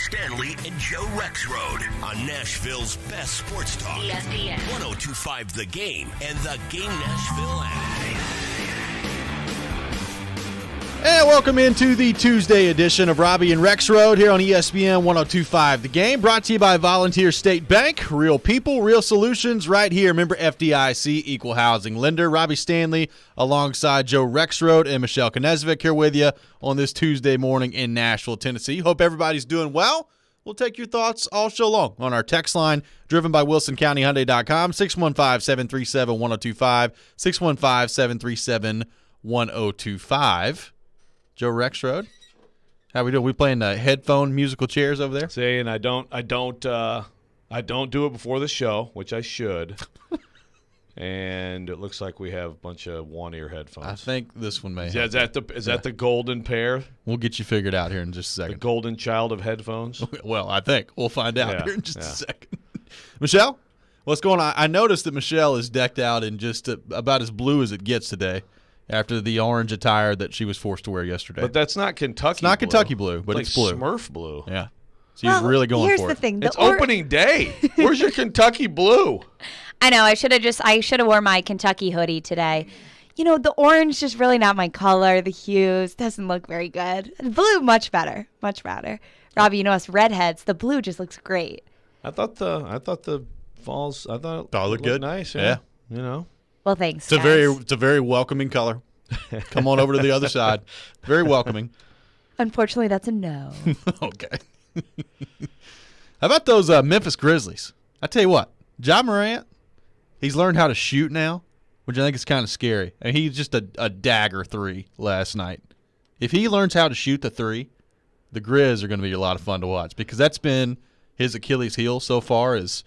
Stanley and Joe Rexrode on Nashville's best sports talk. ESPN 102.5 The Game and the Game Nashville app. And welcome into the Tuesday edition of Robby and Rexrode here on ESPN 102.5 The Game, brought to you by Volunteer State Bank. Real people, real solutions right here. Member FDIC, equal housing lender. Robby Stanley alongside Joe Rexrode and Michelle Knezvik here with you on this Tuesday morning in Nashville, Tennessee. Hope everybody's doing well. We'll take your thoughts all show long on our text line, driven by WilsonCountyHyundai.com, 615-737-1025, 615-737-1025. Joe Rexrode, how we doing? We playing headphone musical chairs over there? Saying I don't do it before the show, which I should. And it looks like we have a bunch of one-ear headphones. I think this one may. Yeah, is that the golden pair? We'll get you figured out here in just a second. The golden child of headphones. Well, I think we'll find out here in just a second. Michelle, what's going on? I noticed that Michelle is decked out in just about as blue as it gets today, after the orange attire that she was forced to wear yesterday. But that's not Kentucky. It's not blue. Kentucky blue, but like it's blue. Smurf blue. Yeah. She's really going for it. Here's the thing. It's opening day. Where's your Kentucky blue? I know. I should have worn my Kentucky hoodie today. You know, the orange is really not my color. The hues doesn't look very good. The blue, much better. Much better. Robby, you know us redheads, the blue just looks great. I thought the falls. I thought it looked good. Nice. Yeah. You know. Well, thanks. It's a very welcoming color. Come on over to the other side. Very welcoming. Unfortunately, that's a no. Okay. How about those Memphis Grizzlies? I tell you what, Ja Morant, he's learned how to shoot now, which I think is kind of scary. And he's just a dagger three last night. If he learns how to shoot the three, the Grizz are going to be a lot of fun to watch, because that's been his Achilles heel so far. Is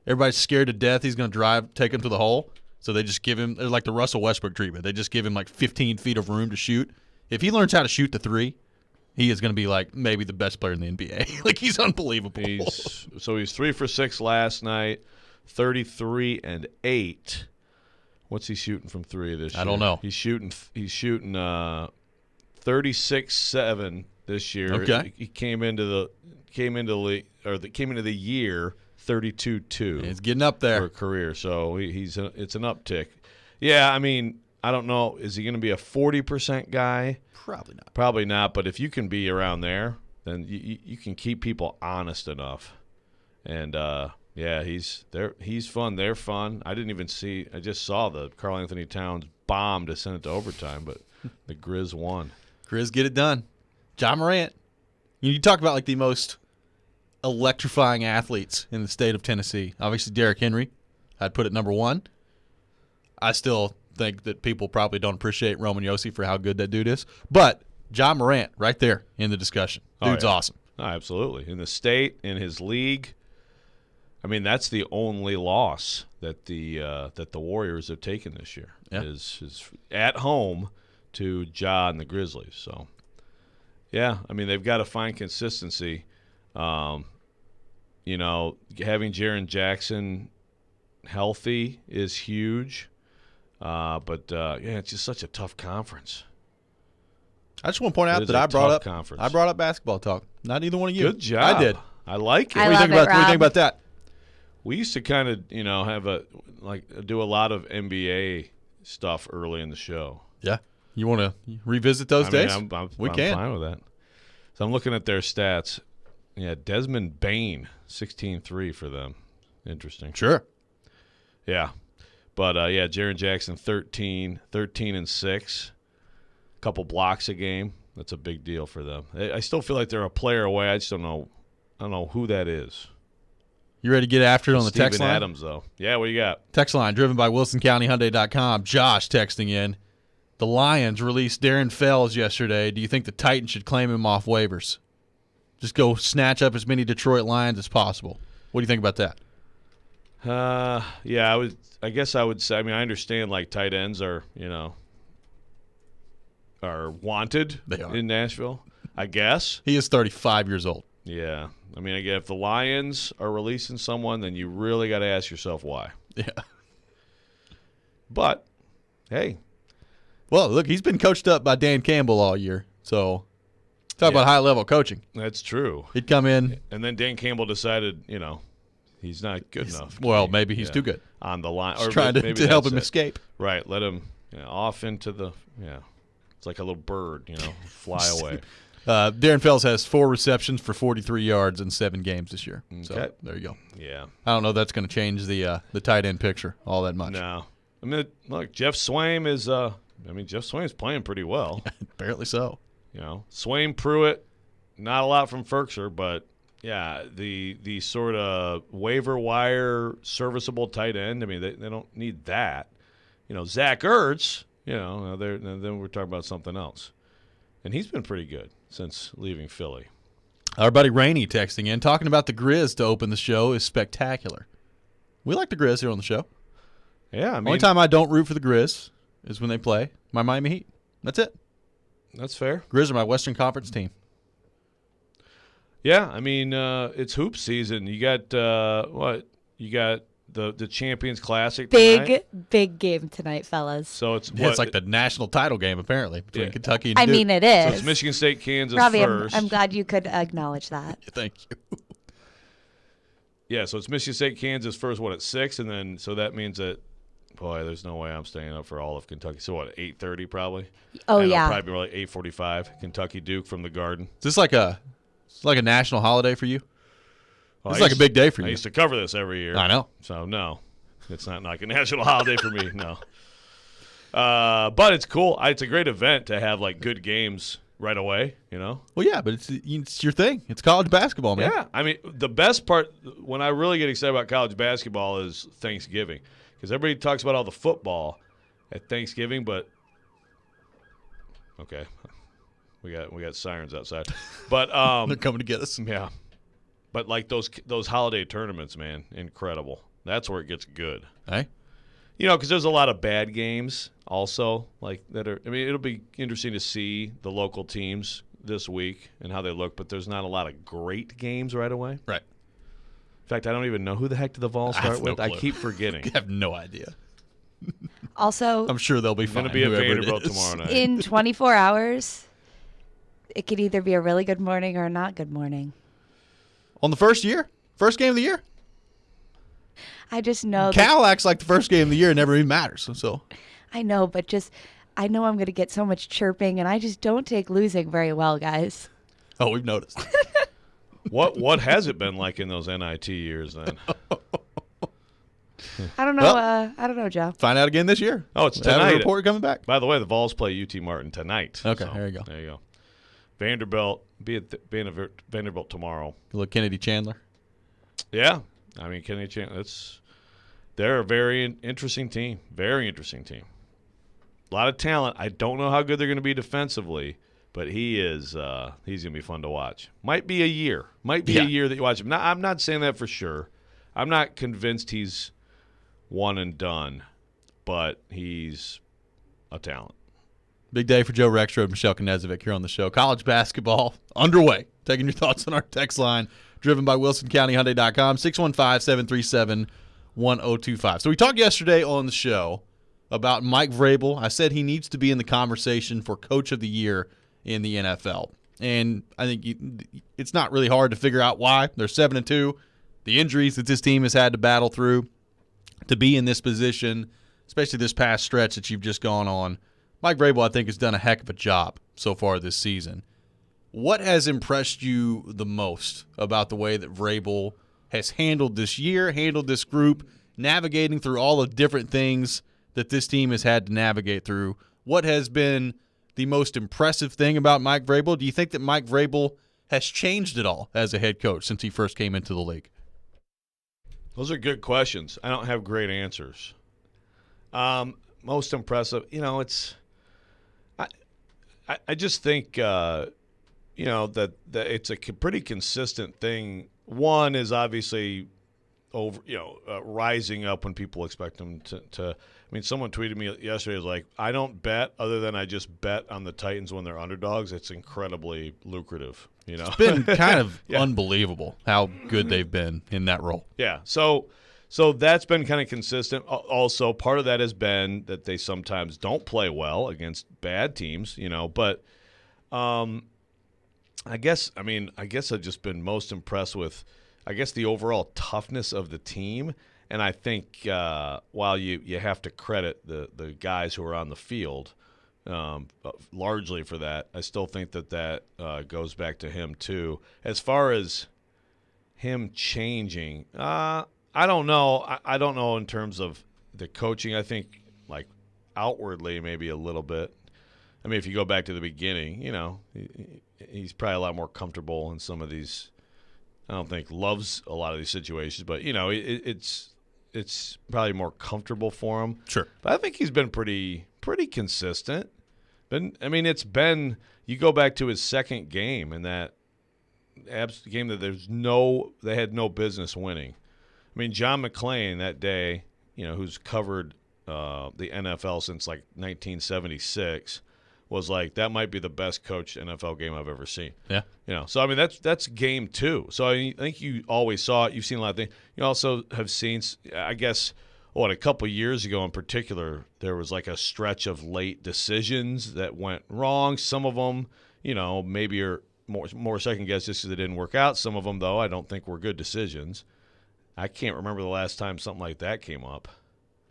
everybody's scared to death he's going to take him to the hole. So they just give him, they're like the Russell Westbrook treatment. They just give him like 15 feet of room to shoot. If he learns how to shoot the three, he is going to be like maybe the best player in the NBA. Like, he's unbelievable. He's 3 for 6 llast night, 33-8. What's he shooting from three this year? I don't know. He's shooting 36-7 this year. Okay. He came into the year 32-2. He's getting up there for a career, so it's an uptick. Yeah, I mean, I don't know. Is he going to be a 40% guy? Probably not. Probably not. But if you can be around there, then you can keep people honest enough. And yeah, he's fun. They're fun. I just saw the Karl Anthony Towns bomb to send it to overtime, but the Grizz won. Grizz get it done. Ja Morant. You talk about like the most electrifying athletes in the state of Tennessee. Obviously, Derrick Henry, I'd put it number one. I still think that people probably don't appreciate Roman Yossi for how good that dude is. But Ja Morant, right there in the discussion. Dude's awesome. Oh, absolutely. In the state, in his league, I mean, that's the only loss that the Warriors have taken this year. Yeah. Is at home to Ja and the Grizzlies. So, yeah, I mean, they've got to find consistency. You know, having Jaren Jackson healthy is huge. But it's just such a tough conference. I just want to point out that I brought up basketball talk. Not either one of you. Good job. I did. I like it. I What do you think about that? We used to kind of, have do a lot of NBA stuff early in the show. Yeah. You want to revisit those days? I'm can. fine with that. So I'm looking at their stats. Yeah, Desmond Bane, 16-3 for them. Interesting. Sure. Yeah. But, Jaren Jackson, 13-6. A couple blocks a game. That's a big deal for them. I still feel like they're a player away. I just don't know who that is. You ready to get after it on the text line? Steven Adams, though. Yeah, what do you got? Text line driven by WilsonCountyHyundai.com. Josh texting in. The Lions released Darren Fells yesterday. Do you think the Titans should claim him off waivers? Just go snatch up as many Detroit Lions as possible. What do you think about that? Yeah, I guess I would say. I mean, I understand like tight ends are wanted in Nashville. I guess he is 35 years old. Yeah, I mean, again, if the Lions are releasing someone, then you really got to ask yourself why. Yeah. But hey, well, look, he's been coached up by Dan Campbell all year, so Talk about high-level coaching. That's true. He'd come in. And then Dan Campbell decided, he's not good enough. Well, maybe he's too good. On the line. Just trying to help him escape. Right. Let him off into the It's like a little bird, fly away. Darren Fells has 4 receptions for 43 yards in 7 games this year. Okay. So there you go. Yeah. I don't know if that's going to change the tight end picture all that much. No. I mean, look, Jeff Swaim is Jeff Swaim's playing pretty well. Apparently so. Swaim, Pruitt, not a lot from Ferkser, but yeah, the sort of waiver wire serviceable tight end. I mean, they don't need that. Zach Ertz, then we're talking about something else. And he's been pretty good since leaving Philly. Our buddy Rainey texting in, talking about the Grizz to open the show is spectacular. We like the Grizz here on the show. Yeah, only time I don't root for the Grizz is when they play my Miami Heat. That's it. That's fair. Grizz are my Western Conference team. Yeah, it's hoop season. You got what? You got the Champions Classic tonight. Big game tonight, fellas. So it's it's like the national title game apparently between Kentucky and I Duke. mean, it is. So it's Michigan State, Kansas Robby, first. I'm glad you could acknowledge that. Thank you. Yeah, so it's Michigan State, Kansas first, at 6, and then so that means that, boy, there's no way I'm staying up for all of Kentucky. So 8:30 probably? Oh, and yeah. It'll probably be like 8:45, Kentucky Duke from the Garden. Is this like a national holiday for you? Well, It's like a big day for you. I used to cover this every year. I know. So, no, it's not like a national holiday for me, no. But it's cool. It's a great event to have, good games right away, Well, yeah, but it's your thing. It's college basketball, man. Yeah. The best part, when I really get excited about college basketball, is Thanksgiving. Because everybody talks about all the football at Thanksgiving, but okay, we got sirens outside. But They're coming to get us. Yeah. But those holiday tournaments, man, incredible. That's where it gets good. Hey? Because there's a lot of bad games also that are. It'll be interesting to see the local teams this week and how they look, but there's not a lot of great games right away. Right. In fact, I don't even know who the heck did the Vols start with. No I clue. keep forgetting. I have no idea. Also, I'm sure they'll be fine. Going to be at whoever it Vanderbilt is. tomorrow night. in 24 hours, it could either be a really good morning or a not good morning. On the first game of the year. I just know. Cal acts like the first game of the year never even matters. So I know, but I know I'm going to get so much chirping, and I just don't take losing very well, guys. Oh, we've noticed. What has it been like in those NIT years then? I don't know. Well, I don't know, Joe. Find out again this year. Oh, it's Have tonight. a report coming back. By the way, the Vols play UT Martin tonight. Okay, So, there you go. There you go. Vanderbilt Vanderbilt tomorrow. Look, Kennedy Chandler. Yeah, Kennedy Chandler. They're a very interesting team. Very interesting team. A lot of talent. I don't know how good they're going to be defensively, but he's going to be fun to watch. Might be a year. A year that you watch him. Now, I'm not saying that for sure. I'm not convinced he's one and done, but he's a talent. Big day for Joe Rexrode, Michelle Knezovic here on the show. College basketball underway. Taking your thoughts on our text line, driven by WilsonCountyHyundai.com, 615-737-1025. So we talked yesterday on the show about Mike Vrabel. I said he needs to be in the conversation for Coach of the Year in the NFL. And I think it's not really hard to figure out why. They're 7-2. The injuries that this team has had to battle through to be in this position, especially this past stretch that you've just gone on. Mike Vrabel, I think, has done a heck of a job so far this season. What has impressed you the most about the way that Vrabel has handled this year, handled this group, navigating through all the different things that this team has had to navigate through? What has been the most impressive thing about Mike Vrabel? Do you think that Mike Vrabel has changed at all as a head coach since he first came into the league? Those are good questions. I don't have great answers. Most impressive, it's – I just think, that it's a pretty consistent thing. One is obviously rising up when people expect them to someone tweeted me yesterday, was like, I don't bet other than I just bet on the Titans when they're underdogs. It's incredibly lucrative, It's been kind of unbelievable how good they've been in that role. Yeah. So that's been kind of consistent. Also, part of that has been that they sometimes don't play well against bad teams, but I guess I've just been most impressed with, the overall toughness of the team. And I think while you have to credit the guys who are on the field largely for that, I still think that goes back to him too. As far as him changing, I don't know. I don't know in terms of the coaching. I think like outwardly maybe a little bit. I mean, if you go back to the beginning, he's probably a lot more comfortable in some of these. I don't think loves a lot of these situations, but it's probably more comfortable for him. Sure. But I think he's been pretty consistent. You go back to his second game in that game that they had no business winning. I mean, John McClain that day, who's covered the NFL since like 1976, was like, that might be the best coached NFL game I've ever seen. Yeah. So I mean that's game 2. So I think you always saw it. You've seen a lot of things. You also have seen, I guess, a couple years ago in particular, there was like a stretch of late decisions that went wrong. Some of them, maybe are more second guess just because they didn't work out. Some of them, though, I don't think were good decisions. I can't remember the last time something like that came up.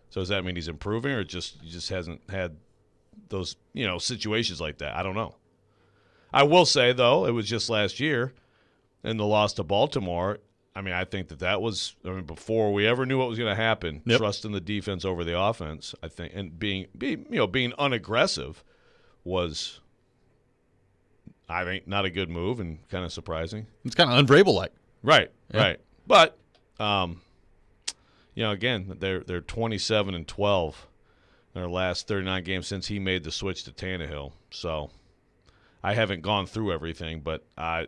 So does that mean he's improving, or he just hasn't had those situations like that? I don't know. I will say, though, it was just last year in the loss to Baltimore. I mean, I think that was before we ever knew what was going to happen. Yep. Trusting the defense over the offense, I think, and being unaggressive was, I think, not a good move and kind of surprising. It's kind of unVrabel-like. Right, Yeah. right. But again, they're 27-12 in their last 39 games since he made the switch to Tannehill. So I haven't gone through everything, but I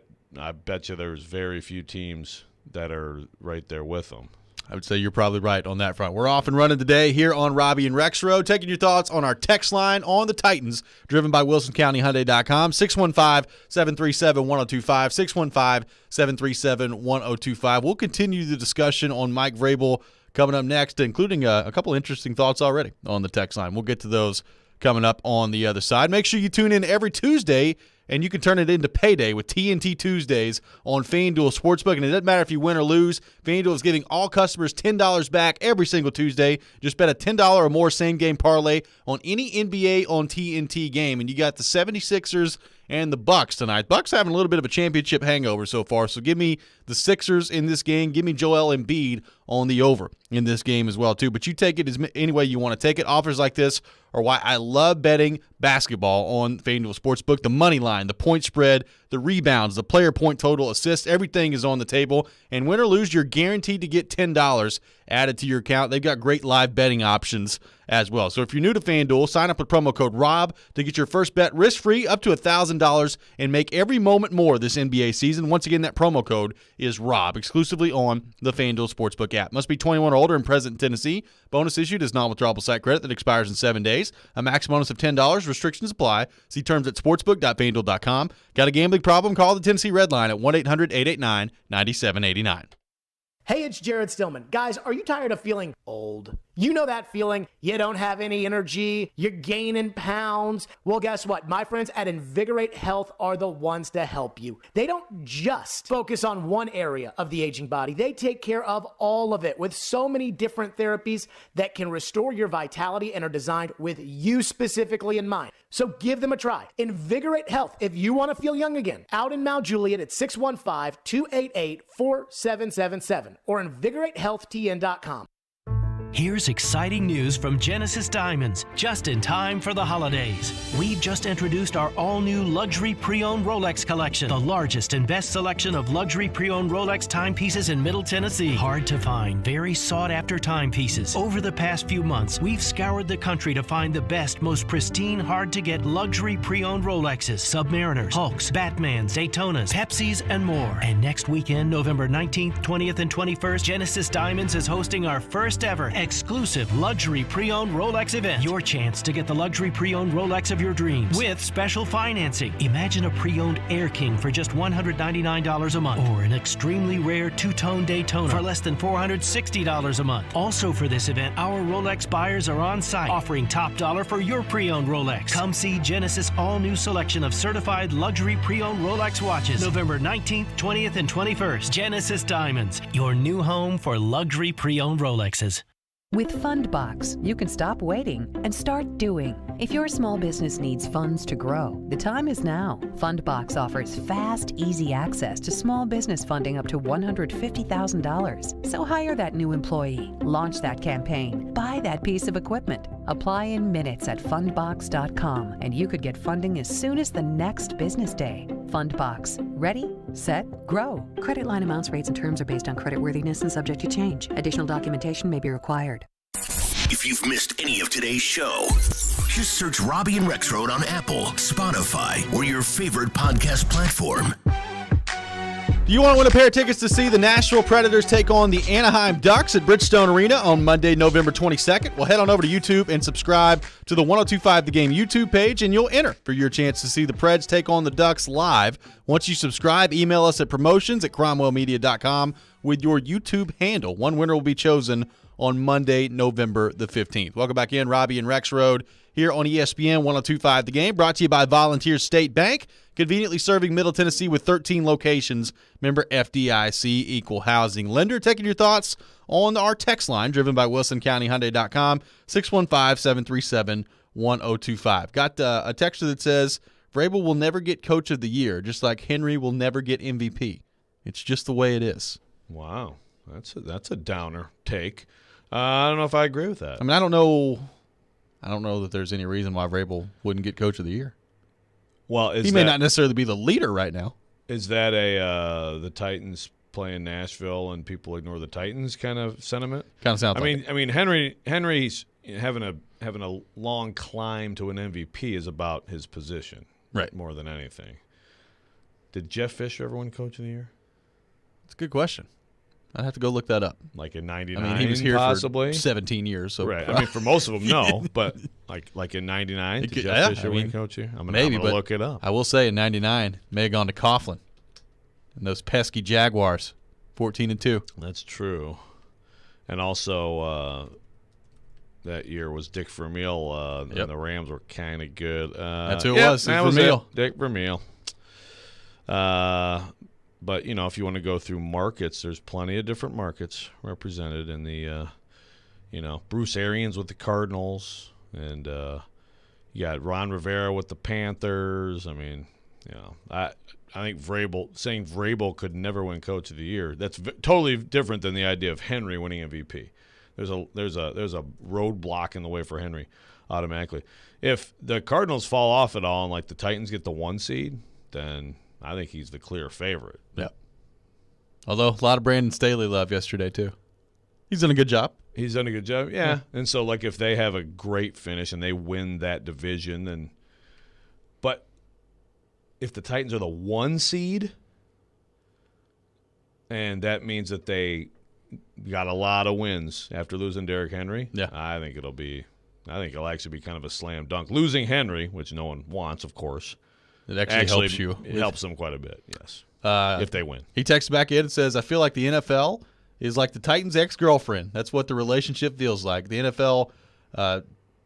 bet you there's very few teams that are right there with them. I would say you're probably right on that front. We're off and running today here on Robby and Rexrode, taking your thoughts on our text line on the Titans, driven by WilsonCountyHyundai.com, 615-737-1025, 615-737-1025. We'll continue the discussion on Mike Vrabel coming up next, including a couple interesting thoughts already on the text line. We'll get to those coming up on the other side. Make sure you tune in every Tuesday, and you can turn it into payday with TNT Tuesdays on FanDuel Sportsbook. And it doesn't matter if you win or lose. FanDuel is giving all customers $10 back every single Tuesday. Just bet a $10 or more same-game parlay on any NBA on TNT game. And you got the 76ers and the Bucks tonight. Bucks having a little bit of a championship hangover so far, so give me the Sixers in this game. Give me Joel Embiid on the over in this game as well, too. But you take it any way you want to take it. Offers like this are why I love betting basketball on FanDuel Sportsbook. The money line, the point spread, the rebounds, the player point total, assists, everything is on the table. And win or lose, you're guaranteed to get $10 added to your account. They've got great live betting options as well. So if you're new to FanDuel, sign up with promo code ROB to get your first bet risk-free up to $1,000 and make every moment more this NBA season. Once again, that promo code is ROB, exclusively on the FanDuel Sportsbook app. Must be 21 or older and present in Tennessee. Bonus issued is non-withdrawable site credit that expires in 7 days. A max bonus of $10. Restrictions apply. See terms at sportsbook.fanduel.com. Got a gambling problem? Call the Tennessee Red Line at 1-800-889-9789. Hey, it's Jared Stillman. Guys, are you tired of feeling old? You know that feeling. You don't have any energy. You're gaining pounds. Well, guess what? My friends at Invigorate Health are the ones to help you. They don't just focus on one area of the aging body. They take care of all of it with so many different therapies that can restore your vitality and are designed with you specifically in mind. So give them a try. Invigorate Health if you want to feel young again. Out in Mount Juliet at 615-288-4777 or invigoratehealthtn.com. Here's exciting news from Genesis Diamonds, just in time for the holidays. We've just introduced our all-new luxury pre-owned Rolex collection, the largest and best selection of luxury pre-owned Rolex timepieces in Middle Tennessee. Hard to find, very sought-after timepieces. Over the past few months, we've scoured the country to find the best, most pristine, hard-to-get luxury pre-owned Rolexes, Submariners, Hulks, Batmans, Daytonas, Pepsis, and more. And next weekend, November 19th, 20th, and 21st, Genesis Diamonds is hosting our first ever exclusive luxury pre-owned Rolex event. Your chance to get the luxury pre-owned Rolex of your dreams with special financing. Imagine a pre-owned Air King for just $199 a month, or an extremely rare two-tone Daytona for less than $460 a month. Also for this event, our Rolex buyers are on site offering top dollar for your pre-owned Rolex. Come see Genesis all-new selection of certified luxury pre-owned Rolex watches November 19th, 20th, and 21st. Genesis Diamonds, your new home for luxury pre-owned Rolexes. With Fundbox, you can stop waiting and start doing. If your small business needs funds to grow, the time is now. Fundbox offers fast, easy access to small business funding up to $150,000. So hire that new employee, launch that campaign, buy that piece of equipment. Apply in minutes at fundbox.com, and you could get funding as soon as the next business day. Fundbox. Ready, set, grow. Credit line amounts, rates, and terms are based on creditworthiness and subject to change. Additional documentation may be required. If you've missed any of today's show, just search Robby and Rexrode on Apple, Spotify, or your favorite podcast platform. Do you want to win a pair of tickets to see the Nashville Predators take on the Anaheim Ducks at Bridgestone Arena on Monday, November 22nd? Well, head on over to YouTube and subscribe to the 1025 The Game YouTube page, and you'll enter for your chance to see the Preds take on the Ducks live. Once you subscribe, email us at promotions@cromwellmedia.com with your YouTube handle. One winner will be chosen on Monday, November the 15th. Welcome back in, Robby and Rexrode here on ESPN 1025 The Game, brought to you by Volunteer State Bank, conveniently serving Middle Tennessee with 13 locations. Member FDIC, equal housing lender. Taking your thoughts on our text line, driven by WilsonCountyHyundai.com, 615-737-1025. Got a texture that says, Vrabel will never get Coach of the Year, just like Henry will never get MVP. It's just the way it is. Wow, that's a downer take. I don't know if I agree with that. I mean, I don't know that there's any reason why Vrabel wouldn't get Coach of the Year. Well, he may not necessarily be the leader right now. Is that the Titans playing Nashville and people ignore the Titans kind of sentiment? Kind of sounds like it. I mean, Henry's having a long climb to an MVP is about his position, right? More than anything. Did Jeff Fisher ever win Coach of the Year? That's a good question. I'd have to go look that up. Like in '99, I mean, he was here possibly for 17 years. So right. I mean, for most of them, no. But like in '99, did Jeff Fisher win Coach of the Year? I'm gonna look it up. I will say in '99, may have gone to Coughlin and those pesky Jaguars, 14-2. That's true. And also that year was Dick Vermeil, and the Rams were kind of good. That's who it was. That was Vermeil. Dick Vermeil. But, you know, if you want to go through markets, there's plenty of different markets represented in the, Bruce Arians with the Cardinals, and you got Ron Rivera with the Panthers. I mean, I think saying Vrabel could never win Coach of the Year, that's totally different than the idea of Henry winning MVP. There's a roadblock in the way for Henry automatically. If the Cardinals fall off at all and like the Titans get the 1 seed, then I think he's the clear favorite. Yeah. Although a lot of Brandon Staley love yesterday too. He's done a good job. He's done a good job, yeah. And so, like, if they have a great finish and they win that division, then – but if the Titans are the 1 seed, and that means that they got a lot of wins after losing Derrick Henry, I think it'll actually be kind of a slam dunk. Losing Henry, which no one wants, of course – it actually helps you. It helps them quite a bit, yes, if they win. He texts back in and says, I feel like the NFL is like the Titans' ex-girlfriend. That's what the relationship feels like. The NFL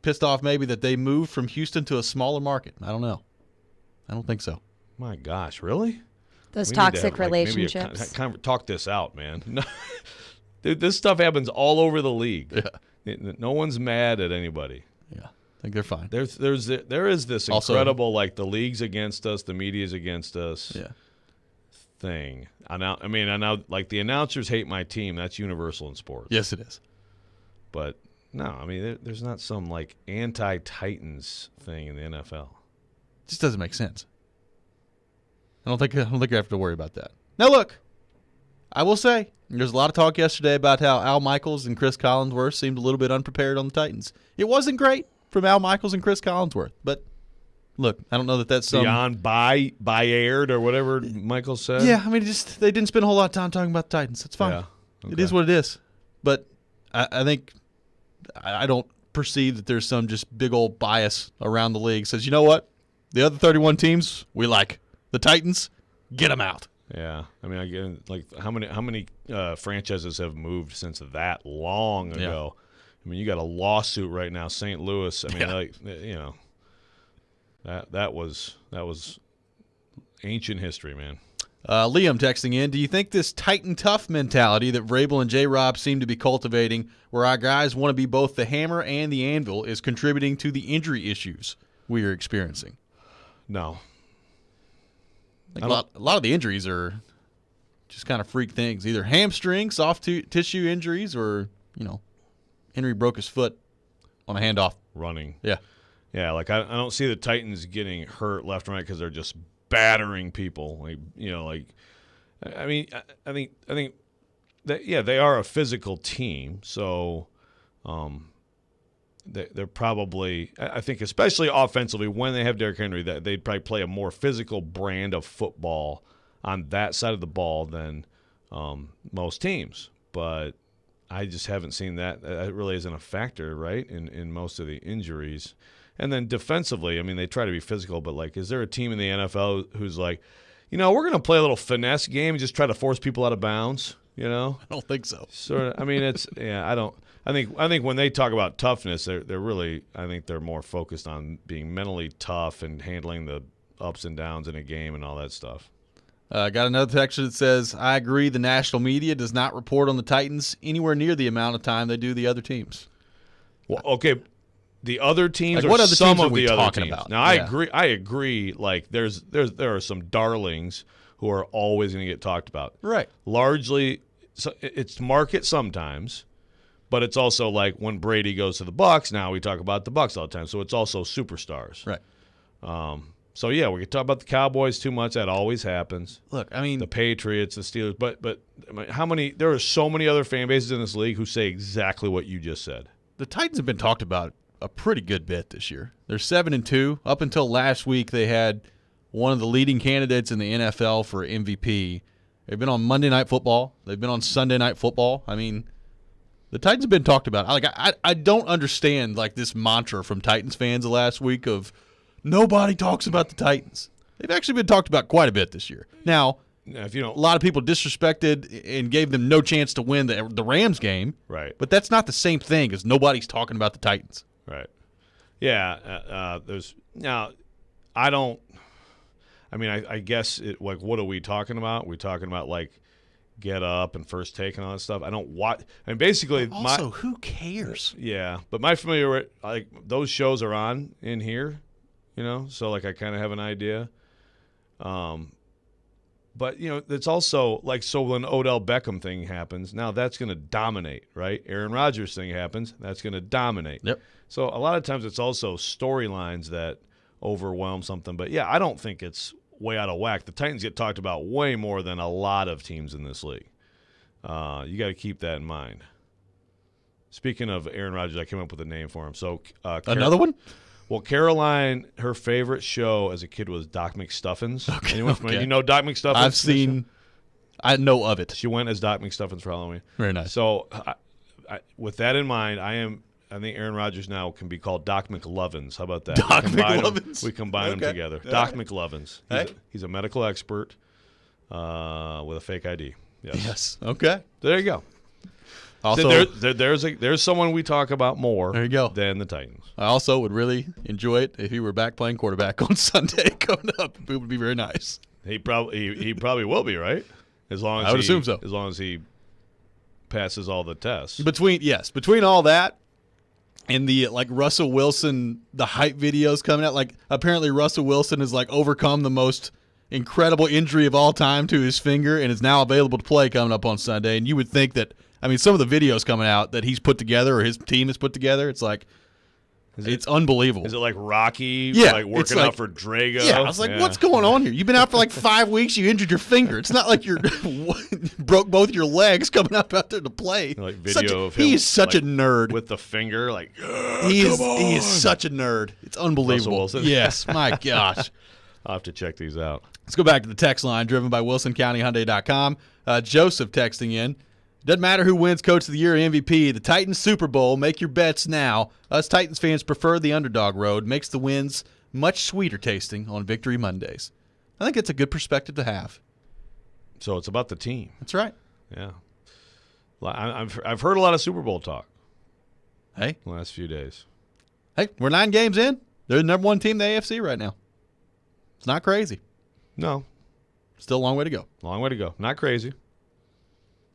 pissed off maybe that they moved from Houston to a smaller market. I don't know. I don't think so. My gosh, really? Those toxic relationships. Talk this out, man. Dude, this stuff happens all over the league. Yeah. No one's mad at anybody. Yeah. I think they're fine. There is this incredible, like, the league's against us, the media's against us thing. I know, like, the announcers hate my team. That's universal in sports. Yes, it is. But, no, I mean, there's not some, like, anti-Titans thing in the NFL. It just doesn't make sense. I don't think you have to worry about that. Now, look, I will say, there's a lot of talk yesterday about how Al Michaels and Chris Collinsworth seemed a little bit unprepared on the Titans. It wasn't great from Al Michaels and Chris Collinsworth. But, look, I don't know that that's beyond aired or whatever Michael said. Yeah, I mean, they didn't spend a whole lot of time talking about the Titans. It's fine. Yeah, okay. It is what it is. But I think I don't perceive that there's some just big old bias around the league. Says, you know what? The other 31 teams we like. The Titans, get them out. Yeah, I mean, again, like how many franchises have moved since that long ago? Yeah. I mean, you got a lawsuit right now, St. Louis. I mean, like, you know, that was ancient history, man. Liam texting in, do you think this Titan tough mentality that Vrabel and J-Rob seem to be cultivating, where our guys want to be both the hammer and the anvil, is contributing to the injury issues we are experiencing? No. Like a lot of the injuries are just kind of freak things, either hamstring, soft tissue injuries, or, Henry broke his foot on a handoff. Running. Yeah. Yeah, like I don't see the Titans getting hurt left and right because they're just battering people. Like, I think that, yeah, they are a physical team. So they're probably, I think especially offensively when they have Derrick Henry, that they'd probably play a more physical brand of football on that side of the ball than most teams. But I just haven't seen that. That really isn't a factor, right, in most of the injuries. And then defensively, I mean, they try to be physical, but, like, is there a team in the NFL who's like, we're going to play a little finesse game and just try to force people out of bounds, I don't think so. Sort of. I mean, it's – yeah, I don't – I think when they talk about toughness, they're really – I think they're more focused on being mentally tough and handling the ups and downs in a game and all that stuff. Got another text that says, I agree the national media does not report on the Titans anywhere near the amount of time they do the other teams. Well, okay – the other teams, like, what other some teams of are we the other talking teams. about? Now, I agree. Like, there are some darlings who are always going to get talked about. Right. Largely, it's market sometimes, but it's also like when Brady goes to the Bucs. Now we talk about the Bucs all the time, so it's also superstars. Right. So yeah, we could talk about the Cowboys too much. That always happens. Look, I mean, the Patriots, the Steelers, but how many? There are so many other fan bases in this league who say exactly what you just said. The Titans have been talked about a pretty good bit this year. They're 7-2. Up until last week, they had one of the leading candidates in the NFL for MVP. They've been on Monday Night Football. They've been on Sunday Night Football. I mean, the Titans have been talked about. I don't understand, like, this mantra from Titans fans the last week of nobody talks about the Titans. They've actually been talked about quite a bit this year. Now, if you don't, a lot of people disrespected and gave them no chance to win the Rams game. Right. But that's not the same thing as nobody's talking about the Titans. Right. Yeah. There's now. I don't. I mean, I guess like, what are we talking about? We're talking about, like, Get Up and First Take and all that stuff. I don't watch. I mean, basically, also, who cares? Yeah, but my familiar, like, those shows are on in here, so, like, I kind of have an idea. But, it's also, like, so when Odell Beckham thing happens, now that's going to dominate, right? Aaron Rodgers thing happens, that's going to dominate. Yep. So a lot of times it's also storylines that overwhelm something. But, yeah, I don't think it's way out of whack. The Titans get talked about way more than a lot of teams in this league. You got to keep that in mind. Speaking of Aaron Rodgers, I came up with a name for him. So another one? Well, Caroline, her favorite show as a kid was Doc McStuffins. Okay, Anyone familiar? You know Doc McStuffins? I know of it. She went as Doc McStuffins for Halloween. Very nice. So, with that in mind, I think Aaron Rodgers now can be called Doc McLovins. How about that? Doc McLovins? We combine them together. All Doc right. McLovins. Hey. He's a medical expert with a fake ID. Yes. Okay. There you go. Also, there's someone we talk about more there you go. than the Titans. I also would really enjoy it if he were back playing quarterback on Sunday coming up. It would be very nice. He probably will be, right? As long as I would assume so. As long as he passes all the tests. Between all that and the, like, Russell Wilson, the hype videos coming out, like, apparently Russell Wilson has, like, overcome the most incredible injury of all time to his finger and is now available to play coming up on Sunday. And you would think that, I mean, some of the videos coming out that he's put together or his team has put together, it's like, it's unbelievable. Is it like Rocky, yeah, like working out for Drago? Yeah, I was like, what's going on here? You've been out for like 5 weeks. You injured your finger. It's not like you're broke both your legs coming up out there to play. Like video of him. He is such like, a nerd. With the finger, like, he is such a nerd. It's unbelievable. Russell Wilson. Yes, my gosh. I'll have to check these out. Let's go back to the text line driven by WilsonCountyHyundai.com. Joseph texting in. Doesn't matter who wins Coach of the Year or MVP. The Titans Super Bowl. Make your bets now. Us Titans fans prefer the underdog road. Makes the wins much sweeter tasting on Victory Mondays. I think it's a good perspective to have. So it's about the team. That's right. Yeah. I've heard a lot of Super Bowl talk. Hey. The last few days. Hey, we're 9 games in. They're the number 1 team in the AFC right now. It's not crazy. No. Still a long way to go. Long way to go. Not crazy.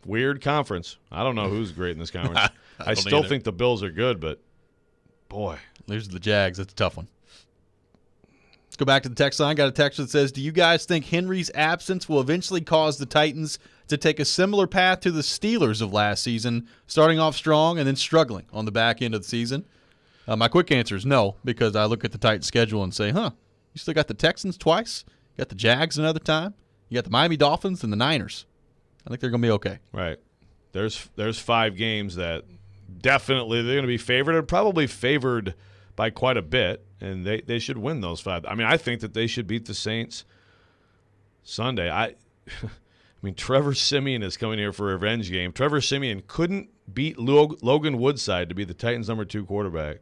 Weird conference. I don't know who's great in this conference. I still think the Bills are good, but boy. There's the Jags. That's a tough one. Let's go back to the text line. Got a text that says, do you guys think Henry's absence will eventually cause the Titans to take a similar path to the Steelers of last season, starting off strong and then struggling on the back end of the season? My quick answer is no, because I look at the Titans schedule and say, you still got the Texans twice, you got the Jags another time, you got the Miami Dolphins and the Niners. I think they're going to be okay. Right. There's 5 games that definitely they're going to be favored, and probably favored by quite a bit, and they should win those 5. I mean, I think that they should beat the Saints Sunday. I mean, Trevor Siemian is coming here for a revenge game. Trevor Siemian couldn't beat Logan Woodside to be the Titans' number 2 quarterback.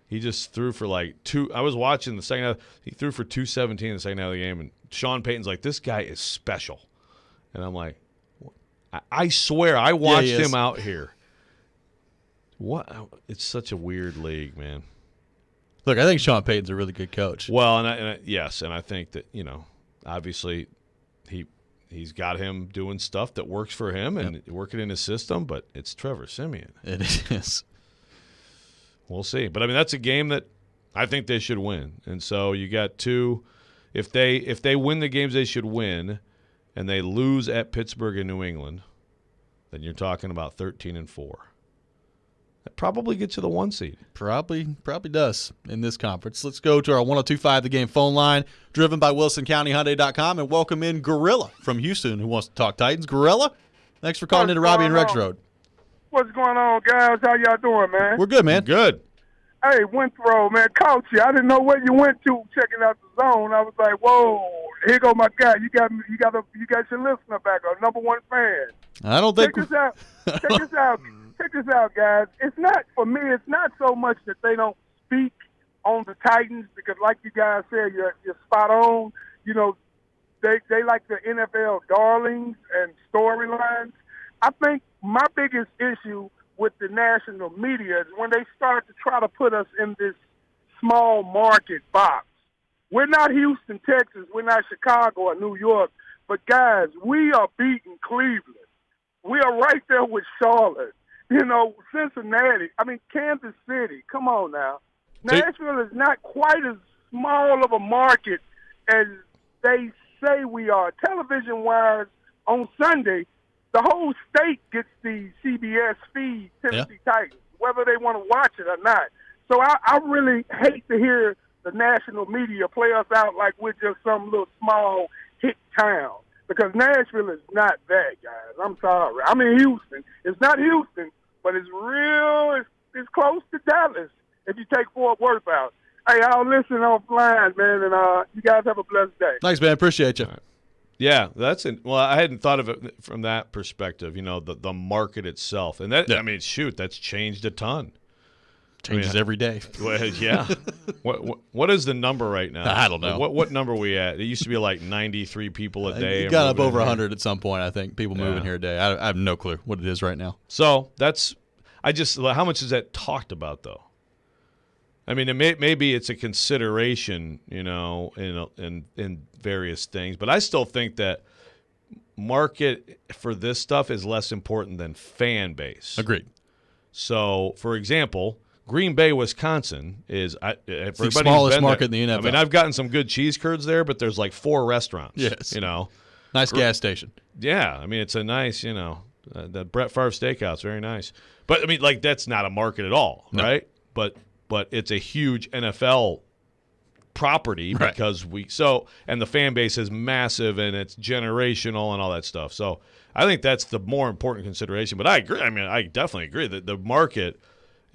He just threw for like 2. I was watching the second half. He threw for 217 in the second half of the game, and Sean Payton's like, this guy is special. And I'm like, I swear I watched him out here. What? It's such a weird league, man. Look, I think Sean Payton's a really good coach. Well, yes, and I think that, obviously he's got him doing stuff that works for him and working in his system, but it's Trevor Siemian. It is. We'll see. But, I mean, that's a game that I think they should win. And so you got 2. If they win the games they should win and they lose at Pittsburgh and New England, then you're talking about 13-4. That probably gets you the 1 seed. Probably does in this conference. Let's go to our 102.5 The Game phone line, driven by WilsonCountyHyundai.com, and welcome in Gorilla from Houston, who wants to talk Titans. Gorilla, thanks for calling into Robby and Rexrode. What's going on, guys? How y'all doing, man? We're good, man. Good. Hey, Winthrop, man, caught you. I didn't know where you went to checking out the zone. I was like, whoa, here go my guy. You got your listener back, our number 1 fan. I don't think. Check this out. Check this out, guys. It's not, for me, it's not so much that they don't speak on the Titans, because like you guys said, you're spot on. They like the NFL darlings and storylines. I think my biggest issue with the national media is when they start to try to put us in this small market box. We're not Houston, Texas. We're not Chicago or New York. But, guys, we are beating Cleveland. We are right there with Charlotte. Cincinnati. I mean, Kansas City. Come on now. Nashville is not quite as small of a market as they say we are. Television-wise, on Sunday, the whole state gets the CBS feed, Tennessee Titans, whether they want to watch it or not. So I really hate to hear the national media play us out like we're just some little small hick town, because Nashville is not that, guys. I'm sorry. I mean, Houston. It's not Houston, but it's real. It's close to Dallas if you take Fort Worth out. Hey, I'll listen offline, man, and you guys have a blessed day. Thanks, man. Appreciate you. Yeah, well, I hadn't thought of it from that perspective, the market itself. And that, I mean, shoot, that's changed a ton. Changes every day. Well, yeah. What is the number right now? I don't know. What number are we at? It used to be like 93 people a day. It got up over 100 at some point, I think, people moving here a day. I have no clue what it is right now. So how much is that talked about, though? I mean, maybe it's a consideration, in various things. But I still think that market for this stuff is less important than fan base. Agreed. So, for example, Green Bay, Wisconsin is it's the smallest market in the NFL. I mean, I've gotten some good cheese curds there, but there's like 4 restaurants. Yes. Nice gas station. Yeah. I mean, it's a nice, the Brett Favre Steakhouse, very nice. But, I mean, like, that's not a market at all, right? But it's a huge NFL property because and the fan base is massive and it's generational and all that stuff. So I think that's the more important consideration. But I agree. I mean, I definitely agree that the market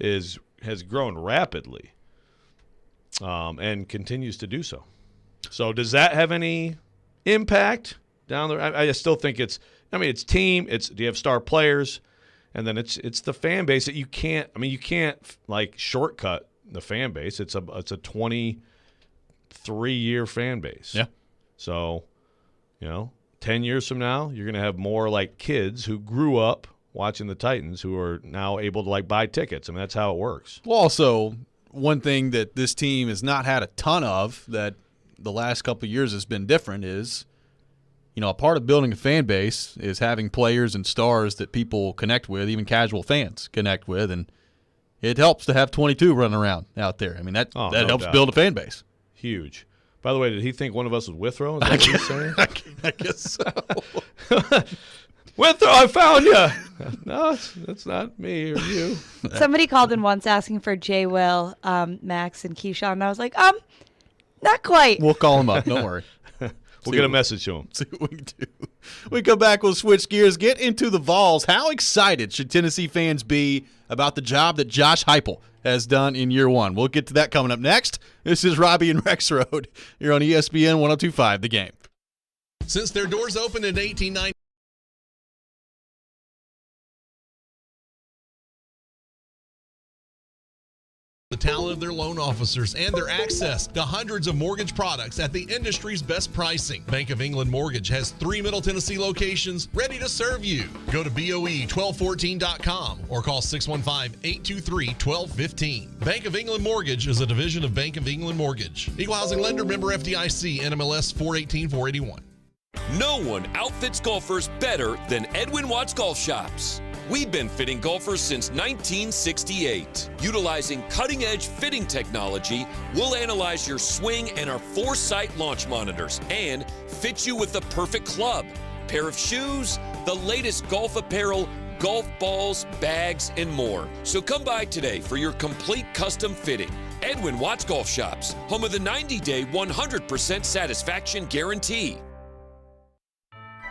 has grown rapidly and continues to do so. So does that have any impact down there? I still think it's team. Do you have star players? And then it's the fan base that you can't like shortcut the fan base. It's a 23-year fan base. Yeah. So, 10 years from now, you're going to have more like kids who grew up watching the Titans who are now able to like buy tickets. I mean, that's how it works. Well, also, one thing that this team has not had a ton of that the last couple of years has been different is, a part of building a fan base is having players and stars that people connect with, even casual fans connect with, and it helps to have 22 running around out there. I mean, that helps build a fan base. Huge. By the way, did he think one of us was Withrow? Is that what he's saying? I guess so. Withrow, I found you. No, that's not me or you. Somebody called in once asking for Jay Will, Max, and Keyshawn, and I was like, not quite. We'll call him up. Don't worry. We'll get a message to him. See what we can do. We come back, we'll switch gears, get into the Vols. How excited should Tennessee fans be about the job that Josh Heupel has done in year one? We'll get to that coming up next. This is Robby and Rexrode. You're on ESPN 102.5 The Game. Since their doors opened in 1890, the talent of their loan officers, and their access to hundreds of mortgage products at the industry's best pricing. Bank of England Mortgage has 3 Middle Tennessee locations ready to serve you. Go to BOE1214.com or call 615-823-1215. Bank of England Mortgage is a division of Bank of England Mortgage. Equal housing lender, member FDIC, NMLS 418-481. No one outfits golfers better than Edwin Watts Golf Shops. We've been fitting golfers since 1968. Utilizing cutting-edge fitting technology, we'll analyze your swing and our Foresight launch monitors and fit you with the perfect club, pair of shoes, the latest golf apparel, golf balls, bags, and more. So come by today for your complete custom fitting. Edwin Watts Golf Shops, home of the 90-day 100% satisfaction guarantee.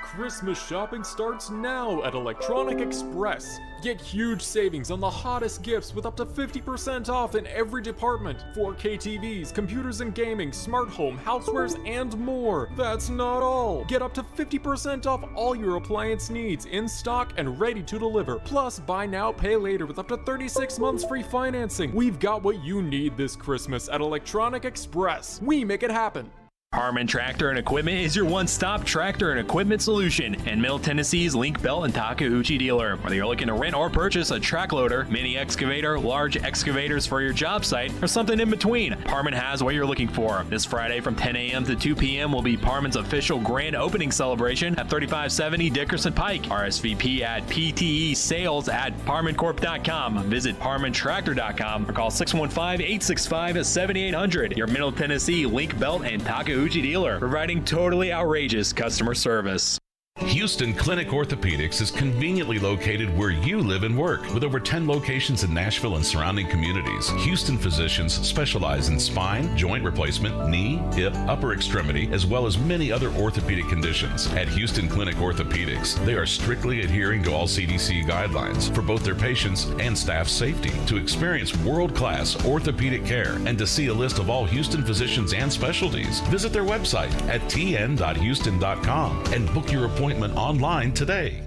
Christmas shopping starts now at Electronic Express. Get huge savings on the hottest gifts with up to 50% off in every department. 4K TVs, computers and gaming, smart home, housewares, and more. That's not all. Get up to 50% off all your appliance needs in stock and ready to deliver. Plus, buy now, pay later with up to 36 months free financing. We've got what you need this Christmas at Electronic Express. We make it happen. Harmon Tractor and Equipment is your one-stop tractor and equipment solution and Middle Tennessee's Link Belt and Takeuchi dealer. Whether you're looking to rent or purchase a track loader, mini excavator, large excavators for your job site, or something in between, Harmon has what you're looking for. This Friday from 10 a.m. to 2 p.m. will be Harmon's official grand opening celebration at 3570 Dickerson Pike. RSVP at ptesales@harmoncorp.com. Visit harmontractor.com or call 615-865-7800. Your Middle Tennessee Link Belt and Takeuchi dealer, providing totally outrageous customer service. Houston Clinic Orthopedics is conveniently located where you live and work. With over 10 locations in Nashville and surrounding communities, Houston physicians specialize in spine, joint replacement, knee, hip, upper extremity, as well as many other orthopedic conditions. At Houston Clinic Orthopedics, they are strictly adhering to all CDC guidelines for both their patients and staff safety. To experience world-class orthopedic care and to see a list of all Houston physicians and specialties, visit their website at tn.houston.com and book your appointment online today.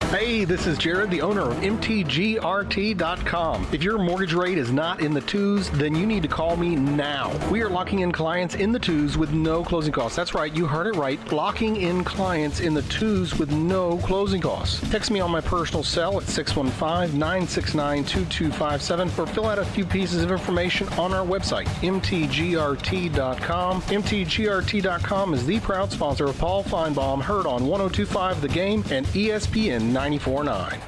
Hey, this is Jared, the owner of MTGRT.com. If your mortgage rate is not in the twos, then you need to call me now. We are locking in clients in the twos with no closing costs. That's right, you heard it right. Locking in clients in the twos with no closing costs. Text me on my personal cell at 615-969-2257 or fill out a few pieces of information on our website, MTGRT.com. MTGRT.com is the proud sponsor of Paul Feinbaum, heard on 102.5 The Game and ESPN 94.9.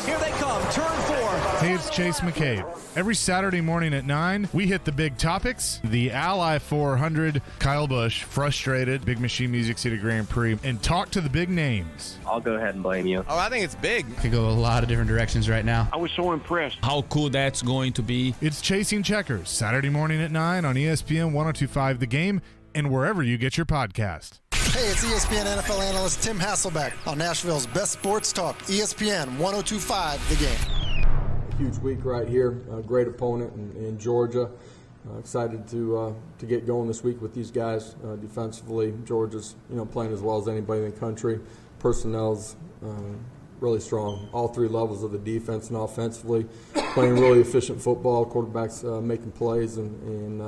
Here they come, turn 4. Hey, it's Chase McCabe. Every Saturday morning at 9, we hit the big topics. The Ally 400, Kyle Busch, frustrated, Big Machine Music City Grand Prix, and talk to the big names. I'll go ahead and blame you. Oh, I think it's big. Could go a lot of different directions right now. I was so impressed. How cool that's going to be. It's Chasing Checkers, Saturday morning at 9 on ESPN 102.5 The Game and wherever you get your podcast. Hey, it's ESPN NFL analyst Tim Hasselbeck on Nashville's best sports talk, ESPN 102.5 The Game. Huge week right here. Great opponent in Georgia. Excited to get going this week with these guys defensively. Georgia's playing as well as anybody in the country. Personnel's really strong. All three levels of the defense and offensively, playing really efficient football. Quarterbacks making plays, and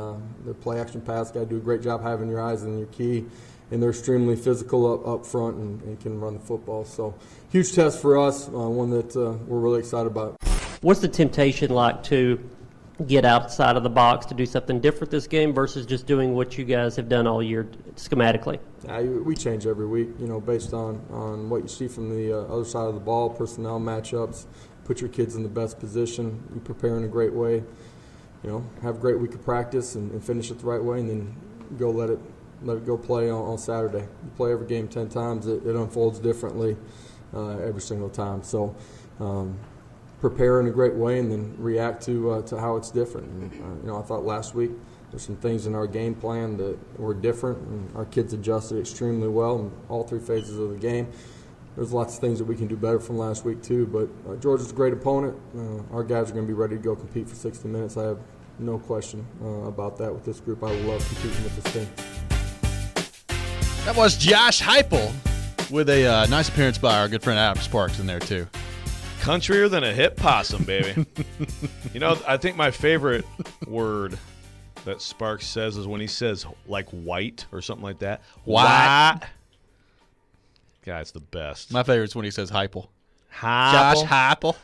the play-action pass guy do a great job having your eyes on your key. And they're extremely physical up front and can run the football. So huge test for us, one that we're really excited about. What's the temptation like to get outside of the box to do something different this game versus just doing what you guys have done all year schematically? We change every week, based on what you see from the other side of the ball, personnel matchups, put your kids in the best position, you prepare in a great way, have a great week of practice and finish it the right way, and then go let it go play on Saturday. You play every game 10 times, it unfolds differently every single time. So prepare in a great way and then react to how it's different. And, I thought last week there's some things in our game plan that were different, and our kids adjusted extremely well in all three phases of the game. There's lots of things that we can do better from last week too, but Georgia's a great opponent. Our guys are going to be ready to go compete for 60 minutes. I have no question about that with this group. I love competing with this team. That was Josh Heupel with a nice appearance by our good friend Adam Sparks in there too. Countryer than a hip possum, baby. I think my favorite word that Sparks says is when he says like white or something like that. White. Guy's the best. My favorite is when he says Heupel. Josh Heupel.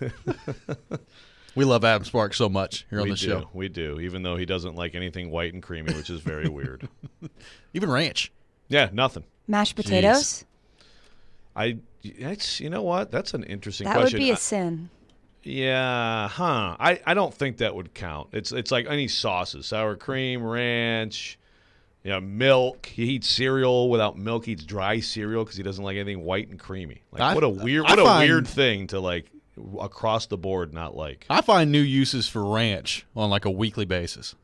We love Adam Sparks so much here on the show. We do, even though he doesn't like anything white and creamy, which is very weird. Even ranch. Yeah, nothing. Mashed potatoes? You know what? That's an interesting that question. That would be a sin. Yeah, I don't think that would count. It's like any sauces, sour cream, ranch, milk. He eats cereal without milk. He eats dry cereal because he doesn't like anything white and creamy. What a weird thing to like across the board not like. I find new uses for ranch on like a weekly basis.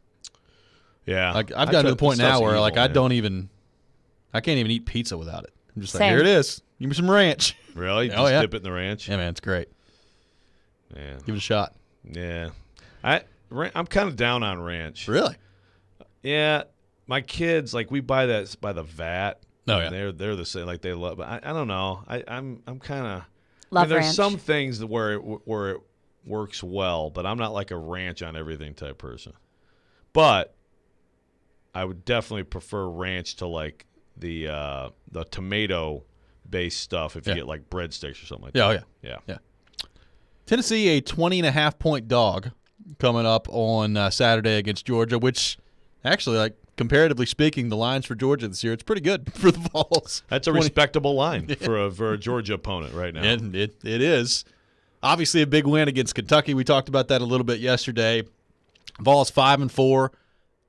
Yeah, like I've gotten to the point now where like I can't even eat pizza without it. I'm just like, here it is. Give me some ranch. Really? Just dip it in the ranch? Yeah, man, it's great. Yeah. Give it a shot. Yeah. I'm kind of down on ranch. Really? Yeah. My kids, like, we buy that by the vat. Oh, yeah. They're the same. Like, they love it. I don't know. I'm kind of. Love there's ranch. some things where it works well, but I'm not like a ranch on everything type person. But I would definitely prefer ranch to, like, the tomato-based stuff if you get like breadsticks or something like that. Oh, yeah. Tennessee, a 20.5-point dog coming up on Saturday against Georgia, which actually, like, comparatively speaking, the lines for Georgia this year, it's pretty good for the Vols. That's a respectable line for a Georgia opponent right now. And it is. Obviously a big win against Kentucky. We talked about that a little bit yesterday. Vols 5-4.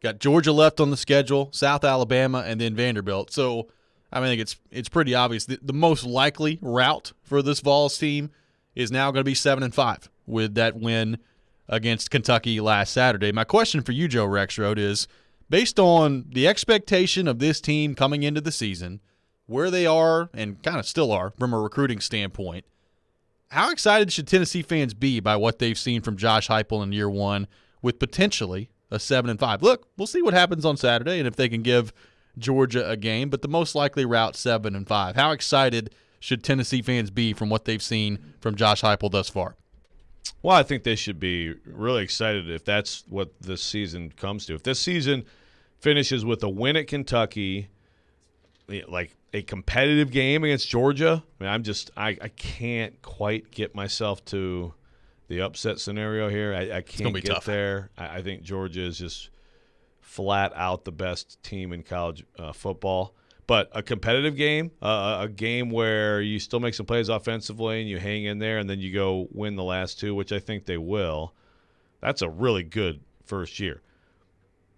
Got Georgia left on the schedule, South Alabama, and then Vanderbilt. So I think it's pretty obvious. The most likely route for this Vols team is now going to be 7-5 with that win against Kentucky last Saturday. My question for you, Joe Rexrode, is based on the expectation of this team coming into the season, where they are and kind of still are from a recruiting standpoint, how excited should Tennessee fans be by what they've seen from Josh Heupel in year one with potentially a 7-5? Look, we'll see what happens on Saturday and if they can give Georgia a game, but the most likely route 7-5. How excited should Tennessee fans be from what they've seen from Josh Heupel thus far? Well, I think they should be really excited if that's what this season comes to. If this season finishes with a win at Kentucky, like a competitive game against Georgia, I mean, I can't quite get myself to the upset scenario here. I can't get tough there. I think Georgia is just flat out the best team in college football. But a competitive game, a game where you still make some plays offensively and you hang in there and then you go win the last two, which I think they will, that's a really good first year.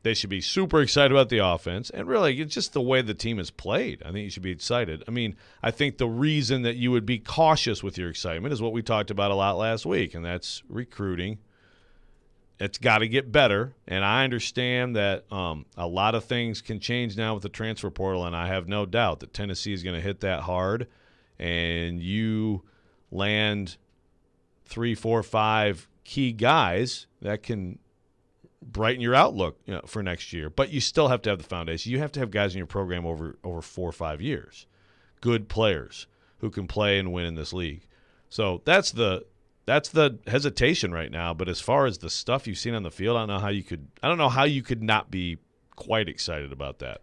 They should be super excited about the offense. And really, it's just the way the team has played. I think you should be excited. I mean, I think the reason that you would be cautious with your excitement is what we talked about a lot last week, and that's recruiting. It's got to get better, and I understand that a lot of things can change now with the transfer portal, and I have no doubt that Tennessee is going to hit that hard, and you land 3, 4, 5 key guys that can brighten your outlook for next year. But you still have to have the foundation. You have to have guys in your program over 4 or 5 years, good players who can play and win in this league. So that's the hesitation right now. But as far as the stuff you've seen on the field, I don't know how you could not be quite excited about that.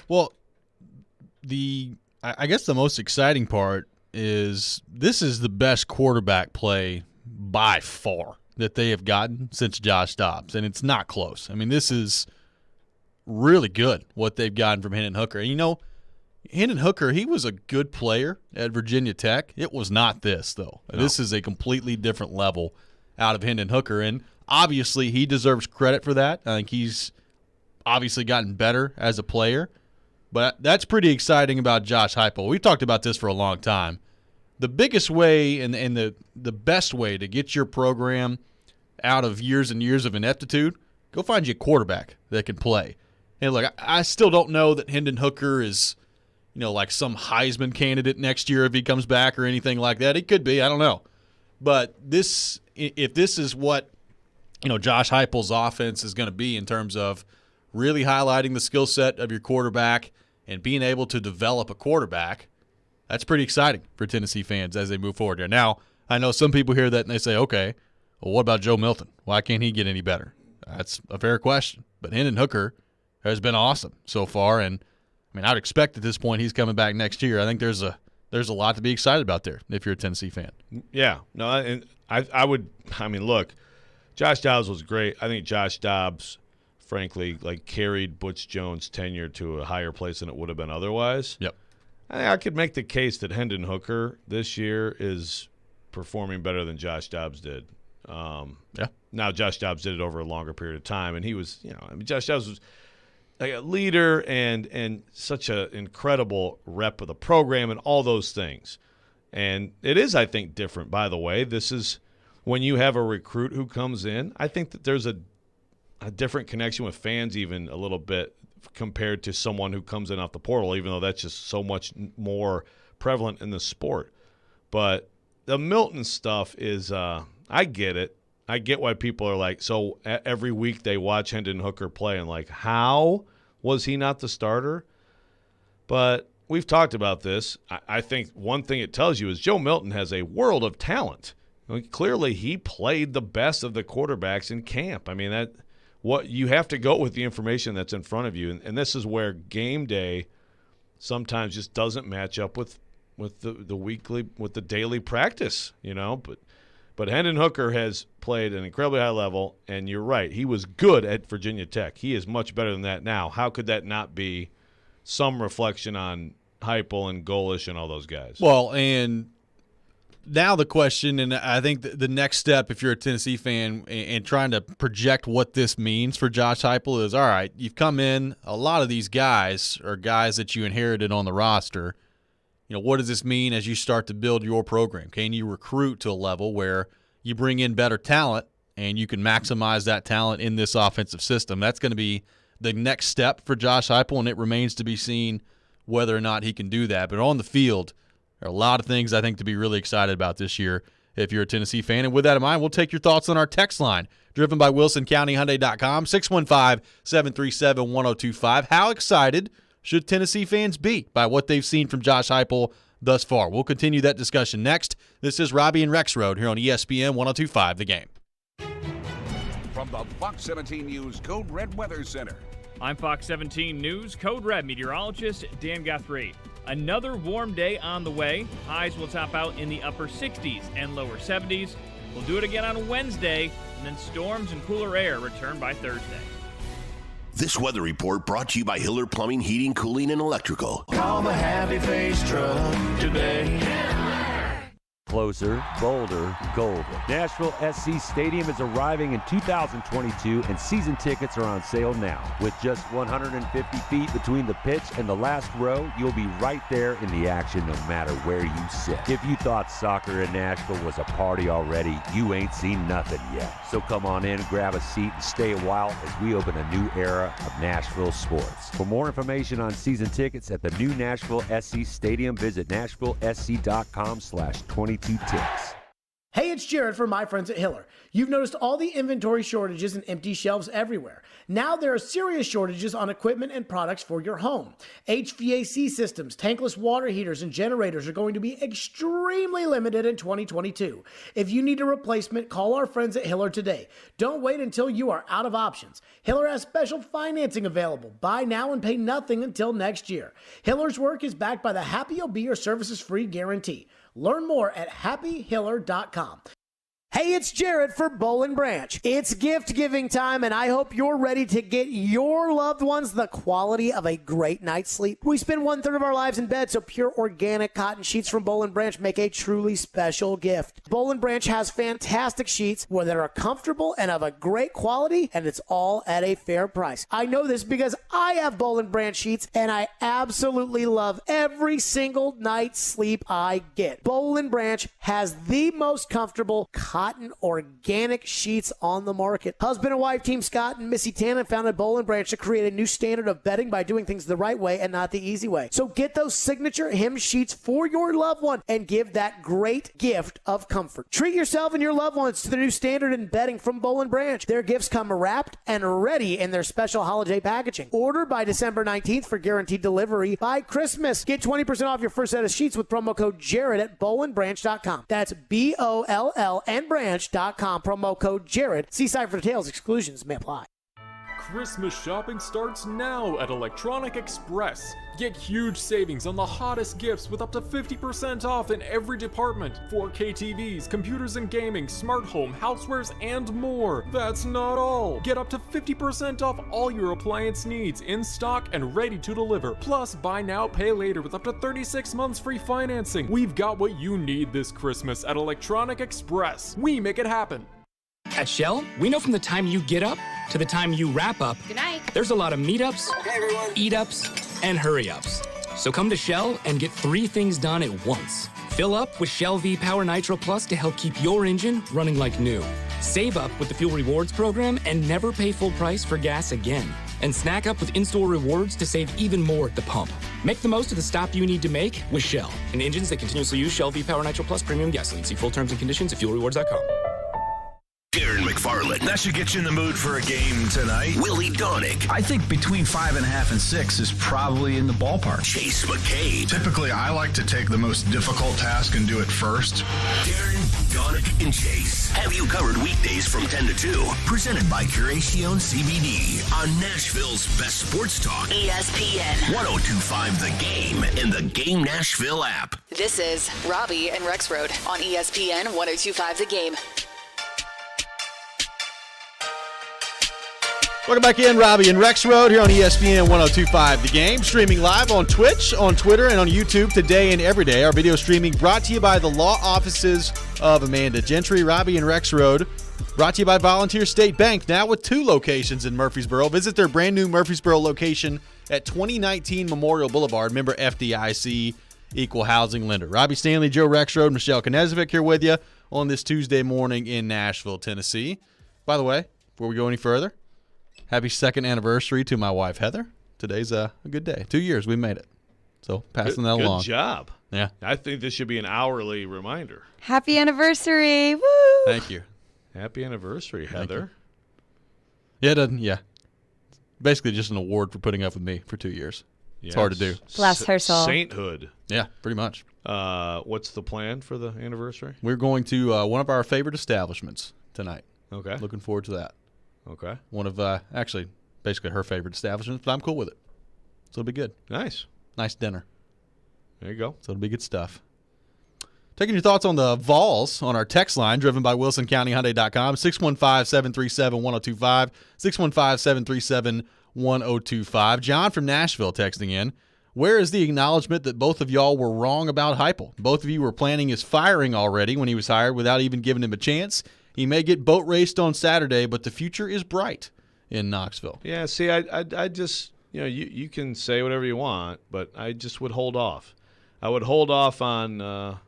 Well, I guess the most exciting part is this is the best quarterback play by far that they have gotten since Josh Dobbs, and it's not close. I mean, this is really good what they've gotten from Hendon Hooker. And, Hendon Hooker, he was a good player at Virginia Tech. It was not this, though. No. This is a completely different level out of Hendon Hooker, and obviously he deserves credit for that. I think he's obviously gotten better as a player, but that's pretty exciting about Josh Heupel. We've talked about this for a long time. The biggest way and the best way to get your program out of years and years of ineptitude, go find you a quarterback that can play. And look, I still don't know that Hendon Hooker is, like some Heisman candidate next year if he comes back or anything like that. He could be. I don't know. But if this is what, Josh Heupel's offense is going to be in terms of really highlighting the skill set of your quarterback and being able to develop a quarterback, that's pretty exciting for Tennessee fans as they move forward here. Now, I know some people hear that and they say, okay, well, what about Joe Milton? Why can't he get any better? That's a fair question. But Hendon Hooker has been awesome so far, and I'd expect at this point he's coming back next year. I think there's a lot to be excited about there if you're a Tennessee fan. Yeah. No, and I would – look, Josh Dobbs was great. I think Josh Dobbs, frankly, carried Butch Jones' tenure to a higher place than it would have been otherwise. Yep. I think I could make the case that Hendon Hooker this year is performing better than Josh Dobbs did. Yeah. Now, Josh Dobbs did it over a longer period of time, and he was – Josh Dobbs was – like a leader and such an incredible rep of the program and all those things. And it is, I think, different, by the way. This is when you have a recruit who comes in, I think that there's a different connection with fans even a little bit compared to someone who comes in off the portal, even though that's just so much more prevalent in the sport. But the Milton stuff is I get it. I get why people are like, so every week they watch Hendon Hooker play and like, how was he not the starter? But we've talked about this. I think one thing it tells you is Joe Milton has a world of talent. Clearly he played the best of the quarterbacks in camp. What you have to go with the information that's in front of you. And this is where game day sometimes just doesn't match up with the daily practice, But Hendon Hooker has played an incredibly high level, and you're right. He was good at Virginia Tech. He is much better than that now. How could that not be some reflection on Heupel and Golish and all those guys? Well, and now the question, and I think the next step if you're a Tennessee fan and trying to project what this means for Josh Heupel is, all right, you've come in. A lot of these guys are guys that you inherited on the roster. What does this mean as you start to build your program? Can you recruit to a level where you bring in better talent and you can maximize that talent in this offensive system? That's going to be the next step for Josh Heupel, and it remains to be seen whether or not he can do that. But on the field, there are a lot of things I think to be really excited about this year if you're a Tennessee fan. And with that in mind, we'll take your thoughts on our text line, driven by WilsonCountyHyundai.com, 615-737-1025. How excited should Tennessee fans be by what they've seen from Josh Heupel thus far? We'll continue that discussion next. This is Robby and Rexrode here on ESPN 1025 The Game. From the Fox 17 News Code Red Weather Center. I'm Fox 17 News Code Red meteorologist Dan Guthrie. Another warm day on the way. Highs will top out in the upper 60s and lower 70s. We'll do it again on Wednesday, and then storms and cooler air return by Thursday. This weather report brought to you by Hiller Plumbing, Heating, Cooling, and Electrical. Call the Happy Face Truck today. Closer, bolder, golden. Nashville SC Stadium is arriving in 2022, and season tickets are on sale now. With just 150 feet between the pitch and the last row, you'll be right there in the action no matter where you sit. If you thought soccer in Nashville was a party already, you ain't seen nothing yet. So come on in, grab a seat, and stay a while as we open a new era of Nashville sports. For more information on season tickets at the new Nashville SC Stadium, visit NashvilleSC.com/22. Ticks. Hey, it's Jared from my friends at Hiller. You've noticed all the inventory shortages and empty shelves everywhere. Now there are serious shortages on equipment and products for your home. HVAC systems, tankless water heaters, and generators are going to be extremely limited in 2022. If you need a replacement, call our friends at Hiller today. Don't wait until you are out of options. Hiller has special financing available. Buy now and pay nothing until next year. Hiller's work is backed by the Happy You'll Be or Services Free guarantee. Learn more at happyhiller.com. Hey, it's Jared for Boll & Branch. It's gift giving time, and I hope you're ready to get your loved ones the quality of a great night's sleep. We spend 1/3 of our lives in bed, so pure organic cotton sheets from Boll & Branch make a truly special gift. Boll & Branch has fantastic sheets that are comfortable and of a great quality, and it's all at a fair price. I know this because I have Boll & Branch sheets, and I absolutely love every single night's sleep I get. Boll & Branch has the most comfortable cotton organic sheets on the market. Husband and wife team Scott and Missy Tannen founded Boll & Branch to create a new standard of bedding by doing things the right way and not the easy way. So get those signature hem sheets for your loved one and give that great gift of comfort. Treat yourself and your loved ones to the new standard in bedding from Boll & Branch. Their gifts come wrapped and ready in their special holiday packaging. Order by December 19th for guaranteed delivery by Christmas. Get 20% off your first set of sheets with promo code Jared at bollandbranch.com. That's BOLL and branch.com, promo code Jared. See site for details. Exclusions may apply. Christmas shopping starts now at Electronic Express. Get huge savings on the hottest gifts with up to 50% off in every department. 4K TVs, computers and gaming, smart home, housewares, and more. That's not all. Get up to 50% off all your appliance needs in stock and ready to deliver. Plus, buy now, pay later with up to 36 months free financing. We've got what you need this Christmas at Electronic Express. We make it happen. At Shell, we know from the time you get up to the time you wrap up, good night, there's a lot of meetups, eat-ups, and hurry-ups. So come to Shell and get 3 things done at once. Fill up with Shell V-Power Nitro Plus to help keep your engine running like new. Save up with the Fuel Rewards program and never pay full price for gas again. And snack up with in-store rewards to save even more at the pump. Make the most of the stop you need to make with Shell and engines that continuously use Shell V-Power Nitro Plus Premium Gasoline. See full terms and conditions at fuelrewards.com. Darren McFarland. That should get you in the mood for a game tonight. Willie Donick. I think between 5.5 and 6 is probably in the ballpark. Chase McCabe. Typically, I like to take the most difficult task and do it first. Darren, Donick, and Chase have you covered weekdays from 10 to 2. Presented by Curacion CBD on Nashville's best sports talk. ESPN 102.5 The Game and the Game Nashville app. This is Robby and Rexrode on ESPN 102.5 The Game. Welcome back in, Robby and Rexrode here on ESPN 102.5 The Game. Streaming live on Twitch, on Twitter, and on YouTube today and every day. Our video streaming brought to you by the law offices of Amanda Gentry. Robby and Rexrode brought to you by Volunteer State Bank, now with 2 locations in Murfreesboro. Visit their brand new Murfreesboro location at 2019 Memorial Boulevard. Member FDIC, equal housing lender. Robby Stanley, Joe Rexrode, Michelle Knezovic here with you on this Tuesday morning in Nashville, Tennessee. By the way, before we go any further, happy 2nd anniversary to my wife, Heather. Today's a good day. 2 years, we made it. So passing that along. Good job. Yeah. I think this should be an hourly reminder. Happy anniversary. Woo! Thank you. Happy anniversary, Heather. Yeah, it doesn't. Yeah. Basically just an award for putting up with me for 2 years. It's hard to do. Bless her soul. Sainthood. Yeah, pretty much. What's the plan for the anniversary? We're going to one of our favorite establishments tonight. Okay. Looking forward to that. Okay. One of, actually, basically her favorite establishments, but I'm cool with it. So it'll be good. Nice. Nice dinner. There you go. So it'll be good stuff. Taking your thoughts on the Vols on our text line, driven by WilsonCountyHyundai.com, 615-737-1025, 615-737-1025. John from Nashville texting in, where is the acknowledgement that both of y'all were wrong about Heupel? Both of you were planning his firing already when he was hired without even giving him a chance. He may get boat raced on Saturday, but the future is bright in Knoxville. Yeah, see, I just, you can say whatever you want, but I just would hold off. I would hold off on, on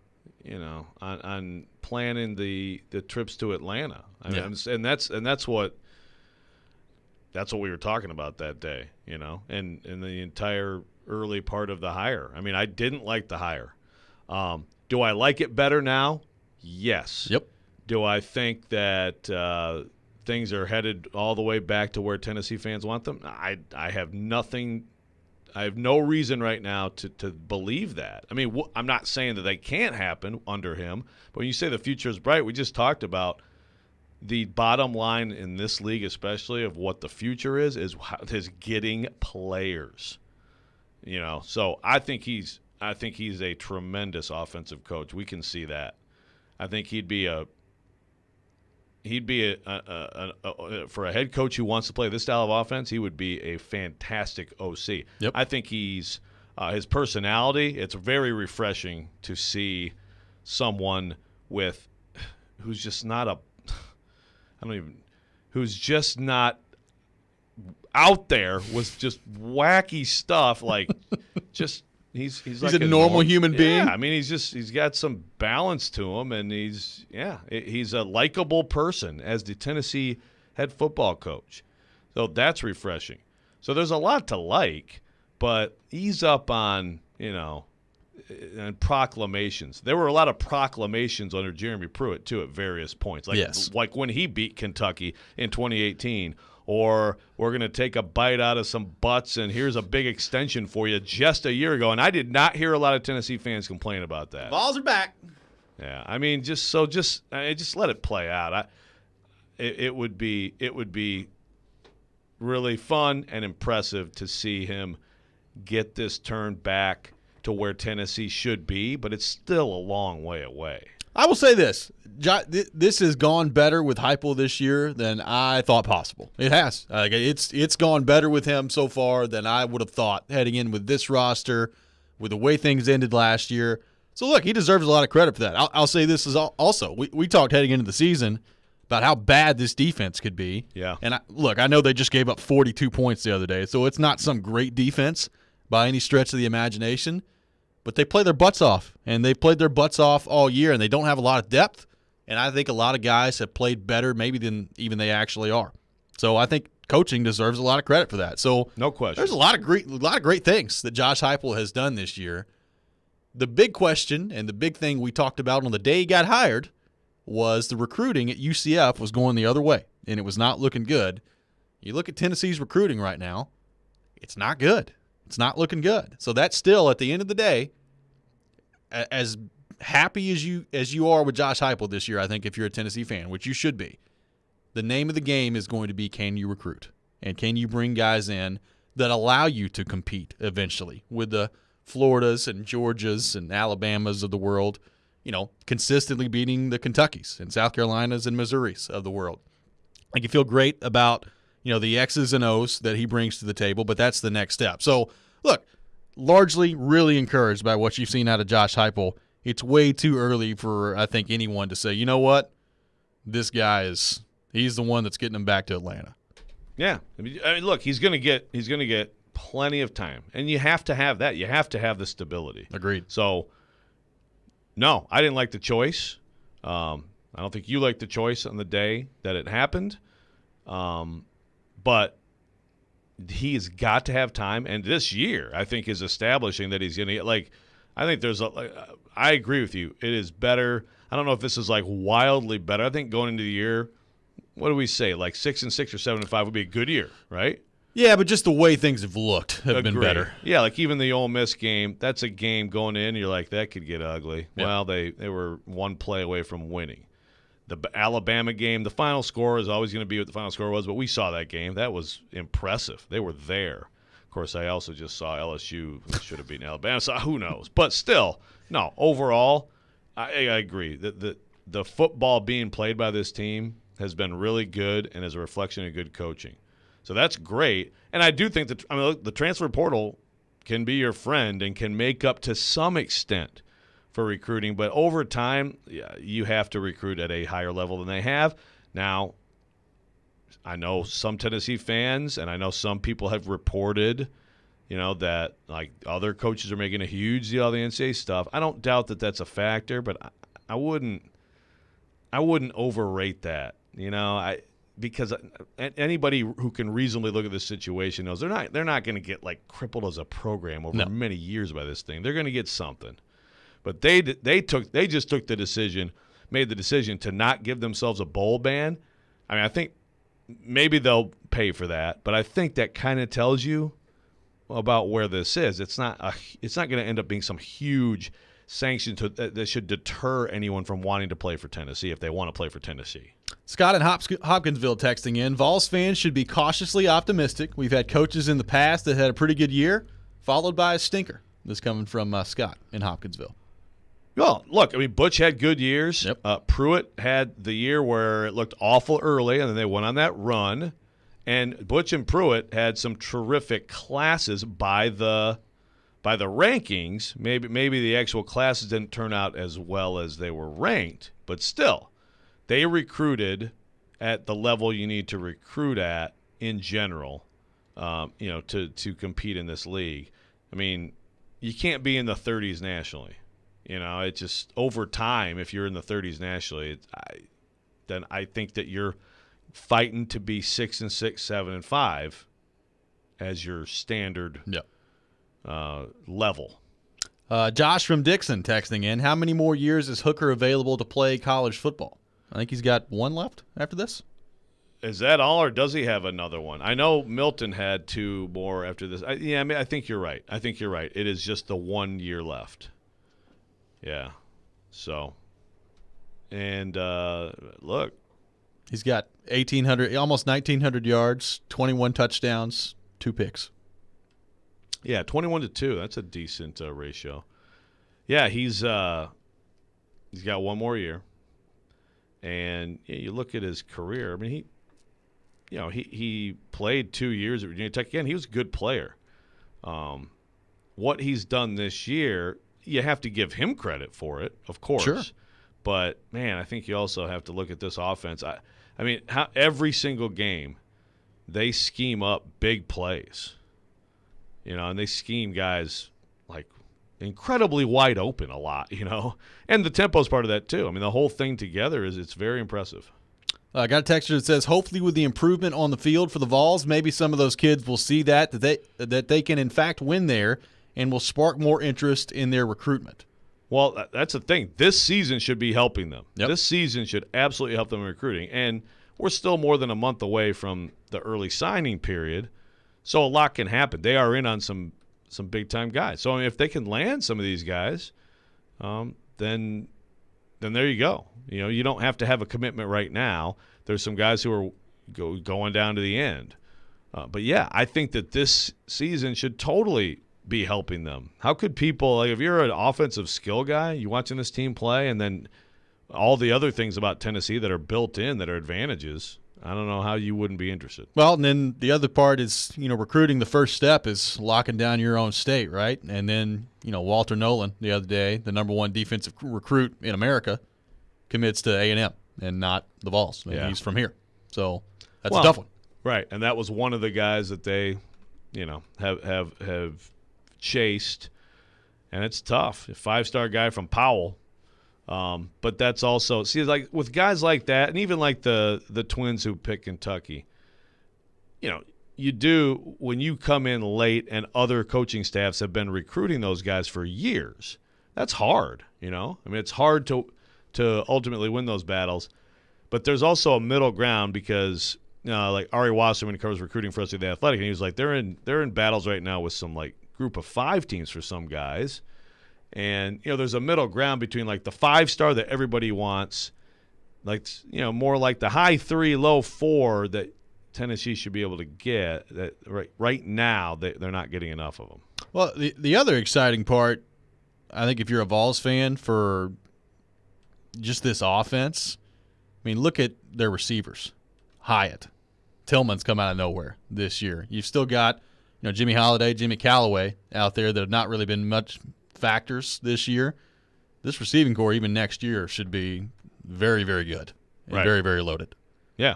planning the trips to Atlanta. I mean, and that's what we were talking about that day, and the entire early part of the hire. I mean, I didn't like the hire. Do I like it better now? Yes. Yep. Do I think that things are headed all the way back to where Tennessee fans want them? I have nothing. I have no reason right now to believe that. I mean, I'm not saying that they can't happen under him, but when you say the future is bright, we just talked about the bottom line in this league, especially of what the future is getting players. So I think he's a tremendous offensive coach. We can see that. I think he'd be for a head coach who wants to play this style of offense, he would be a fantastic OC. Yep. I think he's his personality. It's very refreshing to see someone who's just not out there with just wacky stuff like just. He's like a normal human being. Yeah, I mean, he's got some balance to him, and he's a likable person as the Tennessee head football coach. So that's refreshing. So there's a lot to like, but he's up on and proclamations. There were a lot of proclamations under Jeremy Pruitt too at various points, like when he beat Kentucky in 2018. Or we're going to take a bite out of some butts, and here's a big extension for you just a year ago. And I did not hear a lot of Tennessee fans complain about that. Balls are back. Yeah, I mean, just let it play out. It would be really fun and impressive to see him get this turned back to where Tennessee should be, but it's still a long way away. I will say this. This has gone better with Heupel this year than I thought possible. It has. It's gone better with him so far than I would have thought heading in with this roster, with the way things ended last year. So, look, he deserves a lot of credit for that. I'll say this is also. We talked heading into the season about how bad this defense could be. Yeah. And, I know they just gave up 42 points the other day, so it's not some great defense by any stretch of the imagination. But they play their butts off, and they've played their butts off all year, and they don't have a lot of depth. And I think a lot of guys have played better maybe than even they actually are. So I think coaching deserves a lot of credit for that. So no question. There's a lot of great things that Josh Heupel has done this year. The big question and the big thing we talked about on the day he got hired was the recruiting at UCF was going the other way, and it was not looking good. You look at Tennessee's recruiting right now, it's not good. It's not looking good. So that's still, at the end of the day, as happy as you are with Josh Heupel this year, I think if you're a Tennessee fan, which you should be, the name of the game is going to be, can you recruit? And can you bring guys in that allow you to compete eventually with the Floridas and Georgias and Alabamas of the world, consistently beating the Kentuckys and South Carolinas and Missouris of the world. Like, you feel great about, the X's and O's that he brings to the table, but that's the next step. So, look, largely really encouraged by what you've seen out of Josh Heupel. It's way too early for, I think, anyone to say, you know what, this guy he's the one that's getting him back to Atlanta. Yeah. I mean, look, he's going to get plenty of time, and you have to have that. You have to have the stability. Agreed. So, no, I didn't like the choice. I don't think you liked the choice on the day that it happened. But he's got to have time, and this year I think is establishing that he's going to get, I think I agree with you. It is better. I don't know if this is wildly better. I think going into the year, what do we say? 6-6 or 7-5 would be a good year, right? Yeah, but just the way things have looked have been better. Yeah, even the Ole Miss game, that's a game going in, you're like, that could get ugly. Yep. Well, they were one play away from winning. The Alabama game, the final score is always going to be what the final score was, but we saw that game. That was impressive. They were there. Of course, I also just saw LSU should have beaten Alabama, so who knows? But still, no, overall, I agree. The football being played by this team has been really good and is a reflection of good coaching. So that's great. And I do think the transfer portal can be your friend and can make up to some extent for recruiting, but over time, you have to recruit at a higher level than they have. Now, I know some Tennessee fans, and I know some people have reported, that other coaches are making a huge deal of the NCAA stuff. I don't doubt that that's a factor, but I wouldn't overrate that. Because anybody who can reasonably look at this situation knows they're not going to get crippled as a program over many years by this thing. They're going to get something. But they just took the decision made the decision to not give themselves a bowl ban, I mean, I think maybe they'll pay for that, but I think that kind of tells you about where this is. It's not going to end up being some huge sanction that should deter anyone from wanting to play for Tennessee if they want to play for Tennessee. Scott in Hopkinsville texting in, Vols fans should be cautiously optimistic. We've had coaches in the past that had a pretty good year, followed by a stinker. This coming from Scott in Hopkinsville. Well, look, I mean, Butch had good years. Yep. Pruitt had the year where it looked awful early, and then they went on that run. And Butch and Pruitt had some terrific classes by the rankings. Maybe the actual classes didn't turn out as well as they were ranked, but still, they recruited at the level you need to recruit at in general, to compete in this league. I mean, you can't be in the 30s nationally. It just over time, if you're in the 30s nationally, then I think that you're fighting to be 6-6, 7-5 as your standard level. Josh from Dixon texting in, how many more years is Hooker available to play college football? I think he's got one left after this. Is that all, or does he have another one? I know Milton had 2 more after this. I think you're right. It is just the 1 year left. Yeah. So, and look. He's got 1,800, almost 1,900 yards, 21 touchdowns, 2 picks. Yeah, 21-2. That's a decent ratio. Yeah, he's got 1 more year. And you look at his career. I mean, he played 2 years at Virginia Tech. Again, he was a good player. What he's done this year, you have to give him credit for it, of course. Sure. But, man, I think you also have to look at this offense. I mean, every single game, they scheme up big plays. And they scheme guys, like, incredibly wide open a lot, And the tempo's part of that, too. I mean, the whole thing together it's very impressive. I got a texture that says, hopefully with the improvement on the field for the Vols, maybe some of those kids will see that they can, in fact, win there and will spark more interest in their recruitment. Well, that's the thing. This season should be helping them. Yep. This season should absolutely help them in recruiting. And we're still more than a month away from the early signing period, so a lot can happen. They are in on some big-time guys. So, I mean, if they can land some of these guys, then there you go. You don't have to have a commitment right now. There's some guys who are going down to the end. But, yeah, I think that this season should totally be helping them. How could people, like, if you're an offensive skill guy, you watching this team play, and then all the other things about Tennessee that are built in that are advantages, I don't know how you wouldn't be interested. Well, and then the other part is, recruiting. The first step is locking down your own state, right? And then, Walter Nolan the other day, the number 1 defensive recruit in America, commits to A&M and not the Vols. I mean, he's from here. So that's a tough one. Right, and that was one of the guys that they, have chased, and it's tough. A 5-star guy from Powell. But that's also, like with guys like that, and even like the Twins who pick Kentucky, you do when you come in late and other coaching staffs have been recruiting those guys for years. That's hard, I mean, it's hard to ultimately win those battles. But there's also a middle ground because, like Ari Wasserman covers recruiting for us at The Athletic, and he was like, they're in battles right now with some like group of 5 teams for some guys. And, there's a middle ground between, like, the 5-star that everybody wants, like, more like the high 3, low 4 that Tennessee should be able to get. That right now, they're not getting enough of them. Well, the other exciting part, I think if you're a Vols fan for just this offense, I mean, look at their receivers. Hyatt. Tillman's come out of nowhere this year. You've still got, Jimmy Holiday, Jimmy Callaway out there that have not really been much factors this year. This receiving core, even next year, should be very, very good and very, very loaded. Yeah.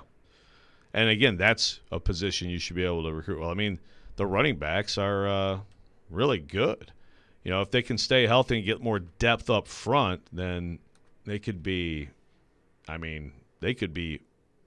And, again, that's a position you should be able to recruit. Well, I mean, the running backs are really good. If they can stay healthy and get more depth up front, then they could be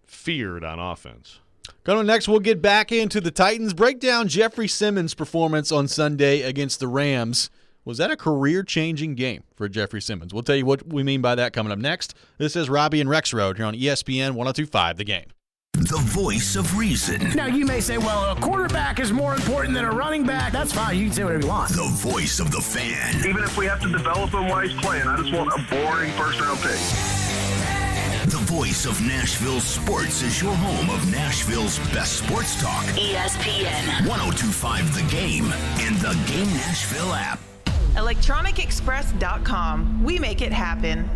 feared on offense. Coming up next, we'll get back into the Titans. Break down Jeffrey Simmons' performance on Sunday against the Rams. Was that a career-changing game for Jeffrey Simmons? We'll tell you what we mean by that coming up next. This is Robby and Rexrode here on ESPN 102.5 The Game. The voice of reason. Now, you may say, well, a quarterback is more important than a running back. That's fine. You can say whatever you want. The voice of the fan. Even if we have to develop him while he's playing, I just want a boring first-round pick. The voice of Nashville sports is your home of Nashville's best sports talk. ESPN 102.5 The Game and the Game Nashville app. ElectronicExpress.com. We make it happen.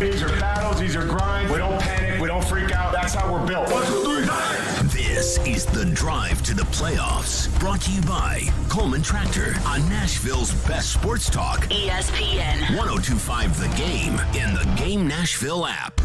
These are battles, these are grinds. We don't panic, we don't freak out. That's how we're built. 1, 2, 3, 9. This is the drive to the playoffs. Brought to you by Coleman Tractor on Nashville's best sports talk. ESPN 102.5 The Game and the Game Nashville app.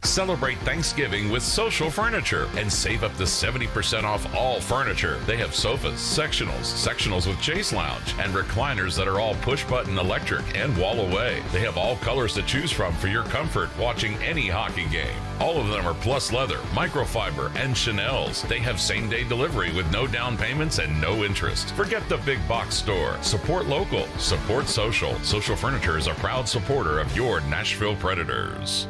Celebrate Thanksgiving with Social Furniture and save up to 70% off all furniture. They have sofas, sectionals with chase lounge, and recliners that are all push-button electric and wall away. They have all colors to choose from for your comfort watching any hockey game. All of them are plus leather, microfiber, and Chanel's. They have same-day delivery with no down payments and no interest. Forget the big box store. Support local. Support social. Social Furniture is a proud supporter of your Nashville Predators.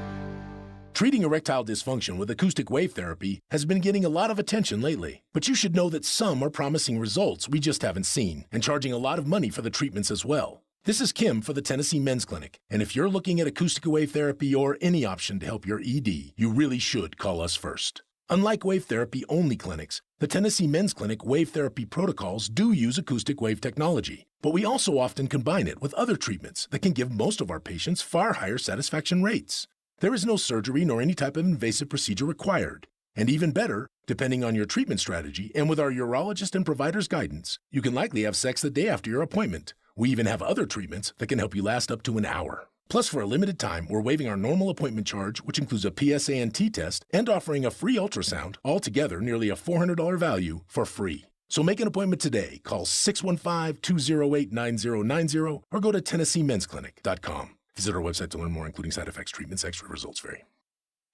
Treating erectile dysfunction with acoustic wave therapy has been getting a lot of attention lately. But you should know that some are promising results we just haven't seen and charging a lot of money for the treatments as well. This is Kim for the Tennessee Men's Clinic, and if you're looking at acoustic wave therapy or any option to help your ED, you really should call us first. Unlike wave therapy only clinics, the Tennessee Men's Clinic wave therapy protocols do use acoustic wave technology, but we also often combine it with other treatments that can give most of our patients far higher satisfaction rates. There is no surgery nor any type of invasive procedure required. And even better, depending on your treatment strategy and with our urologist and provider's guidance, you can likely have sex the day after your appointment. We even have other treatments that can help you last up to an hour. Plus, for a limited time, we're waiving our normal appointment charge, which includes a PSA and T test, and offering a free ultrasound, altogether nearly a $400 value for free. So make an appointment today. Call 615-208-9090 or go to TennesseeMen'sClinic.com. Visit our website to learn more, including side effects, treatments, extra results vary.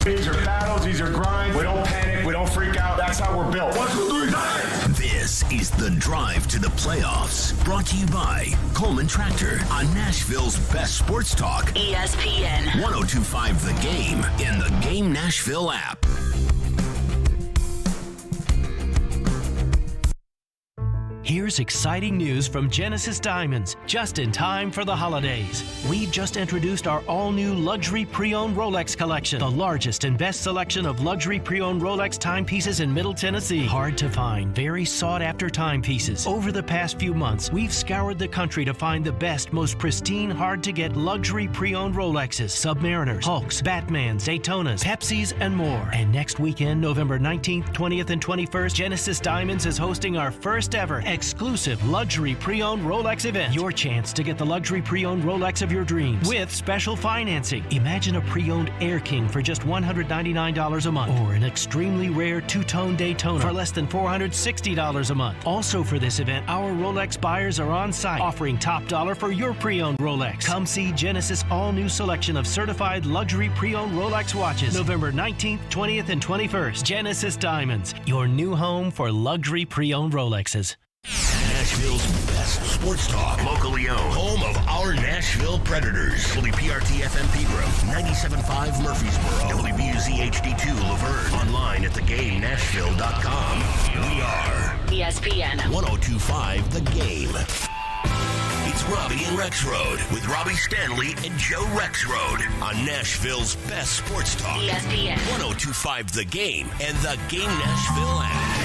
These are battles, these are grinds. We don't panic, we don't freak out. That's how we're built. 1, 2, 3, 9. This is the drive to the playoffs. Brought to you by Coleman Tractor on Nashville's best sports talk. ESPN 102.5 The Game and the Game Nashville app. Here's exciting news from Genesis Diamonds, just in time for the holidays. We've just introduced our all-new luxury pre-owned Rolex collection, the largest and best selection of luxury pre-owned Rolex timepieces in Middle Tennessee. Hard to find, very sought-after timepieces. Over the past few months, we've scoured the country to find the best, most pristine, hard-to-get luxury pre-owned Rolexes, Submariners, Hulks, Batmans, Daytonas, Pepsis, and more. And next weekend, November 19th, 20th, and 21st, Genesis Diamonds is hosting our first ever exclusive luxury pre-owned Rolex event. Your chance to get the luxury pre-owned Rolex of your dreams with special financing. Imagine a pre-owned Air King for just $199 a month, or an extremely rare two-tone Daytona for less than $460 a month. Also for this event, our Rolex buyers are on site, offering top dollar for your pre-owned Rolex. Come see Genesis' all-new selection of certified luxury pre-owned Rolex watches, November 19th, 20th, and 21st. Genesis Diamonds, your new home for luxury pre-owned Rolexes. Nashville's best sports talk, locally owned, home of our Nashville Predators. WPRT-FM Pegram, 97.5 Murfreesboro, WBUZ HD2 Laverne, online at thegamenashville.com. We are ESPN 102.5 The Game. It's Robby and Rexrode with Robby Stanley and Joe Rexrode on Nashville's best sports talk. ESPN 102.5 The Game and the Game Nashville app.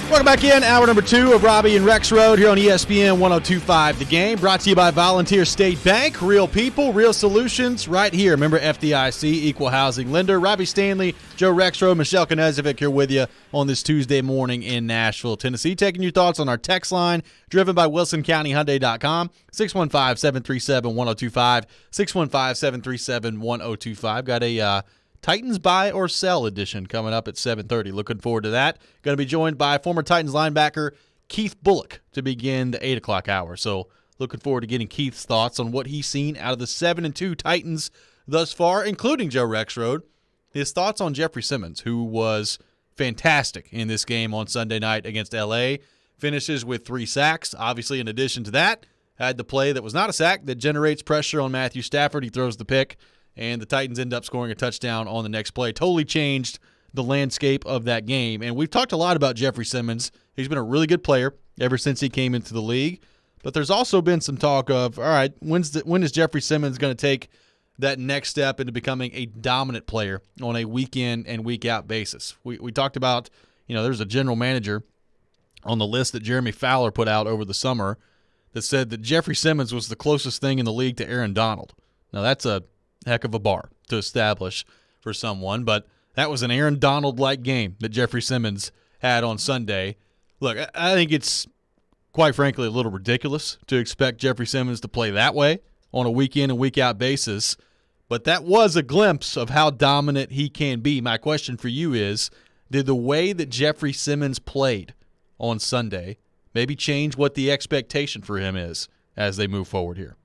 Welcome back in. Hour number 2 of Robby and Rexrode here on ESPN 102.5 The Game. Brought to you by Volunteer State Bank. Real people, real solutions right here. Remember FDIC, equal housing lender. Robby Stanley, Joe Rexrode, Michelle Knezovic here with you on this Tuesday morning in Nashville, Tennessee. Taking your thoughts on our text line, driven by WilsonCountyHyundai.com, 615-737-1025, 615-737-1025. Got a Titans buy or sell edition coming up at 7:30. Looking forward to that. Going to be joined by former Titans linebacker Keith Bullock to begin the 8 o'clock hour. So looking forward to getting Keith's thoughts on what he's seen out of the 7-2 Titans thus far, including Joe Rexrode. His thoughts on Jeffrey Simmons, who was fantastic in this game on Sunday night against L.A. Finishes with 3 sacks. Obviously, in addition to that, had the play that was not a sack that generates pressure on Matthew Stafford. He throws the pick, and the Titans end up scoring a touchdown on the next play. Totally changed the landscape of that game. And we've talked a lot about Jeffrey Simmons. He's been a really good player ever since he came into the league. But there's also been some talk of, all right, when is Jeffrey Simmons going to take that next step into becoming a dominant player on a week-in and week-out basis? We talked about, there's a general manager on the list that Jeremy Fowler put out over the summer that said that Jeffrey Simmons was the closest thing in the league to Aaron Donald. Now, that's a heck of a bar to establish for someone, but that was an Aaron Donald-like game that Jeffrey Simmons had on Sunday. Look, I think it's, quite frankly, a little ridiculous to expect Jeffrey Simmons to play that way on a week-in and week-out basis, but that was a glimpse of how dominant he can be. My question for you is, did the way that Jeffrey Simmons played on Sunday maybe change what the expectation for him is as they move forward here?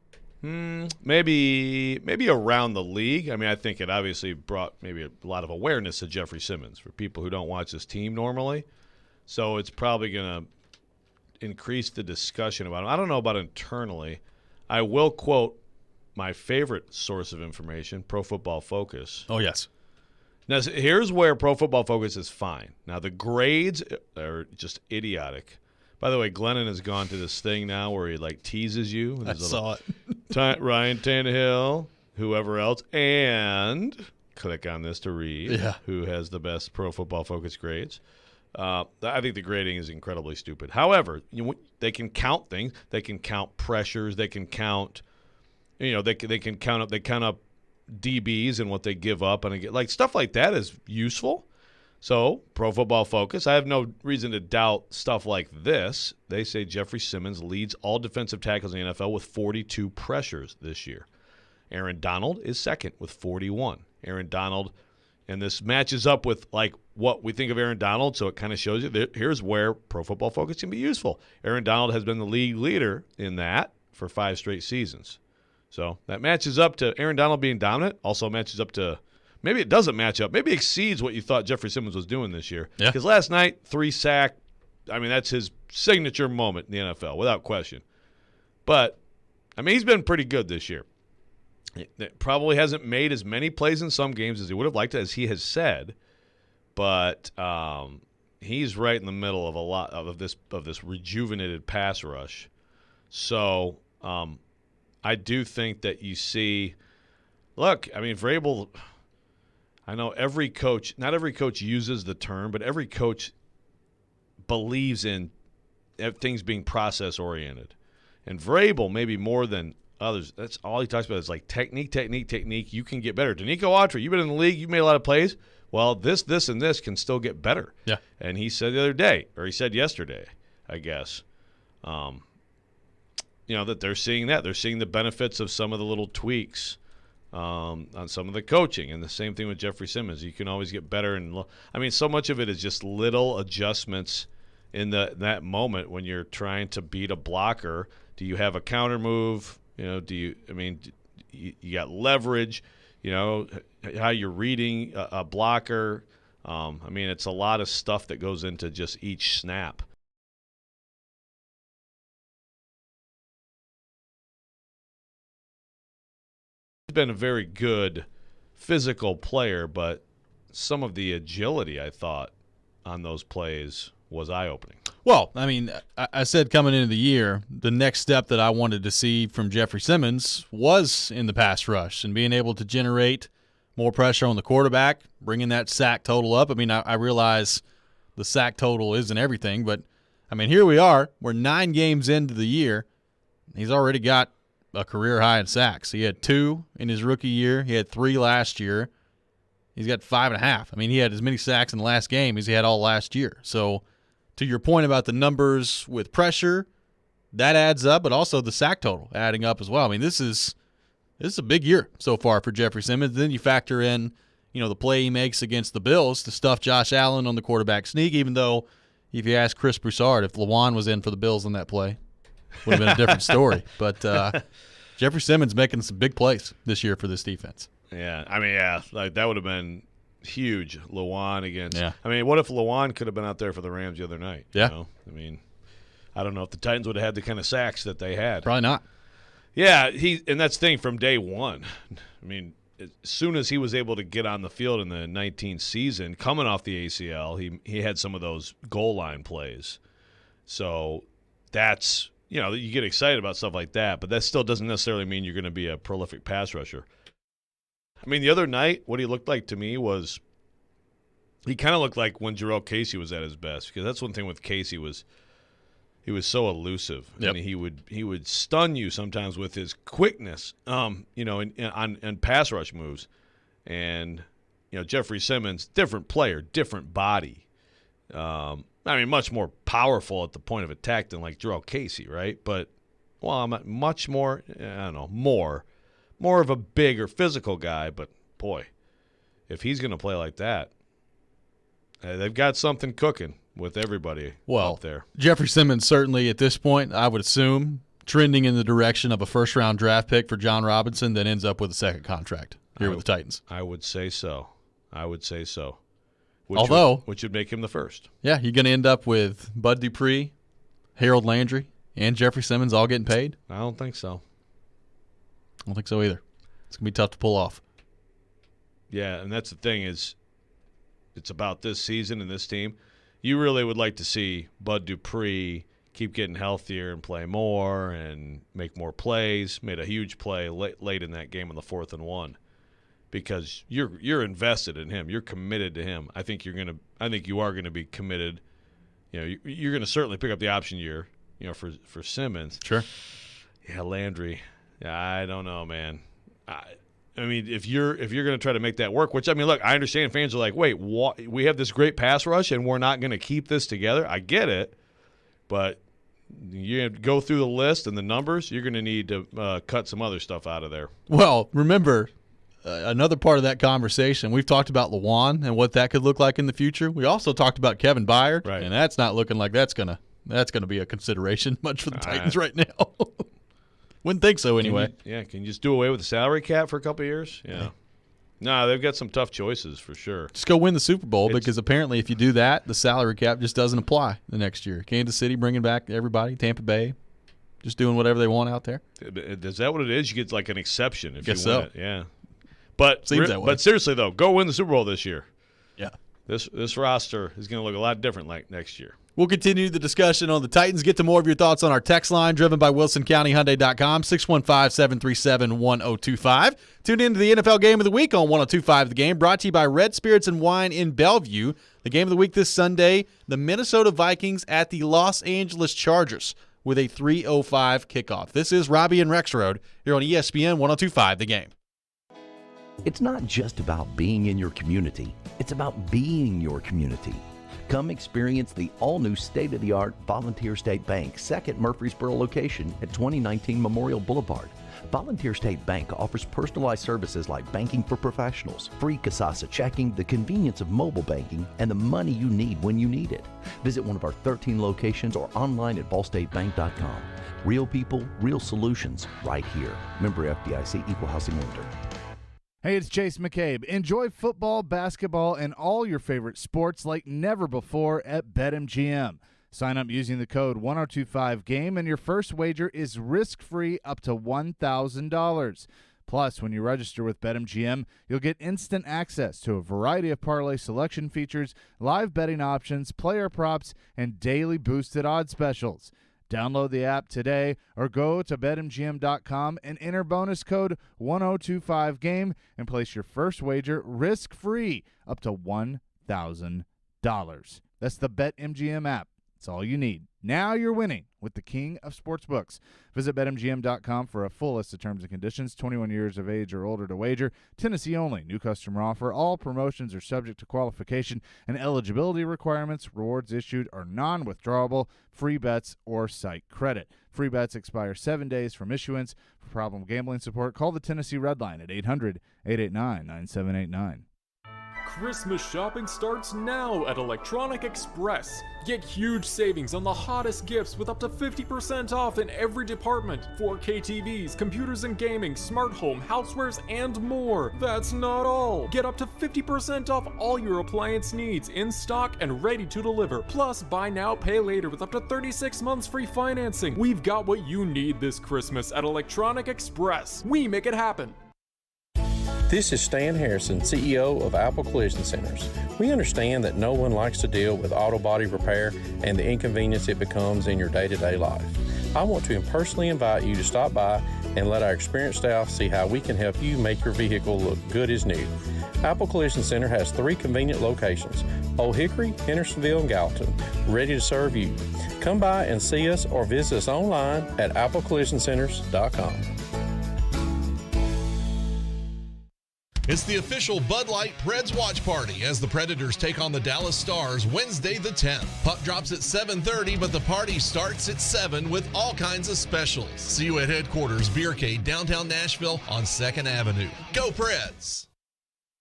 Maybe around the league. I mean, I think it obviously brought maybe a lot of awareness to Jeffrey Simmons for people who don't watch this team normally. So it's probably going to increase the discussion about him. I don't know about internally. I will quote my favorite source of information, Pro Football Focus. Oh, yes. Now, here's where Pro Football Focus is fine. Now, the grades are just idiotic. By the way, Glennon has gone to this thing now where he, teases you. I saw it. Ryan Tannehill, whoever else, and click on this to read who has the best Pro Football Focus grades. I think the grading is incredibly stupid. However, they can count things. They can count pressures. They can count, they can count up DBs and what they give up. And stuff like that is useful. So, Pro Football Focus, I have no reason to doubt stuff like this. They say Jeffrey Simmons leads all defensive tackles in the NFL with 42 pressures this year. Aaron Donald is second with 41. Aaron Donald, and this matches up with what we think of Aaron Donald, so it kind of shows you that here's where Pro Football Focus can be useful. Aaron Donald has been the league leader in that for 5 straight seasons. So that matches up to Aaron Donald being dominant, also matches up to maybe it doesn't match up. Maybe exceeds what you thought Jeffrey Simmons was doing this year. Yeah. Because last night, 3 sack, that's his signature moment in the NFL, without question. But, he's been pretty good this year. It probably hasn't made as many plays in some games as he would have liked, as he has said. But he's right in the middle of a lot of this rejuvenated pass rush. So I do think that you see – look, Vrabel – I know every coach, not every coach uses the term, but every coach believes in things being process-oriented. And Vrabel, maybe more than others, that's all he talks about is technique. You can get better. Danico Autry, you've been in the league, you've made a lot of plays. Well, this, and this can still get better. Yeah. And he said the other day, or he said yesterday, I guess. That they're seeing that. They're seeing the benefits of some of the little tweaks on some of the coaching. And the same thing with Jeffrey Simmons. You can always get better. So much of it is just little adjustments in that moment when you're trying to beat a blocker. Do you have a counter move? You got leverage, how you're reading a blocker. It's a lot of stuff that goes into just each snap. He's been a very good physical player, but some of the agility, I thought, on those plays was eye-opening. Well, I said coming into the year, the next step that I wanted to see from Jeffrey Simmons was in the pass rush and being able to generate more pressure on the quarterback, bringing that sack total up. I realize the sack total isn't everything, but, here we are. We're 9 games into the year. He's already got a career high in sacks. He had 2 in his rookie year. He had 3 last year. He's got 5.5. He had as many sacks in the last game as he had all last year. So, to your point about the numbers with pressure, that adds up, but also the sack total adding up as well. This is a big year so far for Jeffrey Simmons. Then you factor in, the play he makes against the Bills to stuff Josh Allen on the quarterback sneak, even though if you ask Chris Broussard if LaJuan was in for the Bills on that play, would have been a different story. But Jeffrey Simmons making some big plays this year for this defense. Yeah, that would have been huge. LaJuan against. Yeah. What if LaJuan could have been out there for the Rams the other night? Yeah. I don't know if the Titans would have had the kind of sacks that they had. Probably not. Yeah, and that's the thing from day one. As soon as he was able to get on the field in the 19th season, coming off the ACL, he had some of those goal line plays. So that's, you get excited about stuff like that, but that still doesn't necessarily mean you're going to be a prolific pass rusher. The other night, what he looked like to me was he kind of looked like when Jarrell Casey was at his best, because that's one thing with Casey was he was so elusive. Yep. And he would stun you sometimes with his quickness, on pass rush moves. And, Jeffrey Simmons, different player, different body. Much more powerful at the point of attack than like Jarrell Casey, right? But, much more, more of a bigger physical guy. But, boy, if he's going to play like that, they've got something cooking with everybody out there. Jeffrey Simmons certainly at this point, I would assume, trending in the direction of a first-round draft pick for John Robinson that ends up with a second contract here with the Titans. I would say so. Which would make him the first. Yeah, you're going to end up with Bud Dupree, Harold Landry, and Jeffrey Simmons all getting paid? I don't think so. I don't think so either. It's going to be tough to pull off. Yeah, and that's the thing is it's about this season and this team. You really would like to see Bud Dupree keep getting healthier and play more and make more plays. Made a huge play late in that game on the 4th and 1 because you're invested in him. You're committed to him. I think you are gonna be committed. You're gonna certainly pick up the option year. For Simmons. Sure. Yeah, Landry. Yeah, I don't know, man. If you're going to try to make that work, which, look, I understand fans are like, wait, what? We have this great pass rush and we're not going to keep this together? I get it, but you go through the list and the numbers, you're going to need to cut some other stuff out of there. Well, remember, another part of that conversation, we've talked about LaJuan and what that could look like in the future. We also talked about Kevin Byard, right. And that's not looking like that's going to be a consideration much for the Titans right now. Wouldn't think so anyway. Can you just do away with the salary cap for a couple of years? Yeah. No, they've got some tough choices for sure. Just go win the Super Bowl because apparently if you do that, the salary cap just doesn't apply the next year. Kansas City bringing back everybody, Tampa Bay, just doing whatever they want out there. Is that what it is? You get like an exception if Guess you win so. it. Yeah. But Seems that way. But seriously though, go win the Super Bowl this year. Yeah. This roster is going to look a lot different like next year. We'll continue the discussion on the Titans. Get to more of your thoughts on our text line, driven by WilsonCountyHyundai.com, 615-737-1025. Tune in to the NFL Game of the Week on 102.5 The Game, brought to you by Red Spirits and Wine in Bellevue. The Game of the Week this Sunday, the Minnesota Vikings at the Los Angeles Chargers with a 3:05 kickoff. This is Robby and Rexrode here on ESPN 102.5 The Game. It's not just about being in your community. It's about being your community. Come experience the all-new state-of-the-art Volunteer State Bank, second Murfreesboro location at 2019 Memorial Boulevard. Volunteer State Bank offers personalized services like banking for professionals, free Kasasa checking, the convenience of mobile banking, and the money you need when you need it. Visit one of our 13 locations or online at ballstatebank.com. Real people, real solutions, right here. Member FDIC, Equal Housing Lender. Hey, it's Chase McCabe. Enjoy football, basketball, and all your favorite sports like never before at BetMGM. Sign up using the code 1025GAME, and your first wager is risk-free up to $1,000. Plus, when you register with BetMGM, you'll get instant access to a variety of parlay selection features, live betting options, player props, and daily boosted odds specials. Download the app today or go to BetMGM.com and enter bonus code 1025GAME and place your first wager risk-free up to $1,000. That's the BetMGM app. That's all you need. Now you're winning with the king of sportsbooks. Visit BetMGM.com for a full list of terms and conditions. 21 years of age or older to wager. Tennessee only. New customer offer. All promotions are subject to qualification and eligibility requirements. Rewards issued are non-withdrawable. Free bets or site credit. Free bets expire 7 days from issuance. For problem gambling support, call the Tennessee Red Line at 800-889-9789. Christmas shopping starts now at Electronic Express. Get huge savings on the hottest gifts with up to 50% off in every department. 4K TVs, computers and gaming, smart home, housewares, and more. That's not all. Get up to 50% off all your appliance needs in stock and ready to deliver. Plus, buy now, pay later with up to 36 months free financing. We've got what you need this Christmas at Electronic Express. We make it happen. This is Stan Harrison, CEO of Apple Collision Centers. We understand that no one likes to deal with auto body repair and the inconvenience it becomes in your day-to-day life. I want to personally invite you to stop by and let our experienced staff see how we can help you make your vehicle look good as new. Apple Collision Center has 3 convenient locations, Old Hickory, Hendersonville, and Gallatin, ready to serve you. Come by and see us or visit us online at applecollisioncenters.com. It's the official Bud Light Preds watch party as the Predators take on the Dallas Stars Wednesday the 10th. Puck drops at 7:30, but the party starts at 7 with all kinds of specials. See you at headquarters, Beercade, downtown Nashville on 2nd Avenue. Go Preds!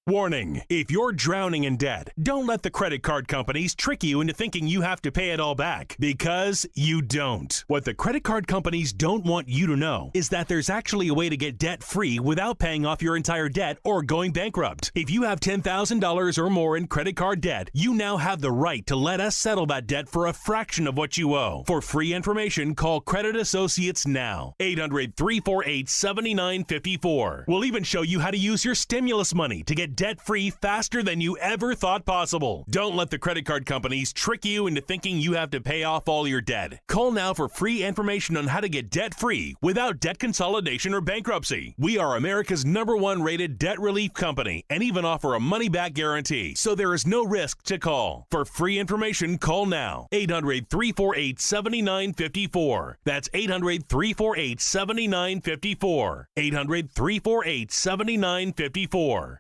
Warning, if you're drowning in debt, don't let the credit card companies trick you into thinking you have to pay it all back, because you don't. What the credit card companies don't want you to know is that there's actually a way to get debt-free without paying off your entire debt or going bankrupt. If you have $10,000 or more in credit card debt, you now have the right to let us settle that debt for a fraction of what you owe. For free information, call Credit Associates now. 800-348-7954. We'll even show you how to use your stimulus money to get debt-free faster than you ever thought possible. Don't let the credit card companies trick you into thinking you have to pay off all your debt. Call now for free information on how to get debt-free without debt consolidation or bankruptcy. We are America's #1 rated debt relief company and even offer a money-back guarantee, so there is no risk to call. For free information, call now. 800-348-7954. That's 800-348-7954. 800-348-7954.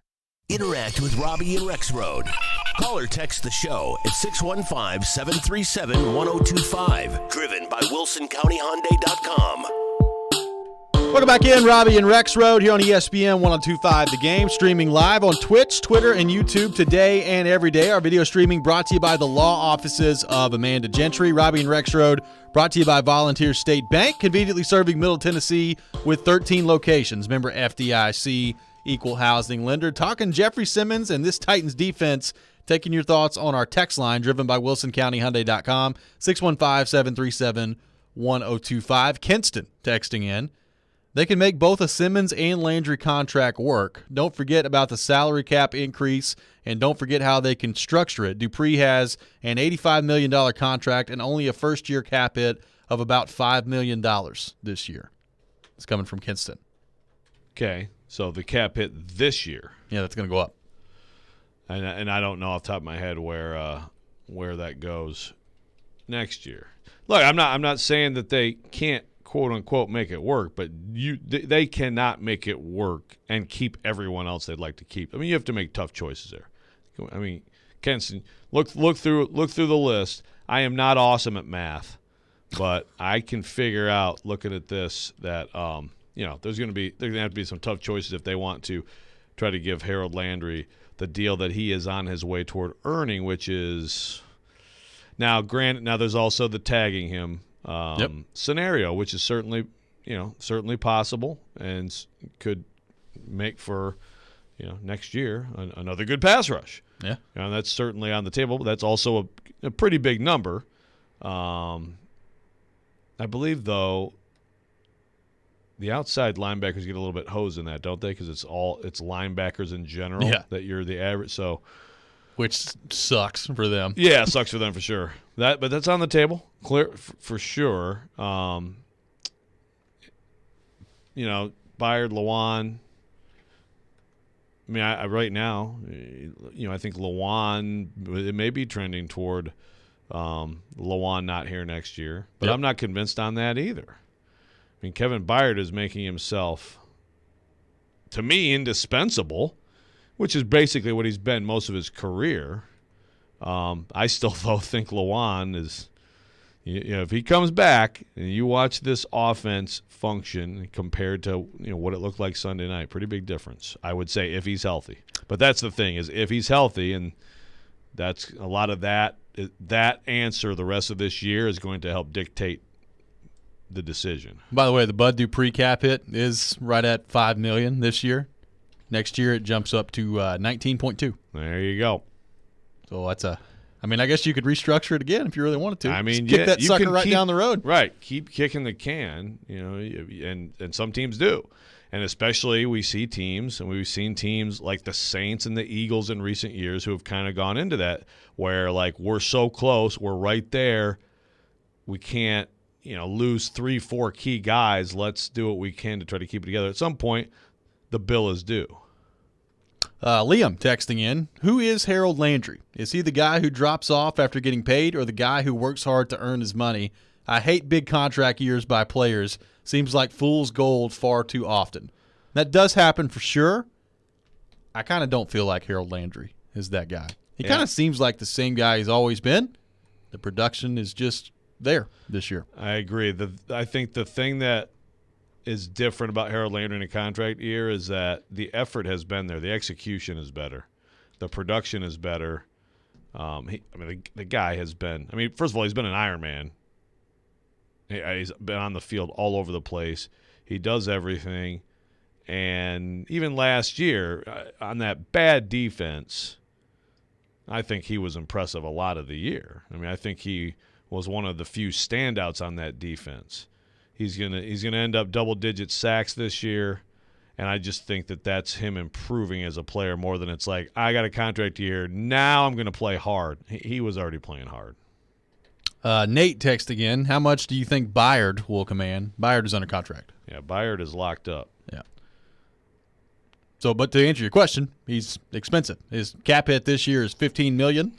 Interact with Robby and Rexrode. Call or text the show at 615-737-1025. Driven by WilsonCountyHyundai.com. Welcome back in, Robby and Rexrode here on ESPN 1025 The Game, streaming live on Twitch, Twitter, and YouTube today and every day. Our video streaming brought to you by the law offices of Amanda Gentry. Robby and Rexrode brought to you by Volunteer State Bank, conveniently serving Middle Tennessee with 13 locations. Member FDIC, Equal Housing Lender. Talking Jeffrey Simmons and this Titans defense. Taking your thoughts on our text line, driven by WilsonCountyHyundai.com, 615-737-1025. Kinston texting in. They can make both a Simmons and Landry contract work. Don't forget about the salary cap increase, and don't forget how they can structure it. Dupree has an $85 million contract and only a first-year cap hit of about $5 million this year. It's coming from Kinston. Okay, so the cap hit this year. Yeah, that's going to go up. And I don't know off the top of my head where that goes next year. Look, I'm not saying that they can't quote unquote make it work, but they cannot make it work and keep everyone else they'd like to keep. I mean, you have to make tough choices there. I mean, Kenson, look through the list. I am not awesome at math, but I can figure out looking at this that there's going to have to be some tough choices if they want to try to give Harold Landry the deal that he is on his way toward earning, which is now granted. Now there's also the tagging him scenario, which is certainly possible and could make for next year another good pass rush. Yeah, and that's certainly on the table. But that's also a pretty big number. I believe though. The outside linebackers get a little bit hosed in that, don't they? Because it's linebackers in general that you're the average. So, which sucks for them. Yeah, it sucks for them for sure. But that's on the table, clear for sure. Byard, Lawan. I mean, right now, I think Lawan, it may be trending toward Lawan not here next year, but I'm not convinced on that either. I mean, Kevin Byard is making himself, to me, indispensable, which is basically what he's been most of his career. I still, though, think Lawan is, if he comes back and you watch this offense function compared to what it looked like Sunday night, pretty big difference, I would say, if he's healthy. But that's the thing, is if he's healthy, and that's a lot of that answer the rest of this year is going to help dictate the decision. By the way, the Bud Dupree cap hit is right at $5 million this year. Next year it jumps up to 19.2. There you go. So that's I guess you could restructure it again if you really wanted to. I mean, kick that sucker right down the road. Right, keep kicking the can. And some teams do, and especially we've seen teams like the Saints and the Eagles in recent years who have kind of gone into that where like we're so close, we're right there, we can't. Lose 3-4 key guys. Let's do what we can to try to keep it together. At some point, the bill is due. Liam texting in, who is Harold Landry? Is he the guy who drops off after getting paid or the guy who works hard to earn his money? I hate big contract years by players. Seems like fool's gold far too often. That does happen for sure. I kind of don't feel like Harold Landry is that guy. He kind of seems like the same guy he's always been. The production is just there this year. I agree. I think the thing that is different about Harold Landry in a contract year is that the effort has been there. The execution is better. The production is better. The guy has been – first of all, he's been an Ironman. He's been on the field all over the place. He does everything. And even last year, on that bad defense, I think he was impressive a lot of the year. I think he – was one of the few standouts on that defense. He's gonna end up double-digit sacks this year, and I just think that's him improving as a player more than it's like, I got a contract year, now I'm going to play hard. He was already playing hard. Nate texted again, how much do you think Byard will command? Byard is under contract. Yeah, Byard is locked up. Yeah. So, but to answer your question, he's expensive. His cap hit this year is $15 million.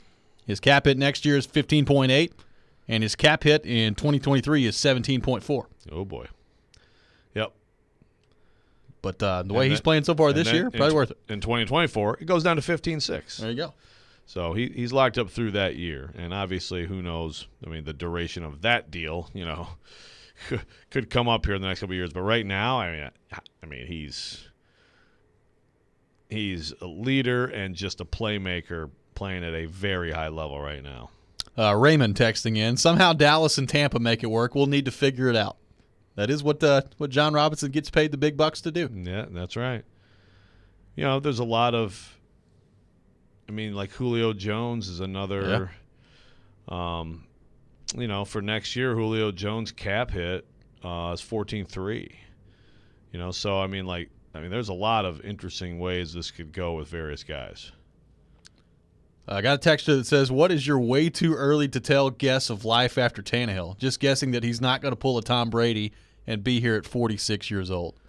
His cap hit next year is $15.8. And his cap hit in 2023 is 17.4. Oh, boy. Yep. But the way he's playing so far this year, probably worth it. In 2024, it goes down to 15.6. There you go. So he's locked up through that year. And obviously, who knows, the duration of that deal, could come up here in the next couple of years. But right now, he's a leader and just a playmaker playing at a very high level right now. Raymond texting in, somehow Dallas and Tampa make it work. We'll need to figure it out. That is what John Robinson gets paid the big bucks to do. Yeah, that's right. There's a lot of, like Julio Jones is another, for next year, Julio Jones' cap hit is 14.3. So, there's a lot of interesting ways this could go with various guys. I got a text that says, what is your way too early to tell guess of life after Tannehill? Just guessing that he's not going to pull a Tom Brady and be here at 46 years old.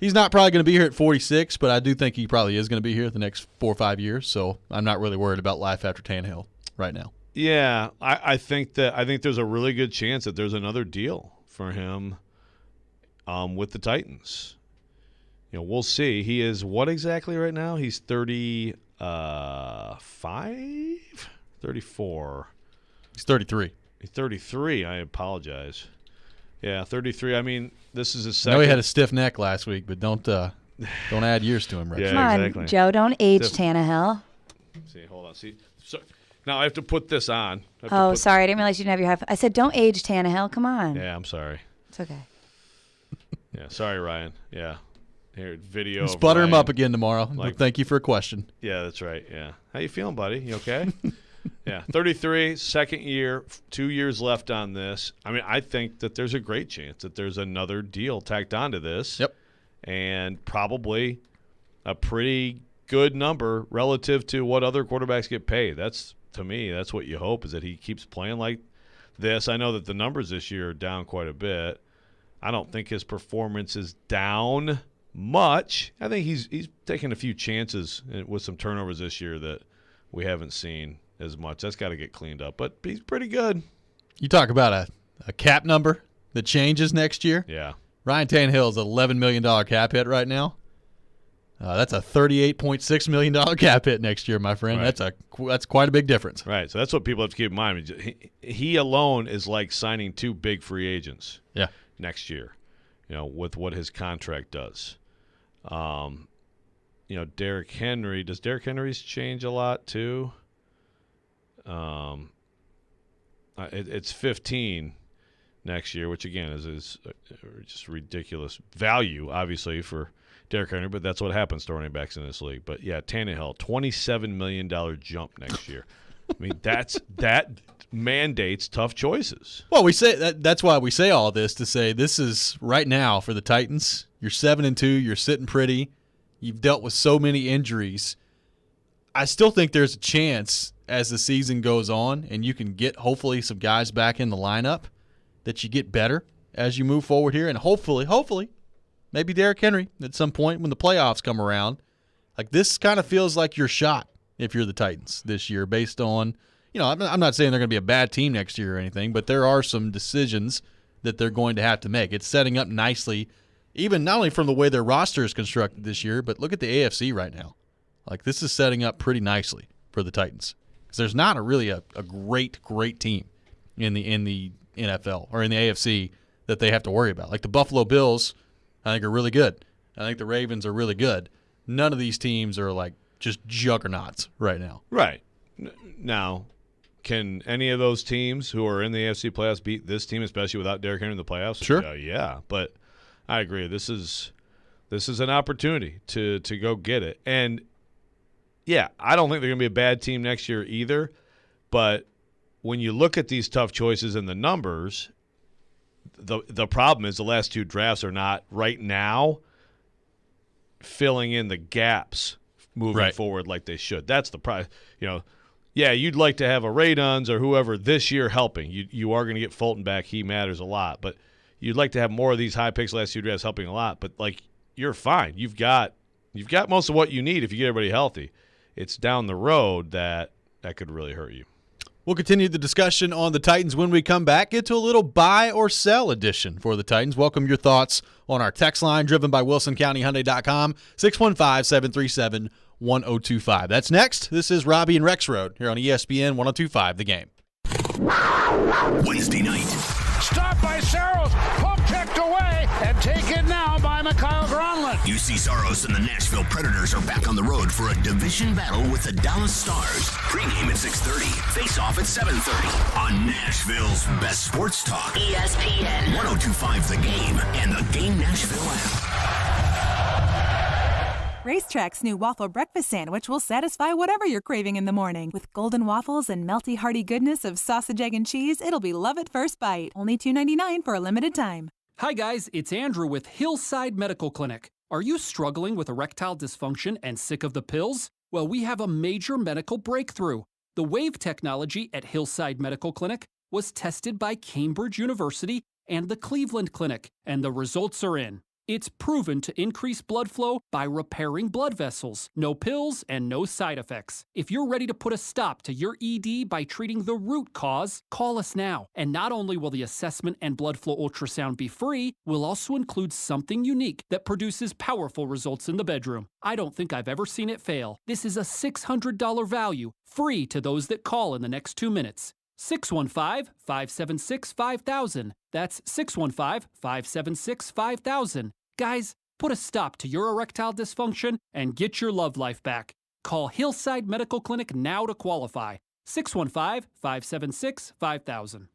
He's not probably going to be here at 46, but I do think he probably is going to be here the next 4 or 5 years, so I'm not really worried about life after Tannehill right now. Yeah, I think there's a really good chance that there's another deal for him with the Titans. We'll see. He is what exactly right now? He's 30. 34. He's 33. He's 33. I apologize. Yeah, 33. I mean, this is his I second. know he had a stiff neck last week, but don't add years to him, Rex. Yeah, Come on, exactly. Joe. Don't age Tannehill. See, hold on. See, so, now I have to put this on. Sorry. I didn't realize you didn't have your high five. I said don't age Tannehill. Come on. Yeah, I'm sorry. It's okay. Yeah, sorry, Ryan. Yeah. Here, video. Sputter of him Ryan. up again tomorrow. Thank you for a question. Yeah, that's right. Yeah. How you feeling, buddy? You okay? Yeah. 33, second year, 2 years left on this. I mean, I think that there's a great chance that there's another deal tacked onto this. Yep. And probably a pretty good number relative to what other quarterbacks get paid. To me, that's what you hope, is that he keeps playing like this. I know that the numbers this year are down quite a bit. I don't think his performance is down much. I think he's taking a few chances with some turnovers this year that we haven't seen as much. That's got to get cleaned up, but he's pretty good. You talk about a cap number that changes next year. Yeah. Ryan Tannehill's $11 million cap hit right now. That's a $38.6 million cap hit next year, my friend. Right. That's quite a big difference. Right. So that's what people have to keep in mind. He alone is like signing 2 big free agents. Yeah. Next year, with what his contract does. Derrick Henry. Does Derrick Henry's change a lot too? It's 15 next year, which again is just ridiculous value, obviously, for Derrick Henry, but that's what happens to running backs in this league. But yeah, Tannehill, $27 million jump next year. I mean, that mandates tough choices. Well, we say that's why we say all this, to say this is right now for the Titans. You're 7-2. You're sitting pretty. You've dealt with so many injuries. I still think there's a chance as the season goes on and you can get hopefully some guys back in the lineup that you get better as you move forward here. And hopefully, maybe Derrick Henry at some point when the playoffs come around. Like, this kind of feels like your shot if you're the Titans this year, based on, I'm not saying they're going to be a bad team next year or anything, but there are some decisions that they're going to have to make. It's setting up nicely, even not only from the way their roster is constructed this year, but look at the AFC right now. Like, this is setting up pretty nicely for the Titans, because there's not really a great team in the NFL or in the AFC that they have to worry about. Like, the Buffalo Bills, I think, are really good. I think the Ravens are really good. None of these teams are like just juggernauts right now. Right. Now, can any of those teams who are in the AFC playoffs beat this team, especially without Derrick Henry in the playoffs? Sure. Yeah, but I agree. This is an opportunity to go get it. And, yeah, I don't think they're going to be a bad team next year either. But when you look at these tough choices and the numbers, the problem is the last 2 drafts are not right now filling in the gaps moving forward like they should. That's the problem. Yeah, you'd like to have a Raduns or whoever this year helping. You are going to get Fulton back. He matters a lot. But you'd like to have more of these high picks last 2 drafts helping a lot. But, you're fine. You've got most of what you need if you get everybody healthy. It's down the road that could really hurt you. We'll continue the discussion on the Titans when we come back. Get to a little buy or sell edition for the Titans. Welcome your thoughts on our text line, driven by WilsonCountyHyundai.com, 615-737-1025. That's next. This is Robby and Rexrode here on ESPN 1025 The Game. Wednesday night. Stopped by Saros, poke checked away, and taken now by Mikhail Gronlund. UC Saros and the Nashville Predators are back on the road for a division battle with the Dallas Stars. Pre-game at 6:30, face-off at 7:30 on Nashville's best sports talk. ESPN 1025 The Game and the Game Nashville app. Racetrack's new waffle breakfast sandwich will satisfy whatever you're craving in the morning. With golden waffles and melty, hearty goodness of sausage, egg, and cheese, it'll be love at first bite. Only $2.99 for a limited time. Hi guys, it's Andrew with Hillside Medical Clinic. Are you struggling with erectile dysfunction and sick of the pills? Well, we have a major medical breakthrough. The Wave technology at Hillside Medical Clinic was tested by Cambridge University and the Cleveland Clinic, and the results are in. It's proven to increase blood flow by repairing blood vessels. No pills and no side effects. If you're ready to put a stop to your ED by treating the root cause, call us now. And not only will the assessment and blood flow ultrasound be free, we'll also include something unique that produces powerful results in the bedroom. I don't think I've ever seen it fail. This is a $600 value, free to those that call in the next 2 minutes. 615-576-5000. That's 615-576-5000. Guys, put a stop to your erectile dysfunction and get your love life back. Call Hillside Medical Clinic now to qualify. 615-576-5000.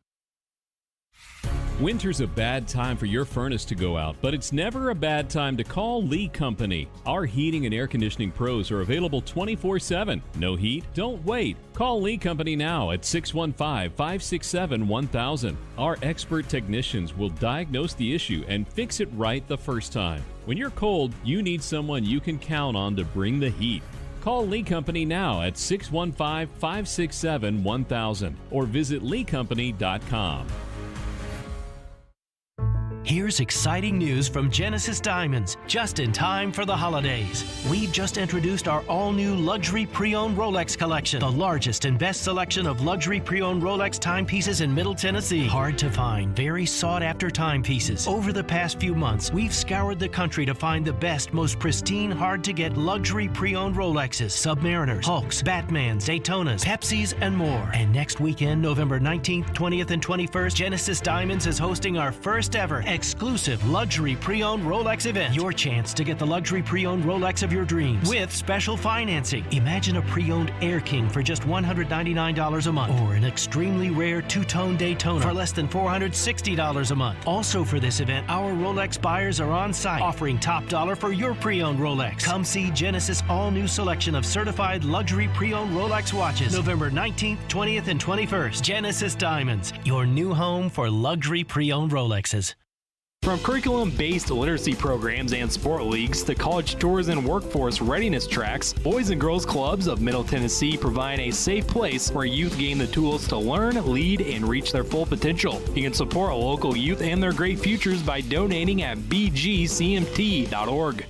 Winter's a bad time for your furnace to go out, but it's never a bad time to call Lee Company. Our heating and air conditioning pros are available 24/7. No heat? Don't wait. Call Lee Company now at 615-567-1000. Our expert technicians will diagnose the issue and fix it right the first time. When you're cold, you need someone you can count on to bring the heat. Call Lee Company now at 615-567-1000 or visit leecompany.com. Here's exciting news from Genesis Diamonds, just in time for the holidays. We've just introduced our all-new luxury pre-owned Rolex collection, the largest and best selection of luxury pre-owned Rolex timepieces in Middle Tennessee. Hard to find, very sought-after timepieces. Over the past few months, we've scoured the country to find the best, most pristine, hard-to-get luxury pre-owned Rolexes, Submariners, Hulks, Batmans, Daytonas, Pepsis, and more. And next weekend, November 19th, 20th, and 21st, Genesis Diamonds is hosting our first ever exclusive luxury pre-owned Rolex event. Your chance to get the luxury pre-owned Rolex of your dreams with special financing. Imagine a pre-owned Air King for just $199 a month, or an extremely rare two-tone Daytona for less than $460 a month. Also for this event, our Rolex buyers are on site, offering top dollar for your pre-owned Rolex. Come see Genesis' all-new selection of certified luxury pre-owned Rolex watches, November 19th, 20th, and 21st. Genesis Diamonds, your new home for luxury pre-owned Rolexes. From curriculum-based literacy programs and sport leagues to college tours and workforce readiness tracks, Boys and Girls Clubs of Middle Tennessee provide a safe place where youth gain the tools to learn, lead, and reach their full potential. You can support local youth and their great futures by donating at bgcmt.org.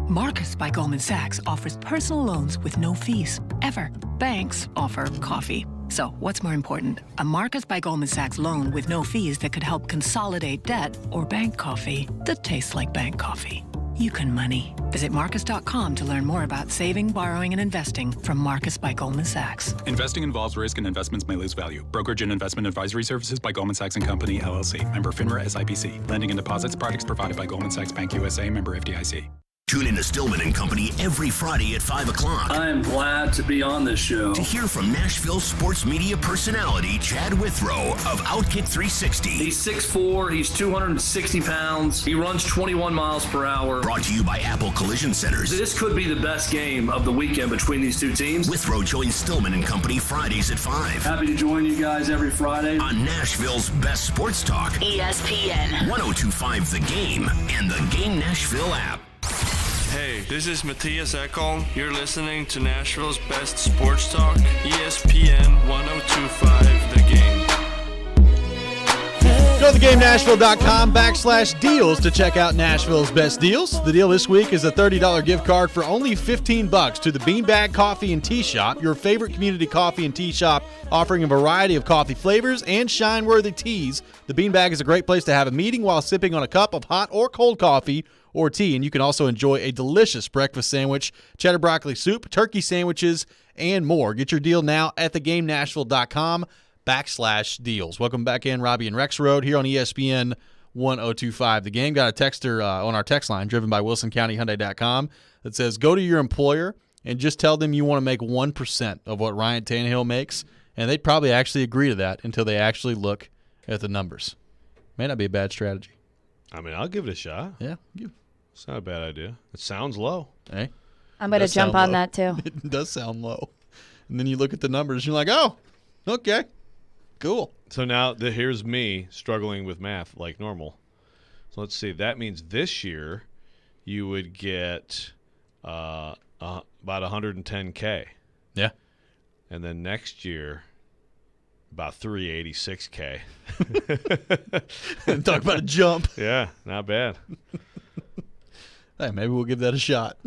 Marcus by Goldman Sachs offers personal loans with no fees, ever. Banks offer coffee. So what's more important, a Marcus by Goldman Sachs loan with no fees that could help consolidate debt, or bank coffee that tastes like bank coffee? You can money. Visit Marcus.com to learn more about saving, borrowing, and investing from Marcus by Goldman Sachs. Investing involves risk and investments may lose value. Brokerage and investment advisory services by Goldman Sachs & Company, LLC. Member FINRA SIPC. Lending and deposits products provided by Goldman Sachs Bank USA. Member FDIC. Tune in to Stillman and Company every Friday at 5 o'clock. I am glad to be on this show. To hear from Nashville sports media personality Chad Withrow of Outkick 360. He's 6'4", he's 260 pounds, he runs 21 miles per hour. Brought to you by Apple Collision Centers. This could be the best game of the weekend between these two teams. Withrow joins Stillman and Company Fridays at 5. Happy to join you guys every Friday. On Nashville's best sports talk. ESPN. 102.5 The Game and the Game Nashville app. Hey, this is Matthias Ekholm. You're listening to Nashville's best sports talk, ESPN 102.5 The Game. Go to theGameNashville.com/deals to check out Nashville's best deals. The deal this week is a $30 gift card for only $15 to the Beanbag Coffee and Tea Shop, your favorite community coffee and tea shop, offering a variety of coffee flavors and shine-worthy teas. The Beanbag is a great place to have a meeting while sipping on a cup of hot or cold coffee or tea, and you can also enjoy a delicious breakfast sandwich, cheddar broccoli soup, turkey sandwiches, and more. Get your deal now at theGameNashville.com/deals. Welcome back in, Robby and Rexrode here on ESPN 102.5 The Game. Got a texter on our text line driven by WilsonCountyHyundai.com that says, go to your employer and just tell them you want to make 1% of what Ryan Tannehill makes, and they'd probably actually agree to that until they actually look at the numbers. May not be a bad strategy. I mean, I'll give it a shot. Yeah. It's not a bad idea. It sounds low. Hey, I'm going to jump on that too. It does sound low. And then you look at the numbers, you're like, oh, okay, cool. So now here's me struggling with math like normal. So let's see. That means this year you would get about $110K. Yeah. And then next year, about $386K. Talk about a jump. Yeah, not bad. Hey, maybe we'll give that a shot.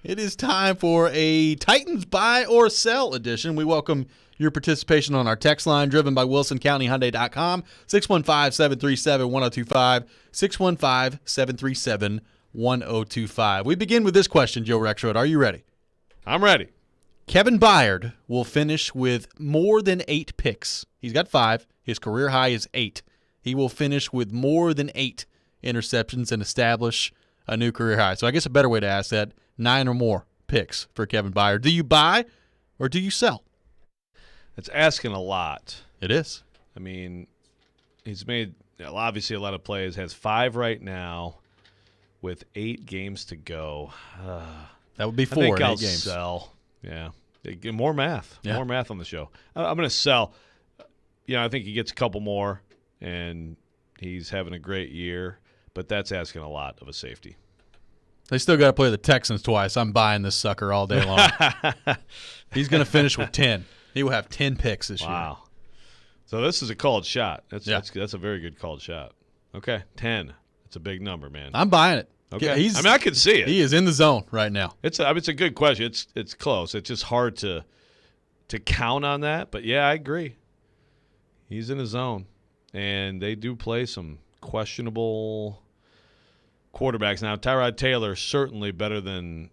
It is time for a Titans buy or sell edition. We welcome your participation on our text line, driven by WilsonCountyHyundai.com, 615-737-1025, 615-737-1025. We begin with this question, Joe Rexrode. Are you ready? I'm ready. Kevin Byard will finish with more than 8 picks. He's got 5. His career high is 8. He will finish with more than 8 interceptions and establish a new career high. So I guess a better way to ask that, 9 or more picks for Kevin Byard. Do you buy or do you sell? It's asking a lot. It is. I mean, he's made obviously a lot of plays. Has 5 right now with 8 games to go. That would be 4 I think in 8 I'll games. sell. Yeah. More math. Yeah. More math on the show. I'm going to sell. I think he gets a couple more, and he's having a great year, but that's asking a lot of a safety. They still got to play the Texans twice. I'm buying this sucker all day long. He's going to finish with 10. He will have 10 picks this year. Wow. So this is a called shot. That's a very good called shot. Okay, 10. It's a big number, man. I'm buying it. Okay. I can see it. He is in the zone right now. It's a good question. It's close. It's just hard to count on that. But, yeah, I agree. He's in the zone. And they do play some questionable quarterbacks. Now, Tyrod Taylor certainly better than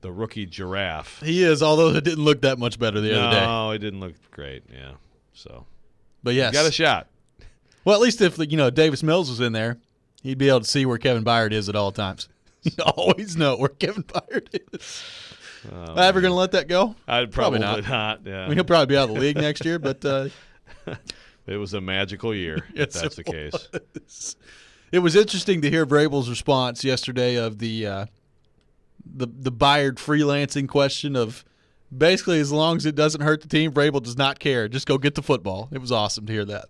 the rookie Giraffe. He is, although it didn't look that much better the other day. No, it didn't look great, yeah. So, but yes. He's got a shot. Well, at least if Davis Mills was in there, he'd be able to see where Kevin Byard is at all times. He'd always know where Kevin Byard is. Ever going to let that go? I'd probably not. Yeah. I mean, he'll probably be out of the league next year, but it was a magical year, if that's the case. It was interesting to hear Vrabel's response yesterday of the Byard freelancing question of basically as long as it doesn't hurt the team, Vrabel does not care. Just go get the football. It was awesome to hear that.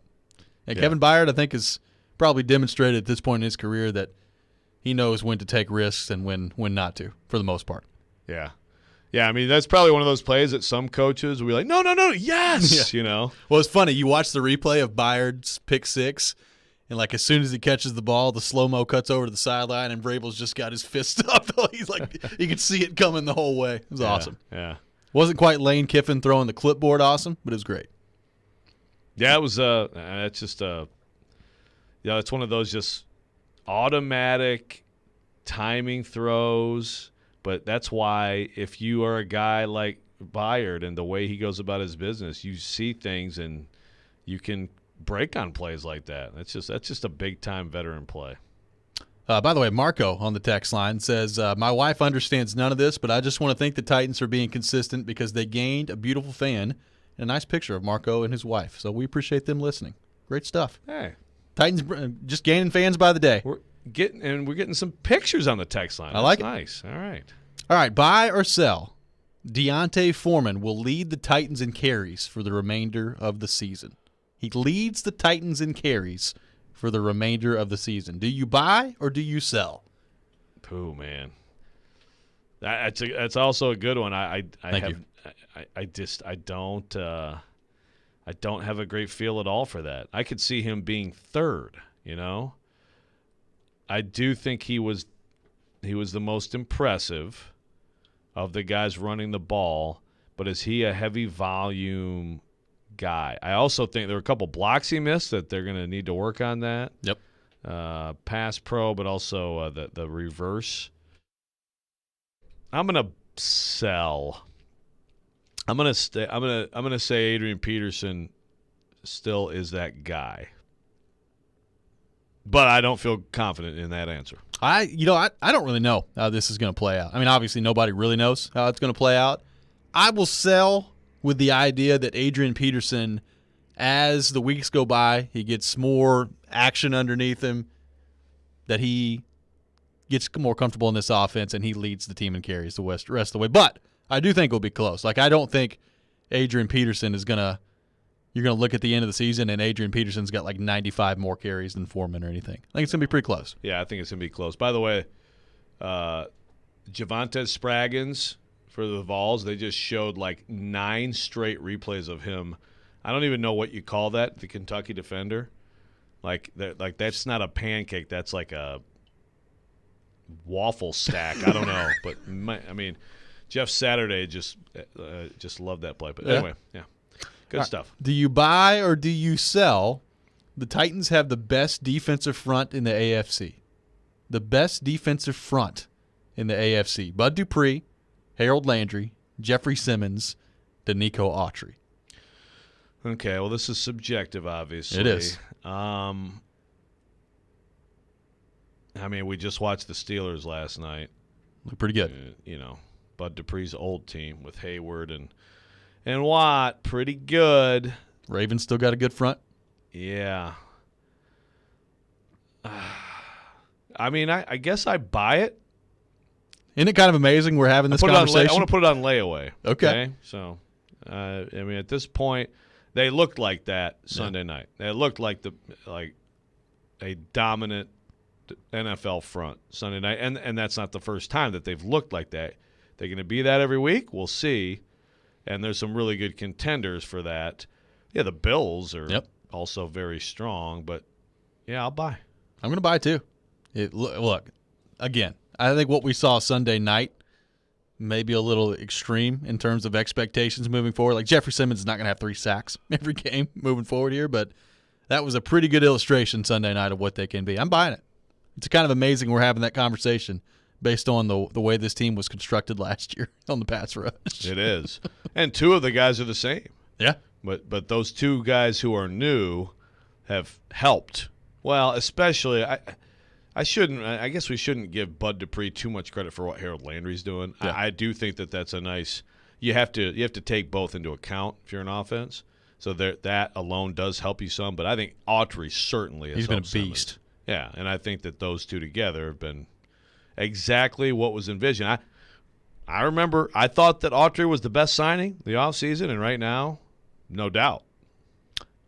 And Kevin Byard, I think, has probably demonstrated at this point in his career that he knows when to take risks and when not to, for the most part. Yeah. Yeah, I mean, that's probably one of those plays that some coaches will be like, no, yes, Well, it's funny. You watch the replay of Byard's pick 6, and, as soon as he catches the ball, the slow-mo cuts over to the sideline, and Vrabel's just got his fist up. He's like, you could see it coming the whole way. It was awesome. Yeah. Wasn't quite Lane Kiffin throwing the clipboard awesome, but it was great. Yeah, it was it's just it's one of those just automatic timing throws, but that's why if you are a guy like Byard and the way he goes about his business, you see things and you can break on plays like that. That's just a big-time veteran play. By the way, Marco on the text line says, my wife understands none of this, but I just want to thank the Titans for being consistent because they gained a beautiful fan and a nice picture of Marco and his wife. So we appreciate them listening. Great stuff. Hey. Titans just gaining fans by the day. We're getting some pictures on the text line. I like it. Nice. All right, buy or sell. Deontay Foreman will lead the Titans in carries for the remainder of the season. He leads the Titans in carries for the remainder of the season. Do you buy or do you sell? Pooh, man. That's also a good one. I don't have a great feel at all for that. I could see him being third, I do think he was the most impressive of the guys running the ball, but is he a heavy volume guy? I also think there were a couple blocks he missed that they're going to need to work on that. Yep. Pass pro, but also the reverse. I'm going to sell. I'm going to say Adrian Peterson still is that guy. But I don't feel confident in that answer. I don't really know how this is going to play out. I mean, obviously nobody really knows how it's going to play out. I will sell with the idea that Adrian Peterson, as the weeks go by, he gets more action underneath him, that he gets more comfortable in this offense, and he leads the team and carries the rest of the way. But I do think it'll be close. I don't think Adrian Peterson is going to – you're going to look at the end of the season and Adrian Peterson's got 95 more carries than Foreman or anything. I think it's going to be pretty close. Yeah, I think it's going to be close. By the way, Javonte Spraggins for the Vols, they just showed 9 straight replays of him. I don't even know what you call that, the Kentucky defender. That's not a pancake. That's like a waffle stack. I don't know, but I mean, Jeff Saturday just loved that play. But anyway, yeah, good stuff. Do you buy or do you sell? The Titans have the best defensive front in the AFC. The best defensive front in the AFC. Bud Dupree, Harold Landry, Jeffrey Simmons, Danico Autry. Okay, well, this is subjective, obviously. It is. I mean, we just watched the Steelers last night. Look pretty good. Bud Dupree's old team with Hayward and Watt, pretty good. Ravens still got a good front. Yeah. I mean, I guess I buy it. Isn't it kind of amazing we're having this conversation? I want to put it on layaway. Okay. So, I mean, at this point, they looked like that Sunday night. They looked like a dominant NFL front Sunday night, and that's not the first time that they've looked like that. They're going to be that every week. We'll see. And there's some really good contenders for that. Yeah, the Bills are also very strong, but yeah, I'll buy. I'm going to buy too. Look, again, I think what we saw Sunday night may be a little extreme in terms of expectations moving forward. Like Jeffrey Simmons is not going to have 3 sacks every game moving forward here, but that was a pretty good illustration Sunday night of what they can be. I'm buying it. It's kind of amazing we're having that conversation based on the way this team was constructed last year on the pass rush. It is. And 2 of the guys are the same. Yeah. But those 2 guys who are new have helped. Well, especially I guess we shouldn't give Bud Dupree too much credit for what Harold Landry's doing. Yeah. I do think that's a nice you have to take both into account if you're an offense. So that alone does help you some, but I think Autry certainly has been a beast. Simmons. Yeah, and I think that those 2 together have been exactly what was envisioned. I remember I thought that Autry was the best signing the offseason, and right now, no doubt.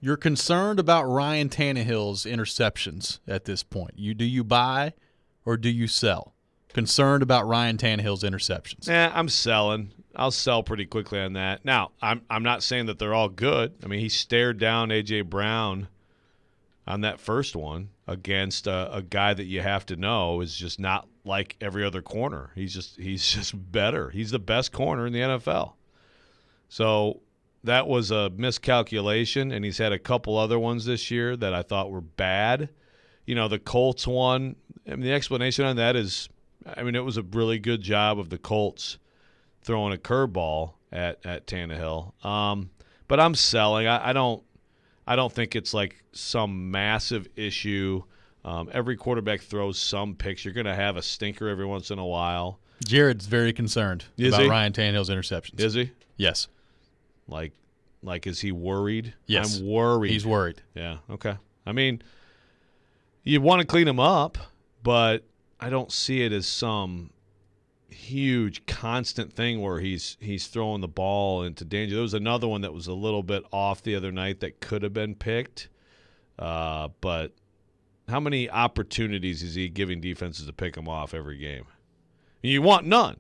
You're concerned about Ryan Tannehill's interceptions at this point. Do you buy or do you sell? Concerned about Ryan Tannehill's interceptions. I'm selling. I'll sell pretty quickly on that. Now, I'm not saying that they're all good. I mean, he stared down A.J. Brown on that first one against a guy that you have to know is just not like every other corner. He's just better. He's the best corner in the NFL. So that was a miscalculation, and he's had a couple other ones this year that I thought were bad. The Colts one, I mean, the explanation on that is, I mean, it was a really good job of the Colts throwing a curveball at Tannehill. But I'm selling. I don't think it's like some massive issue. Every quarterback throws some picks. You're going to have a stinker every once in a while. Jared's very concerned about Ryan Tannehill's interceptions. Is he? Yes. Like, is he worried? Yes. I'm worried. He's worried. Yeah, okay. I mean, you want to clean him up, but I don't see it as some huge constant thing where he's throwing the ball into danger. There was another one that was a little bit off the other night that could have been picked, but how many opportunities is he giving defenses to pick him off every game? You want none.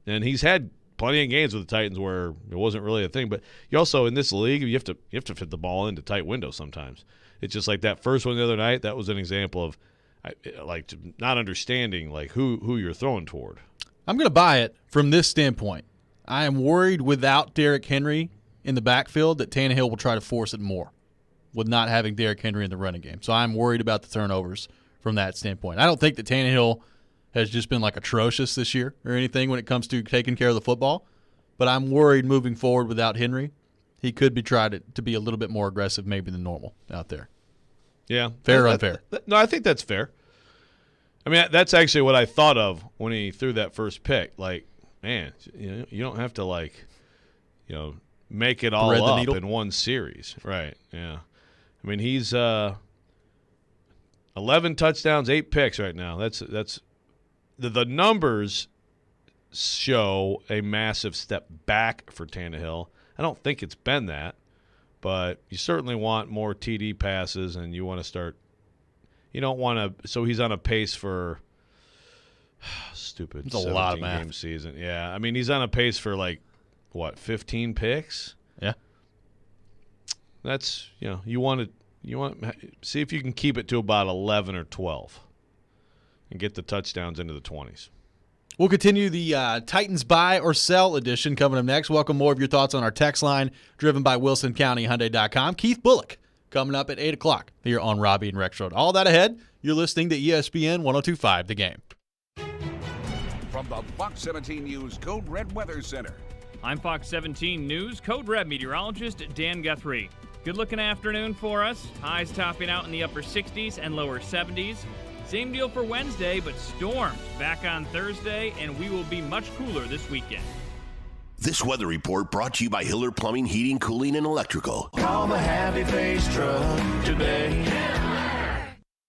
And he's had plenty of games with the Titans where it wasn't really a thing, but you also in this league you have to fit the ball into tight windows sometimes. It's just like that first one the other night. That was an example of like not understanding like who you're throwing toward. I'm going to buy it from this standpoint. I am worried without Derrick Henry in the backfield that Tannehill will try to force it more with not having Derrick Henry in the running game. So I'm worried about the turnovers from that standpoint. I don't think that Tannehill has just been like atrocious this year or anything when it comes to taking care of the football, but I'm worried moving forward without Henry. He could be tried to be a little bit more aggressive maybe than normal out there. Yeah. Fair or unfair? No, I think that's fair. I mean, that's actually what I thought of when he threw that first pick. Like, man, you don't have to make it all up in one series. Right, yeah. I mean, he's 11 touchdowns, 8 picks right now. That's the numbers show a massive step back for Tannehill. I don't think it's been that, but you certainly want more TD passes, and you want to start. You don't want to. So he's on a pace for stupid. It's a lot of math. Game season. Yeah, I mean he's on a pace for 15 picks. Yeah, that's you want see if you can keep it to about 11 or 12. and get the touchdowns into the 20s. We'll continue the Titans buy or sell edition coming up next. Welcome more of your thoughts on our text line, driven by WilsonCountyHyundai.com. Keith Bullock coming up at 8 o'clock here on Robby and Rexrode. All that ahead. You're listening to ESPN 102.5 The Game. From the Fox 17 News Code Red Weather Center. I'm Fox 17 News Code Red meteorologist Dan Guthrie. Good looking afternoon for us. Highs topping out in the upper 60s and lower 70s. Same deal for Wednesday, but storms back on Thursday, and we will be much cooler this weekend. This weather report brought to you by Hiller Plumbing, Heating, Cooling, and Electrical. Call the Happy Face Truck today.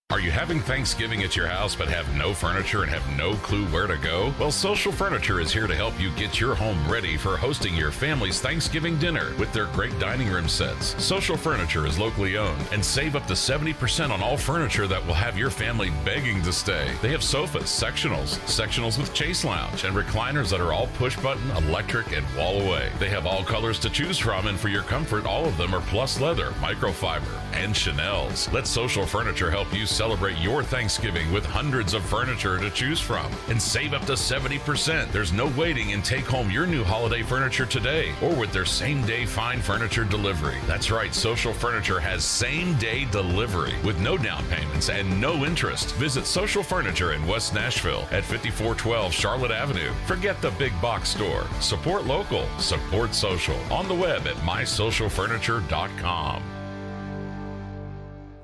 Are you having Thanksgiving at your house but have no furniture and have no clue where to go? Well, Social Furniture is here to help you get your home ready for hosting your family's Thanksgiving dinner with their great dining room sets. Social Furniture is locally owned and save up to 70% on all furniture that will have your family begging to stay. They have sofas, sectionals with chase lounge, and recliners that are all push-button, electric, and wall away. They have all colors to choose from, and for your comfort, all of them are plus leather, microfiber, and Chanel's. Let Social Furniture help you celebrate your Thanksgiving with hundreds of furniture to choose from and save up to 70%. There's no waiting, and take home your new holiday furniture today or with their same-day fine furniture delivery. That's right, Social Furniture has same-day delivery with no down payments and no interest. Visit Social Furniture in West Nashville at 5412 Charlotte Avenue. Forget the big box store. Support local. Support social. On the web at mysocialfurniture.com.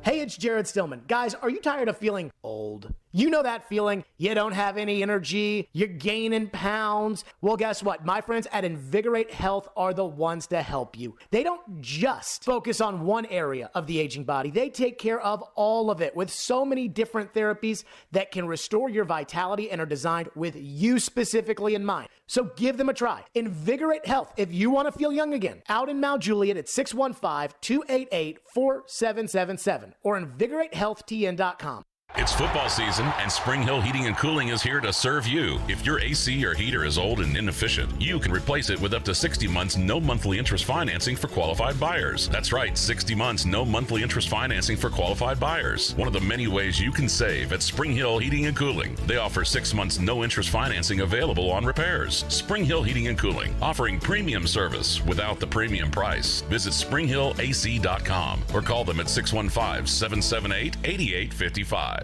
Hey, it's Jared Stillman. Guys, are you tired of feeling old? You know that feeling. You don't have any energy. You're gaining pounds. Well, guess what? My friends at Invigorate Health are the ones to help you. They don't just focus on one area of the aging body. They take care of all of it with so many different therapies that can restore your vitality and are designed with you specifically in mind. So give them a try. Invigorate Health, if you want to feel young again. Out in Mount Juliet at 615-288-4777 or invigoratehealthtn.com. It's football season, and Spring Hill Heating and Cooling is here to serve you. If your AC or heater is old and inefficient, you can replace it with up to 60 months no monthly interest financing for qualified buyers. That's right, 60 months no monthly interest financing for qualified buyers. One of the many ways you can save at Spring Hill Heating and Cooling. They offer 6 months no interest financing available on repairs. Spring Hill Heating and Cooling, offering premium service without the premium price. Visit springhillac.com or call them at 615-778-8855.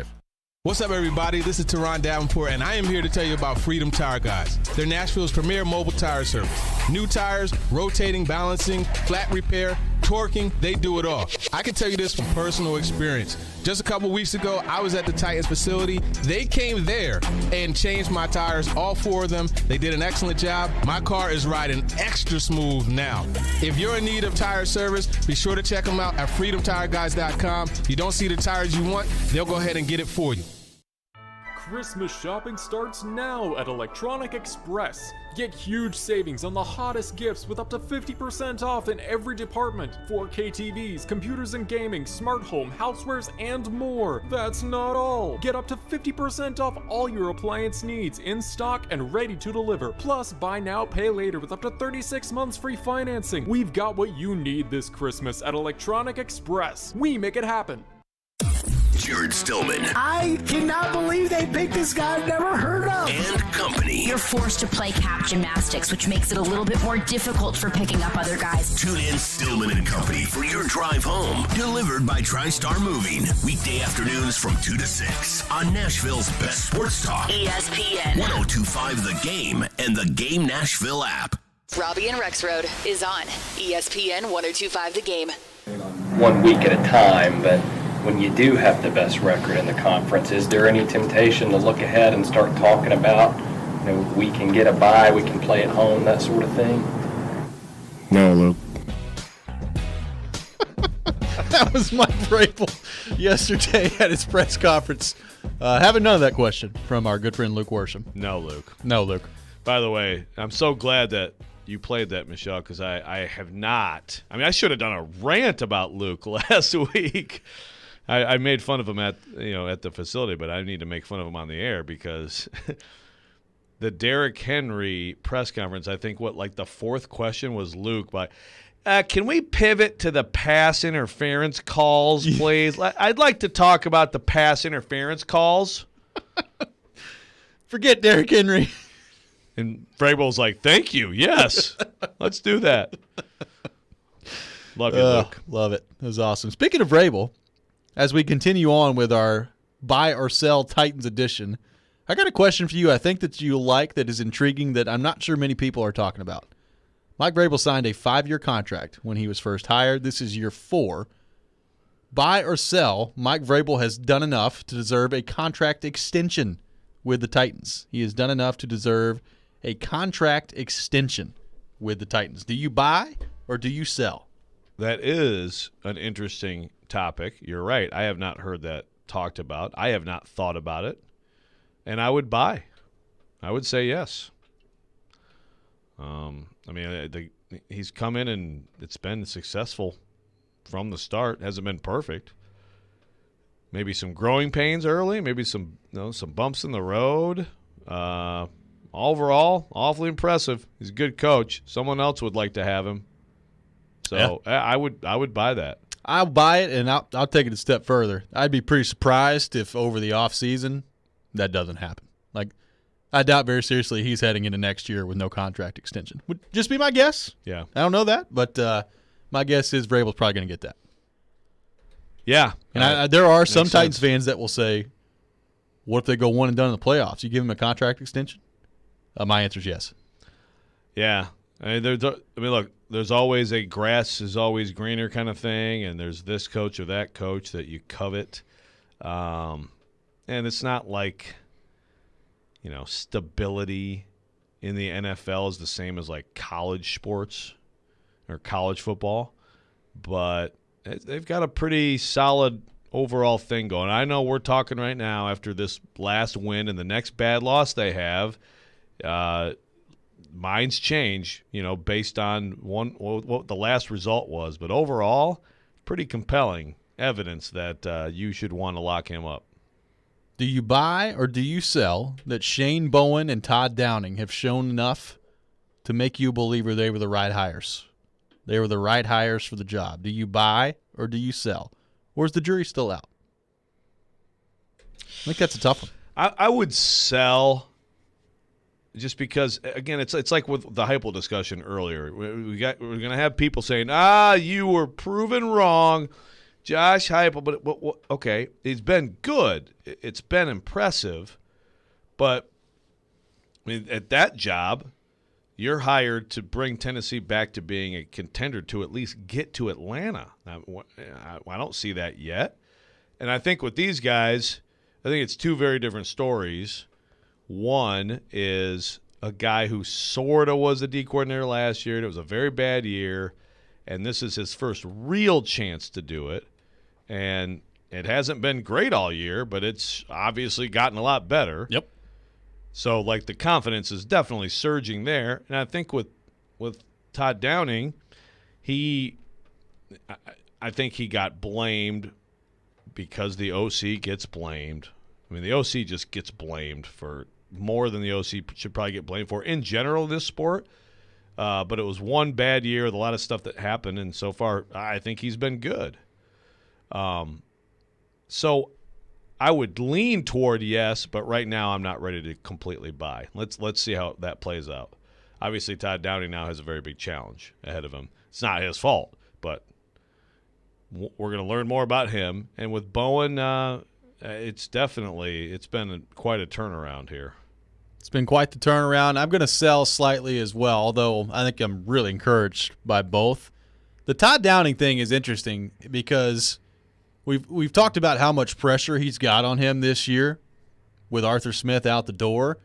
What's up, everybody? This is Teron Davenport, and I am here to tell you about Freedom Tire Guys. They're Nashville's premier mobile tire service. New tires, rotating, balancing, flat repair, torquing, they do it all. I can tell you this from personal experience. Just a couple weeks ago, I was at the Titans facility. They came there and changed my tires, all 4 of them. They did an excellent job. My car is riding extra smooth now. If you're in need of tire service, be sure to check them out at freedomtireguys.com. If you don't see the tires you want, they'll go ahead and get it for you. Christmas shopping starts now at Electronic Express. Get huge savings on the hottest gifts with up to 50% off in every department. 4K TVs, computers and gaming, smart home, housewares, and more. That's not all. Get up to 50% off all your appliance needs in stock and ready to deliver. Plus, buy now, pay later with up to 36 months free financing. We've got what you need this Christmas at Electronic Express. We make it happen. Jared Stillman. I cannot believe they picked this guy I've never heard of. And company. You're forced to play cap gymnastics, which makes it a little bit more difficult for picking up other guys. Tune in Stillman and Company for your drive home. Delivered by TriStar Moving. Weekday afternoons from 2 to 6 on Nashville's best sports talk. ESPN 102.5 The Game and the Game Nashville app. Robby and Rexrode is on ESPN 102.5 The Game. 1 week at a time, but when you do have the best record in the conference, is there any temptation to look ahead and start talking about, we can get a bye, we can play at home, that sort of thing? No, Luke. That was Mike Vrabel yesterday at his press conference. Haven't known that question from our good friend Luke Worsham. No, Luke. No, Luke. By the way, I'm so glad that you played that, Michelle, because I have not. I mean, I should have done a rant about Luke last week. I made fun of him at the facility, but I need to make fun of him on the air because the Derrick Henry press conference, I think the fourth question was Luke, but can we pivot to the pass interference calls, please? I'd like to talk about the pass interference calls. Forget Derrick Henry. And Vrabel's like, thank you. Yes. Let's do that. Love you, Luke. Love it. That was awesome. Speaking of Vrabel, as we continue on with our buy or sell Titans edition, I got a question for you I think that you'll like, that is intriguing, that I'm not sure many people are talking about. Mike Vrabel signed a 5-year contract when he was first hired. This is year 4. Buy or sell, Mike Vrabel has done enough to deserve a contract extension with the Titans. He has done enough to deserve a contract extension with the Titans. Do you buy or do you sell? That is an interesting topic. You're right. I have not heard that talked about. I have not thought about it. And I would buy. I would say yes. He's come in and it's been successful from the start. Hasn't been perfect. Maybe some growing pains early. Maybe some bumps in the road. Overall, awfully impressive. He's a good coach. Someone else would like to have him. So yeah. I would buy that. I'll buy it, and I'll take it a step further. I'd be pretty surprised if over the offseason that doesn't happen. Like, I doubt very seriously he's heading into next year with no contract extension. Would just be my guess. Yeah. I don't know that, but my guess is Vrabel's probably going to get that. Yeah. And there are some Titans fans that will say, what if they go one and done in the playoffs? You give him a contract extension? My answer is yes. Yeah. Look, there's always a grass is always greener kind of thing, and there's this coach or that coach that you covet. And it's not like, stability in the NFL is the same as like college sports or college football. But they've got a pretty solid overall thing going. I know we're talking right now after this last win and the next bad loss they have, minds change, based on what the last result was. But overall, pretty compelling evidence that you should want to lock him up. Do you buy or do you sell that Shane Bowen and Todd Downing have shown enough to make you a believer they were the right hires? They were the right hires for the job. Do you buy or do you sell? Or is the jury still out? I think that's a tough one. I would sell, just because, again, it's like with the Heupel discussion earlier. We're going to have people saying, you were proven wrong, Josh Heupel. But okay, he's been good. It's been impressive. But at that job, you're hired to bring Tennessee back to being a contender to at least get to Atlanta. I don't see that yet. And I think with these guys, I think it's two very different stories. One is a guy who sort of was a D coordinator last year. It was a very bad year, and this is his first real chance to do it. And it hasn't been great all year, but it's obviously gotten a lot better. Yep. So, the confidence is definitely surging there. And I think with Todd Downing, I think he got blamed because the OC gets blamed. The OC just gets blamed for more than the OC should probably get blamed for in general in this sport. But it was one bad year with a lot of stuff that happened, and so far I think he's been good. So I would lean toward yes, but right now I'm not ready to completely buy. Let's see how that plays out. Obviously, Todd Downing now has a very big challenge ahead of him. It's not his fault, but we're going to learn more about him. And with Bowen, it's been quite a turnaround here. It's been quite the turnaround. I'm going to sell slightly as well, although I think I'm really encouraged by both. The Todd Downing thing is interesting because we've talked about how much pressure he's got on him this year with Arthur Smith out the door.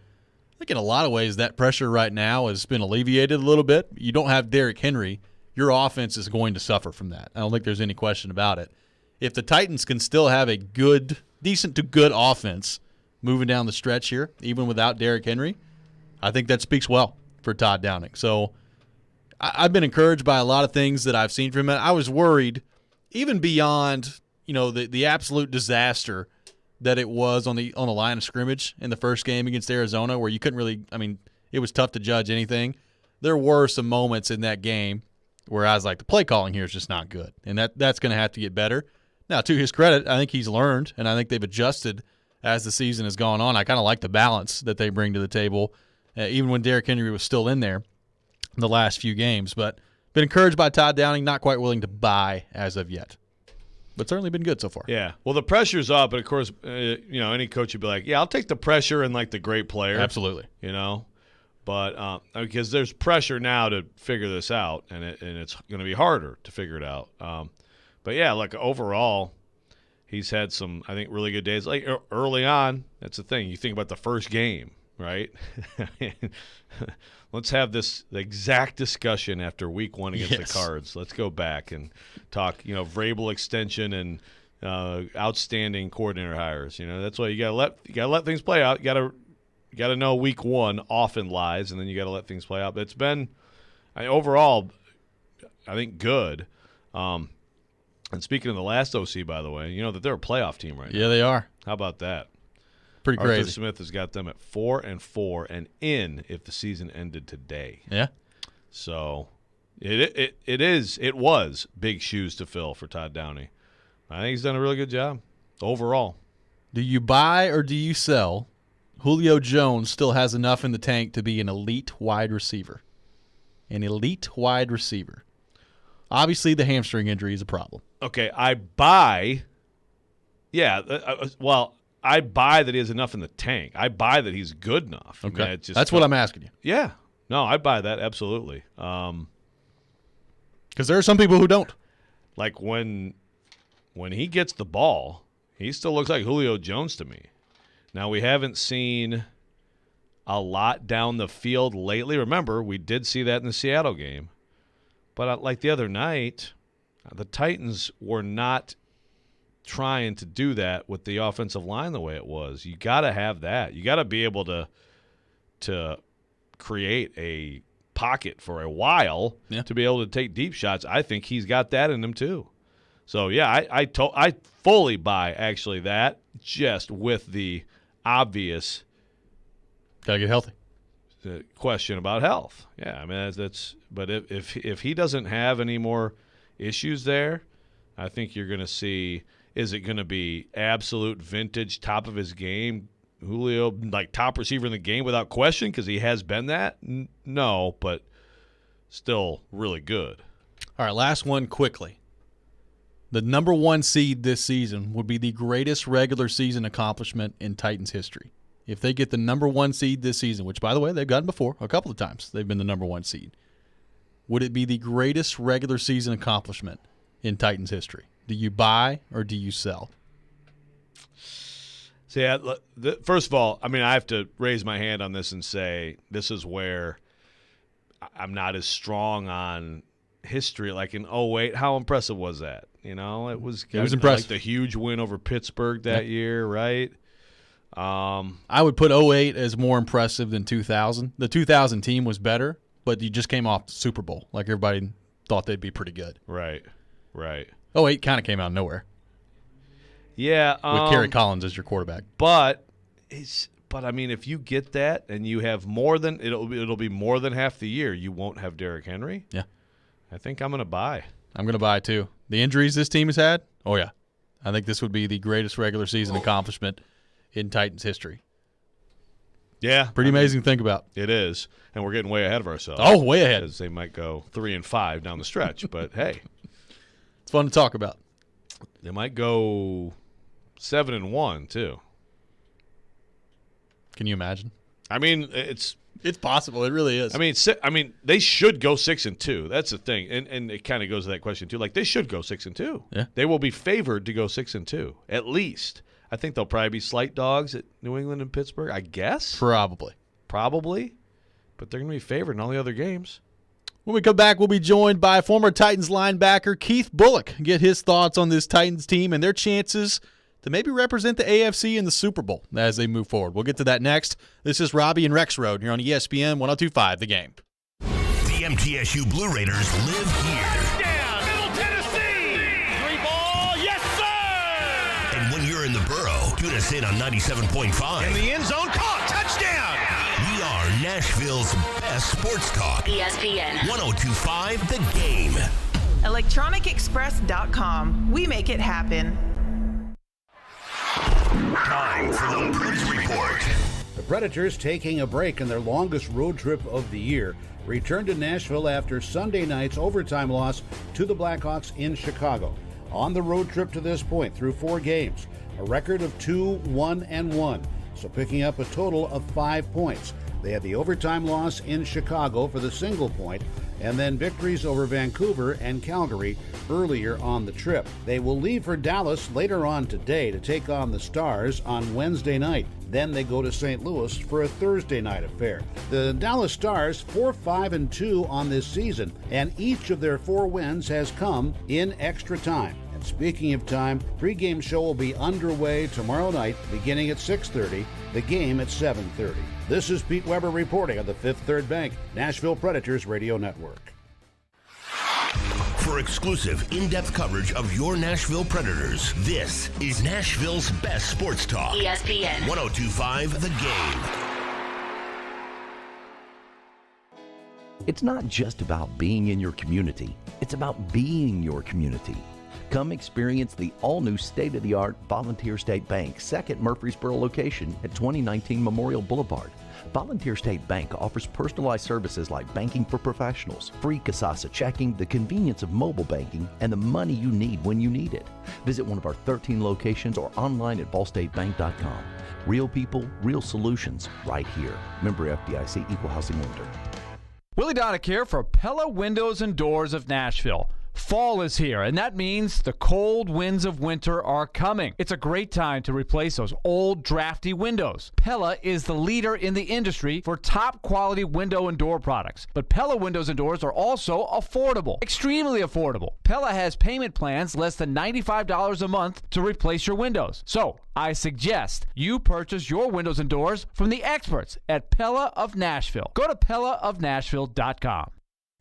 I think in a lot of ways that pressure right now has been alleviated a little bit. You don't have Derrick Henry. Your offense is going to suffer from that. I don't think there's any question about it. If the Titans can still have a decent to good offense moving down the stretch here, even without Derrick Henry, I think that speaks well for Todd Downing. So I've been encouraged by a lot of things that I've seen from him. I was worried, even beyond the absolute disaster that it was on the line of scrimmage in the first game against Arizona, where you couldn't really. It was tough to judge anything. There were some moments in that game where I was like, the play calling here is just not good, and that's going to have to get better. Now, to his credit, I think he's learned, and I think they've adjusted as the season has gone on. I kind of like the balance that they bring to the table, even when Derrick Henry was still in there the last few games. But been encouraged by Todd Downing, not quite willing to buy as of yet. But certainly been good so far. Yeah. Well, the pressure's up, but of course, any coach would be like, yeah, I'll take the pressure and like the great player. Absolutely. But because there's pressure now to figure this out, and it's going to be harder to figure it out. But yeah, like overall, he's had some, I think, really good days. Like early on, that's the thing. You think about the first game, right? Let's have the exact discussion after week 1 against the Cards. Let's go back and talk, Vrabel extension and outstanding coordinator hires. That's why you gotta let things play out. You gotta know week 1 often lies, and then you gotta let things play out. But it's been overall, I think, good. And speaking of the last OC, by the way, that they're a playoff team right now. Yeah, they are. How about that? Pretty Arthur crazy. Smith has got them at 4-4 and in if the season ended today. Yeah. So it was big shoes to fill for Todd Downing. I think he's done a really good job overall. Do you buy or do you sell? Julio Jones still has enough in the tank to be an elite wide receiver. An elite wide receiver. Obviously, the hamstring injury is a problem. Okay, I buy. Yeah, I buy that he has enough in the tank. I buy that he's good enough. Okay, I mean, that's what I'm asking you. Yeah, no, I buy that absolutely. Because there are some people who don't. Like when he gets the ball, he still looks like Julio Jones to me. Now, we haven't seen a lot down the field lately. Remember, we did see that in the Seattle game. But like the other night, the Titans were not trying to do that with the offensive line the way it was. You got to have that. You got to be able to create a pocket for a while to be able to take deep shots. I think he's got that in him too. So, yeah, I fully buy actually that, just with the obvious got to get healthy question about health. Yeah, I mean that's but if he doesn't have any more issues there, I think you're going to see, is it going to be absolute vintage top of his game Julio, like top receiver in the game without question, because he has been that? No, but still really good. All right, last one quickly. The number 1 seed this season would be the greatest regular season accomplishment in Titans history. If they get the number 1 seed this season, which, by the way, they've gotten before a couple of times, they've been the number 1 seed. Would it be the greatest regular season accomplishment in Titans history? Do you buy or do you sell? See, first of all, I mean, I have to raise my hand on this and say this is where I'm not as strong on history. Like in 2008, how impressive was that? It was impressive. Like the huge win over Pittsburgh that year, right? I would put 2008 as more impressive than 2000. The 2000 team was better, but you just came off the Super Bowl. Like everybody thought they'd be pretty good. Right. 2008 kind of came out of nowhere. Yeah. With Kerry Collins as your quarterback. But I mean, if you get that and you have more than it'll be more than half the year, you won't have Derrick Henry. Yeah. I think I'm going to buy. I'm going to buy too. The injuries this team has had, oh yeah. I think this would be the greatest regular season accomplishment in Titans history. Yeah. Pretty amazing to think about. It is. And we're getting way ahead of ourselves. Oh, way ahead. Because they might go 3-5 down the stretch. But, hey. It's fun to talk about. They might go 7-1, too. Can you imagine? I mean, it's possible. It really is. I mean, they should go 6-2. That's the thing. And it kind of goes to that question, too. Like, they should go 6-2. Yeah. They will be favored to go 6-2, at least. I think they'll probably be slight dogs at New England and Pittsburgh, I guess. Probably. But they're going to be favored in all the other games. When we come back, we'll be joined by former Titans linebacker Keith Bullock. Get his thoughts on this Titans team and their chances to maybe represent the AFC in the Super Bowl as they move forward. We'll get to that next. This is Robby and Rexrode here on ESPN 102.5 The Game. The MTSU Blue Raiders live here. Down, Middle Tennessee! 3-ball, yes, sir! And when you're in the borough, tune us in on 97.5. In the end zone, caught, touchdown! We are Nashville's best sports talk. ESPN 102.5 The Game. ElectronicExpress.com. We make it happen. Time for the Preds Report. The Predators, taking a break in their longest road trip of the year, returned to Nashville after Sunday night's overtime loss to the Blackhawks in Chicago. On the road trip to this point, through 4 games, a record of 2-1-1, so picking up a total of 5 points. They had the overtime loss in Chicago for the single point, and then victories over Vancouver and Calgary earlier on the trip. They will leave for Dallas later on today to take on the Stars on Wednesday night. Then they go to St. Louis for a Thursday night affair. The Dallas Stars 4-5-2 on this season, and each of their 4 wins has come in extra time. And speaking of time, pregame show will be underway tomorrow night beginning at 6:30, the game at 7:30. This is Pete Weber reporting on the Fifth Third Bank Nashville Predators Radio Network. For exclusive, in-depth coverage of your Nashville Predators, this is Nashville's best sports talk. ESPN 102.5 The Game. It's not just about being in your community. It's about being your community. Come experience the all-new state-of-the-art Volunteer State Bank second Murfreesboro location at 2019 Memorial Boulevard. Volunteer State Bank offers personalized services like banking for professionals, free Kasasa checking, the convenience of mobile banking, and the money you need when you need it. Visit one of our 13 locations or online at ballstatebank.com. Real people, real solutions, right here. Member FDIC, Equal Housing Lender. Willie Donick here for Pella Windows and Doors of Nashville. Fall is here, and that means the cold winds of winter are coming. It's a great time to replace those old, drafty windows. Pella is the leader in the industry for top-quality window and door products. But Pella windows and doors are also affordable, extremely affordable. Pella has payment plans less than $95 a month to replace your windows. So, I suggest you purchase your windows and doors from the experts at Pella of Nashville. Go to PellaofNashville.com.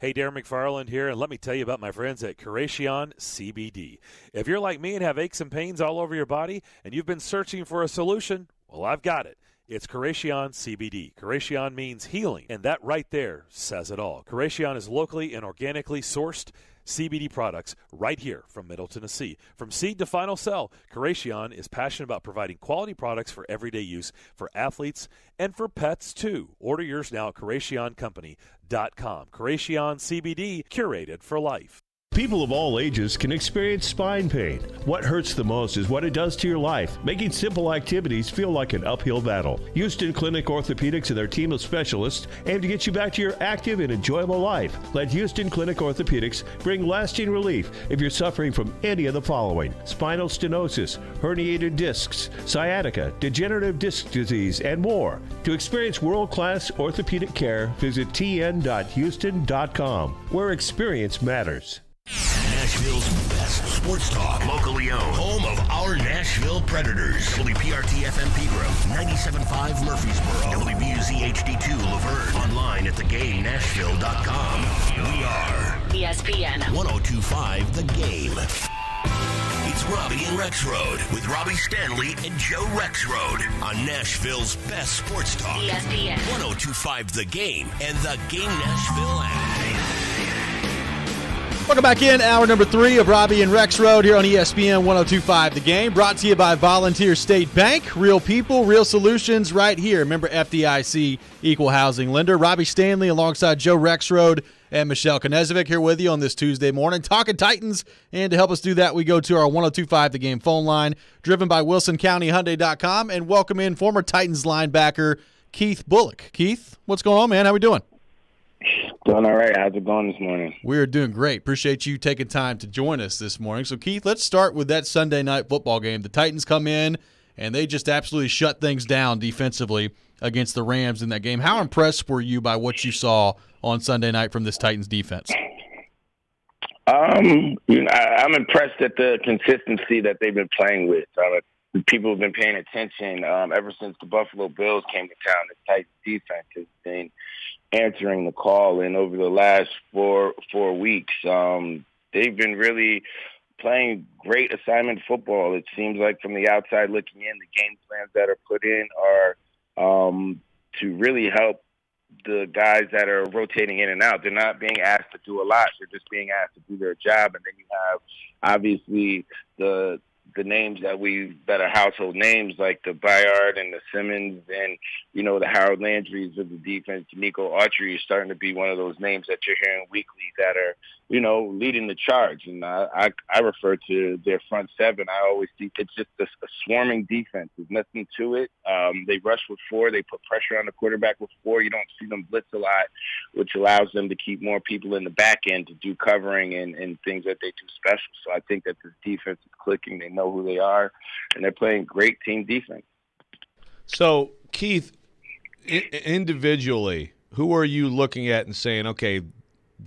Hey, Darren McFarland here, and let me tell you about my friends at Curacion CBD. If you're like me and have aches and pains all over your body and you've been searching for a solution, well, I've got it. It's Curacion CBD. Curacion means healing, and that right there says it all. Curacion is locally and organically sourced CBD products right here from Middle Tennessee. From seed to final sell, Curacion is passionate about providing quality products for everyday use for athletes and for pets, too. Order yours now at CuracionCompany.com. Curacion CBD, curated for life. People of all ages can experience spine pain. What hurts the most is what it does to your life, making simple activities feel like an uphill battle. Houston Clinic Orthopedics and their team of specialists aim to get you back to your active and enjoyable life. Let Houston Clinic Orthopedics bring lasting relief if you're suffering from any of the following: spinal stenosis, herniated discs, sciatica, degenerative disc disease, and more. To experience world-class orthopedic care, visit tn.houston.com, where experience matters. Nashville's best sports talk, locally owned, home of our Nashville Predators. WPRT FM Pegram, 97.5 Murfreesboro, WBUZ HD2 Laverne, online at thegamenashville.com. We are ESPN 102.5 The Game. It's Robby and Rexrode with Robbie Stanley and Joe Rexrode on Nashville's best sports talk. ESPN 102.5 The Game and the Game Nashville app. Welcome back in, hour number 3 of Robby and Rexrode here on ESPN 102.5 The Game, brought to you by Volunteer State Bank. Real people, real solutions right here. Member FDIC, Equal Housing Lender. Robbie Stanley alongside Joe Rexrode and Michelle Knezovic here with you on this Tuesday morning, talking Titans. And to help us do that, we go to our 102.5 The Game phone line, driven by WilsonCountyHyundai.com, and welcome in former Titans linebacker Keith Bullock. Keith, what's going on, man? How we doing? Doing all right. How's it going this morning? We're doing great. Appreciate you taking time to join us this morning. So, Keith, let's start with that Sunday night football game. The Titans come in, and they just absolutely shut things down defensively against the Rams in that game. How impressed were you by what you saw on Sunday night from this Titans defense? I'm impressed at the consistency that they've been playing with. People have been paying attention ever since the Buffalo Bills came to town. The Titans defense has been answering the call, and over the last four weeks, they've been really playing great assignment football. It seems like from the outside looking in, the game plans that are put in are to really help the guys that are rotating in and out. They're not being asked to do a lot. They're just being asked to do their job. And then you have, obviously, the the names that are household names, like the Bayard and the Simmons and, you know, the Harold Landrys of the defense. Nico Autry is starting to be one of those names that you're hearing weekly that are, you know, leading the charge. And I refer to their front seven. I always think it's just a swarming defense. There's nothing to it. They rush with four. They put pressure on the quarterback with four. You don't see them blitz a lot, which allows them to keep more people in the back end to do covering and things that they do special. So I think that this defense is clicking. They know who they are, and they're playing great team defense. So, Keith, individually, who are you looking at and saying, okay,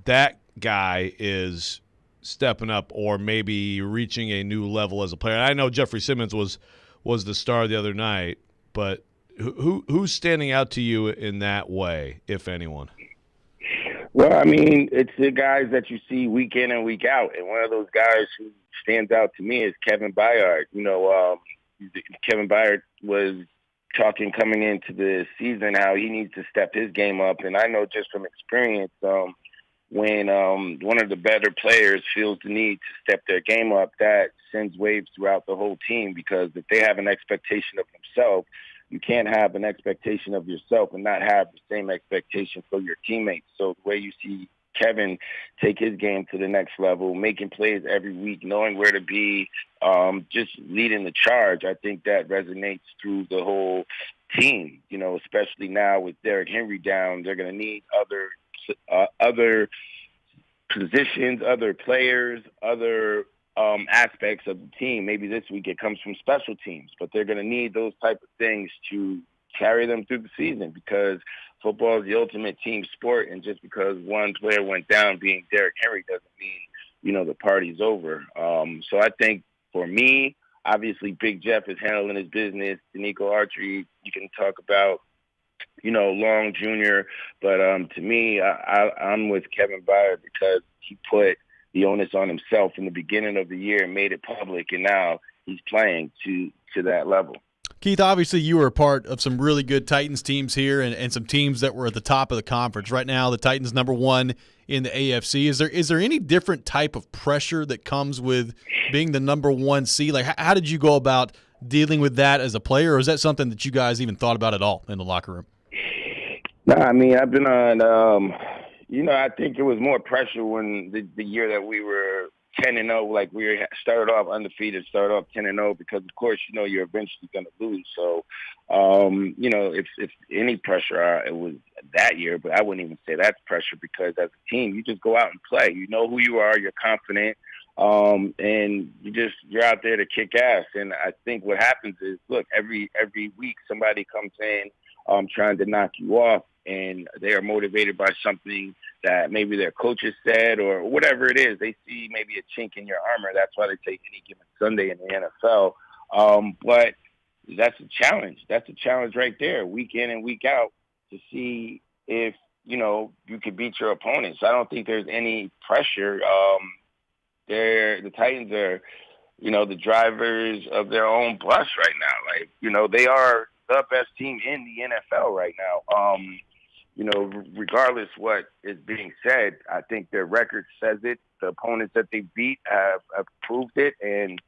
that guy is stepping up or maybe reaching a new level as a player? I know Jeffrey Simmons was the star the other night, but who's standing out to you in that way, if anyone? Well, I mean, it's the guys that you see week in and week out. And one of those guys who stands out to me is Kevin Byard. You know, Kevin Byard was talking coming into the season how he needs to step his game up. And I know just from experience, when one of the better players feels the need to step their game up, that sends waves throughout the whole team, because if they have an expectation of themselves, you can't have an expectation of yourself and not have the same expectation for your teammates. So the way you see Kevin take his game to the next level, making plays every week, knowing where to be, just leading the charge, I think that resonates through the whole team, you know, especially now with Derrick Henry down. They're going to need other positions, other players, other aspects of the team. Maybe this week it comes from special teams, but they're going to need those type of things to carry them through the season, because football is the ultimate team sport, and just because one player went down, being Derrick Henry, doesn't mean, you know, the party's over. So I think for me, obviously Big Jeff is handling his business. Nico Autry, you can talk about, you know, Long Jr., but to me, I'm with Kevin Byard, because he put the onus on himself in the beginning of the year and made it public, and now he's playing to that level. Keith, obviously you were a part of some really good Titans teams here and some teams that were at the top of the conference. Right now, the Titans #1 in the AFC. Is there any different type of pressure that comes with being the #1 seed? Like, how did you go about dealing with that as a player, or is that something that you guys even thought about at all in the locker room? No, I mean, I've been on, you know, I think it was more pressure when the year that we were 10-0, like we started off undefeated, started off 10-0, because of course, you know, you're eventually going to lose. So, you know, if any pressure, it was that year, but I wouldn't even say that's pressure, because as a team, you just go out and play. You know who you are, you're confident, and you're out there to kick ass. And I think what happens is, look, every week somebody comes in trying to knock you off, and they are motivated by something that maybe their coaches said or whatever it is. They see maybe a chink in your armor. That's why they take any given Sunday in the NFL. But that's a challenge. That's a challenge right there, week in and week out, to see if, you know, you could beat your opponents. I don't think there's any pressure. The Titans are, you know, the drivers of their own bus right now. Like, you know, they are the best team in the NFL right now. You know, regardless what is being said, I think their record says it. The opponents that they beat have proved it. And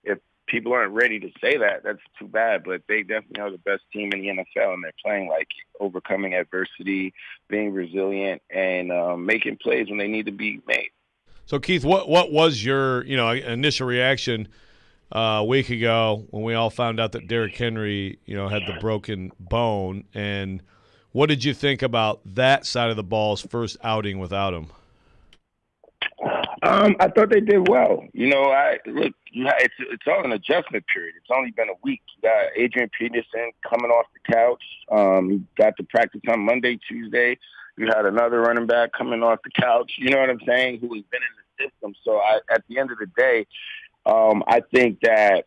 if people aren't ready to say that, that's too bad. But they definitely are the best team in the NFL, and they're playing like overcoming adversity, being resilient, and making plays when they need to be made. So, Keith, what was your, you know, initial reaction a week ago when we all found out that Derrick Henry, you know, had the broken bone, and what did you think about that side of the ball's first outing without him? I thought they did well. You know, it's all an adjustment period. It's only been a week. You got Adrian Peterson coming off the couch. You got to practice on Monday, Tuesday. You had another running back coming off the couch. You know what I'm saying? Who has been in the system. So at the end of the day, I think that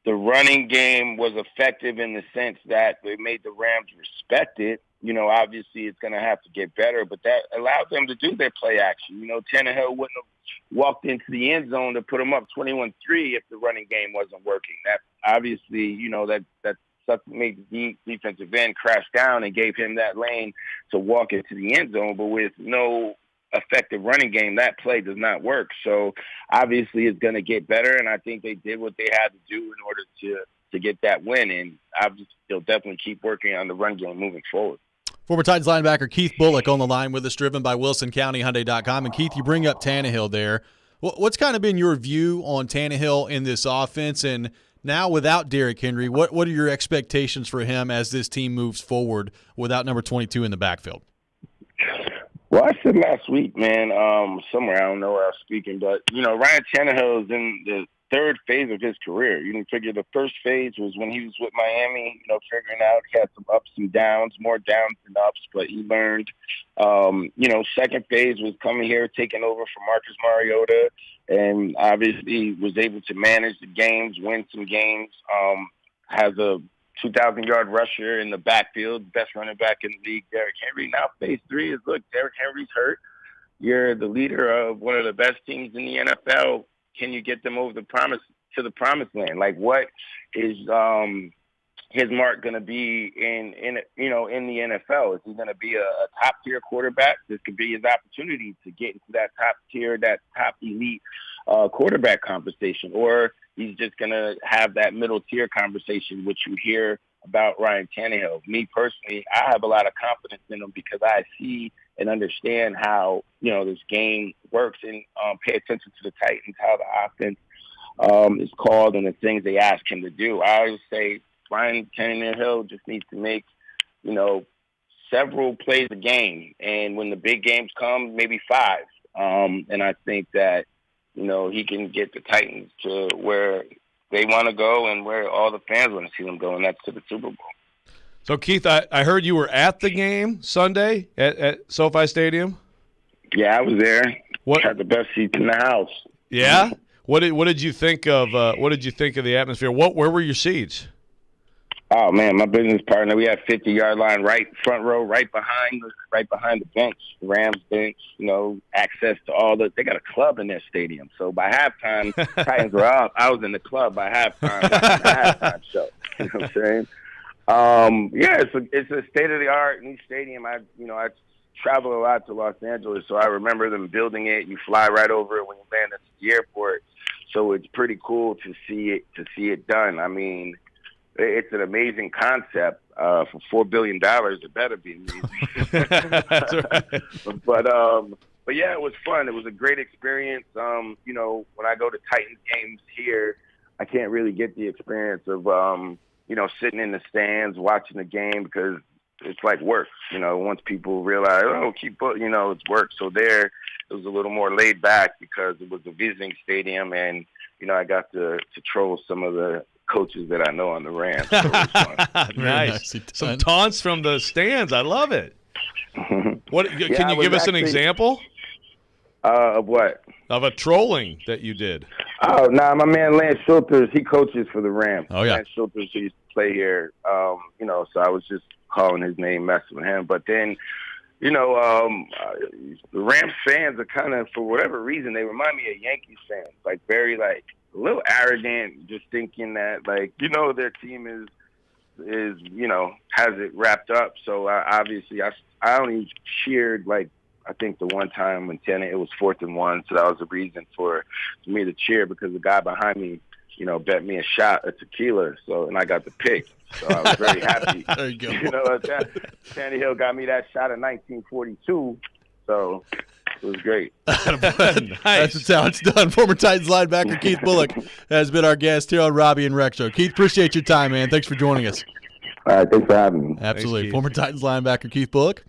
the running game was effective in the sense that they made the Rams respect it. You know, obviously it's going to have to get better, but that allowed them to do their play action. You know, Tannehill wouldn't have walked into the end zone to put them up 21-3 if the running game wasn't working. That obviously, you know, that made the defensive end crash down and gave him that lane to walk into the end zone. But with no effective running game, that play does not work. So obviously it's going to get better, and I think they did what they had to do in order to get that win, and they'll definitely keep working on the run game moving forward. Former Titans linebacker Keith Bullock on the line with us, driven by WilsonCountyHyundai.com. And Keith, you bring up Tannehill there. What's kind of been your view on Tannehill in this offense? And now without Derrick Henry, what are your expectations for him as this team moves forward without number 22 in the backfield? Well, I said last week, man, somewhere, I don't know where I was speaking, but, Ryan Tannehill is in the third phase of his career. You can figure the first phase was when he was with Miami, figuring out he had some ups and downs, more downs than ups, but he learned. Second phase was coming here, taking over for Marcus Mariota, and obviously was able to manage the games, win some games, has a 2,000-yard rusher in the backfield, best running back in the league, Derrick Henry. Now phase 3 is, look, Derrick Henry's hurt. You're the leader of one of the best teams in the NFL. Can you get them over the promised land? Like, what is his mark going to be in the NFL? Is he going to be a top tier quarterback? This could be his opportunity to get into that top tier, that top elite quarterback conversation, or he's just going to have that middle tier conversation, which you hear about Ryan Tannehill. Me personally, I have a lot of confidence in him because I see and understand how, this game works, and pay attention to the Titans, how the offense is called and the things they ask him to do. I always say Ryan Tannehill just needs to make, several plays a game. And when the big games come, maybe 5. And I think that, he can get the Titans to where they want to go and where all the fans want to see them go, and that's to the Super Bowl. So, Keith, I heard you were at the game Sunday at SoFi Stadium. Yeah, I was there. Had the best seats in the house. Yeah. What did you think of the atmosphere? Where were your seats? Oh man, my business partner, we had 50-yard line, right front row, right behind the bench, Rams bench. Access to they got a club in their stadium. So by halftime, Titans were up. I was in the club by halftime, watching the halftime show. You know what I'm saying? It's a state-of-the-art new stadium. I travel a lot to Los Angeles, so I remember them building it. You fly right over it when you land at the airport. So it's pretty cool to see it done. I mean, it's an amazing concept. For $4 billion, it better be amazing. That's right. But yeah, it was fun. It was a great experience. When I go to Titans games here, I can't really get the experience of sitting in the stands watching the game because it's like work. Once people realize, it's work. So there, it was a little more laid back because it was a visiting stadium, and I got to troll some of the coaches that I know on the Rams. So it was fun. Nice. Some taunts from the stands. I love it. Can you give us an example? Of what? Of a trolling that you did. Oh, my man Lance Schulters, he coaches for the Rams. Oh, yeah. Lance Schulters, he used to play here. So I was just calling his name, messing with him. But then, the Rams fans are kind of, for whatever reason, they remind me of Yankees fans. Like, very, a little arrogant, just thinking that, their team is has it wrapped up. So, obviously, I only cheered, I think the one time when it was 4th and 1, so that was a reason for me to cheer because the guy behind me, bet me a shot of tequila, and I got the pick. So I was very happy. There you go. Tannehill got me that shot in 1942, so it was great. Nice. That's how it's done. Former Titans linebacker Keith Bullock has been our guest here on Robby and Rexrode. Keith, appreciate your time, man. Thanks for joining us. All right, thanks for having me. Absolutely. Thanks, Former Titans linebacker Keith Bullock.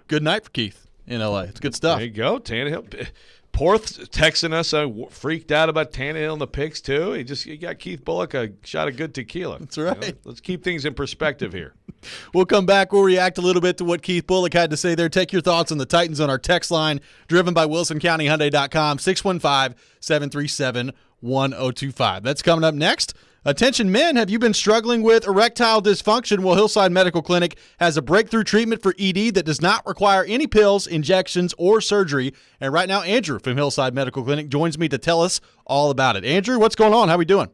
Good night for Keith in L.A. It's good stuff. There you go, Tannehill. Porth texting us, freaked out about Tannehill and the picks, too. He got Keith Bullock a shot of good tequila. That's right. Let's keep things in perspective here. We'll come back. We'll react a little bit to what Keith Bullock had to say there. Take your thoughts on the Titans on our text line, driven by WilsonCountyHyundai.com, 615-737-1025. That's coming up next. Attention men, have you been struggling with erectile dysfunction? Well, Hillside Medical Clinic has a breakthrough treatment for ED that does not require any pills, injections, or surgery. And right now, Andrew from Hillside Medical Clinic joins me to tell us all about it. Andrew, what's going on? How are we doing?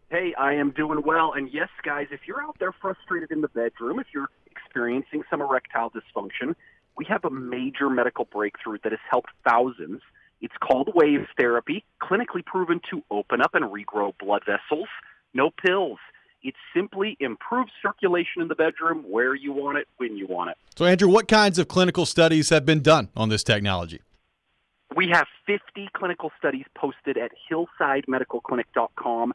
Hey, I am doing well. And yes, guys, if you're out there frustrated in the bedroom, if you're experiencing some erectile dysfunction, we have a major medical breakthrough that has helped thousands. It's called wave therapy, clinically proven to open up and regrow blood vessels. No pills. It simply improves circulation in the bedroom where you want it, when you want it. So, Andrew, what kinds of clinical studies have been done on this technology? We have 50 clinical studies posted at hillsidemedicalclinic.com.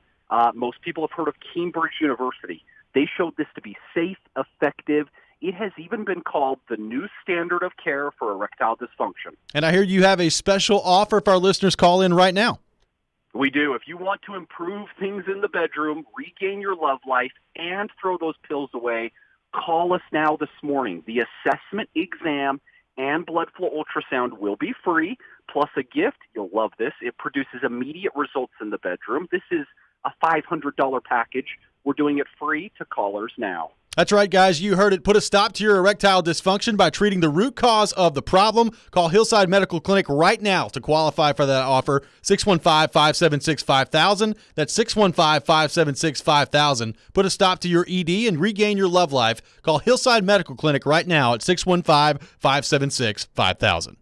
Most people have heard of Cambridge University. They showed this to be safe, effective. It has even been called the new standard of care for erectile dysfunction. And I hear you have a special offer if our listeners call in right now. We do. If you want to improve things in the bedroom, regain your love life, and throw those pills away, call us now this morning. The assessment, exam, and blood flow ultrasound will be free, plus a gift. You'll love this. It produces immediate results in the bedroom. This is a $500 package. We're doing it free to callers now. That's right, guys. You heard it. Put a stop to your erectile dysfunction by treating the root cause of the problem. Call Hillside Medical Clinic right now to qualify for that offer. 615-576-5000. That's 615-576-5000. Put a stop to your ED and regain your love life. Call Hillside Medical Clinic right now at 615-576-5000.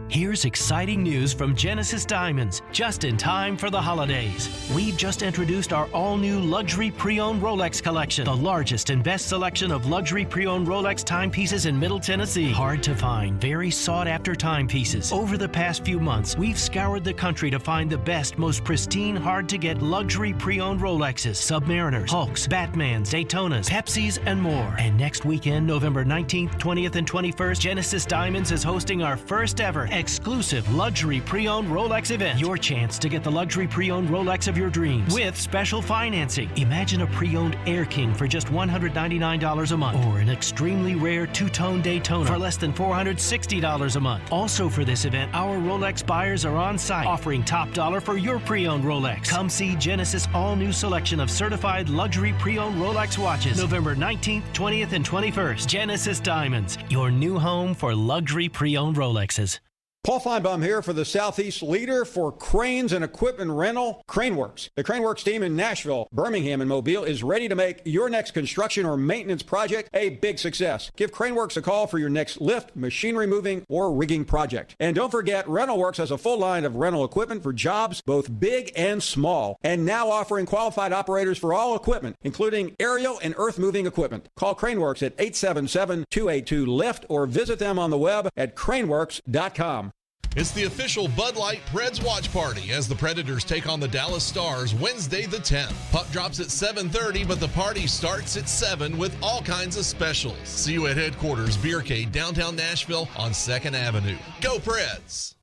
Here's exciting news from Genesis Diamonds, just in time for the holidays. We've just introduced our all-new luxury pre-owned Rolex collection, the largest and best selection of luxury pre-owned Rolex timepieces in Middle Tennessee. Hard to find, very sought-after timepieces. Over the past few months, we've scoured the country to find the best, most pristine, hard-to-get luxury pre-owned Rolexes, Submariners, Hulks, Batmans, Daytonas, Pepsis, and more. And next weekend, November 19th, 20th, and 21st, Genesis Diamonds is hosting our first ever exclusive luxury pre-owned Rolex event. Your chance to get the luxury pre-owned Rolex of your dreams with special financing. Imagine a pre-owned Air King for just $199 a month, or an extremely rare two-tone Daytona for less than $460 a month. Also for this event, our Rolex buyers are on site, offering top dollar for your pre-owned Rolex. Come see Genesis all-new selection of certified luxury pre-owned Rolex watches, November 19th, 20th, and 21st. Genesis Diamonds, your new home for luxury pre-owned Rolexes. Paul Feinbaum here for the Southeast leader for cranes and equipment rental, CraneWorks. The CraneWorks team in Nashville, Birmingham, and Mobile is ready to make your next construction or maintenance project a big success. Give CraneWorks a call for your next lift, machinery moving, or rigging project. And don't forget, RentalWorks has a full line of rental equipment for jobs both big and small, and now offering qualified operators for all equipment, including aerial and earth-moving equipment. Call CraneWorks at 877-282-LIFT or visit them on the web at craneworks.com. It's the official Bud Light Preds watch party as the Predators take on the Dallas Stars Wednesday the 10th. Puck drops at 7:30, but the party starts at 7 with all kinds of specials. See you at headquarters, Beercade, downtown Nashville on 2nd Avenue. Go Preds!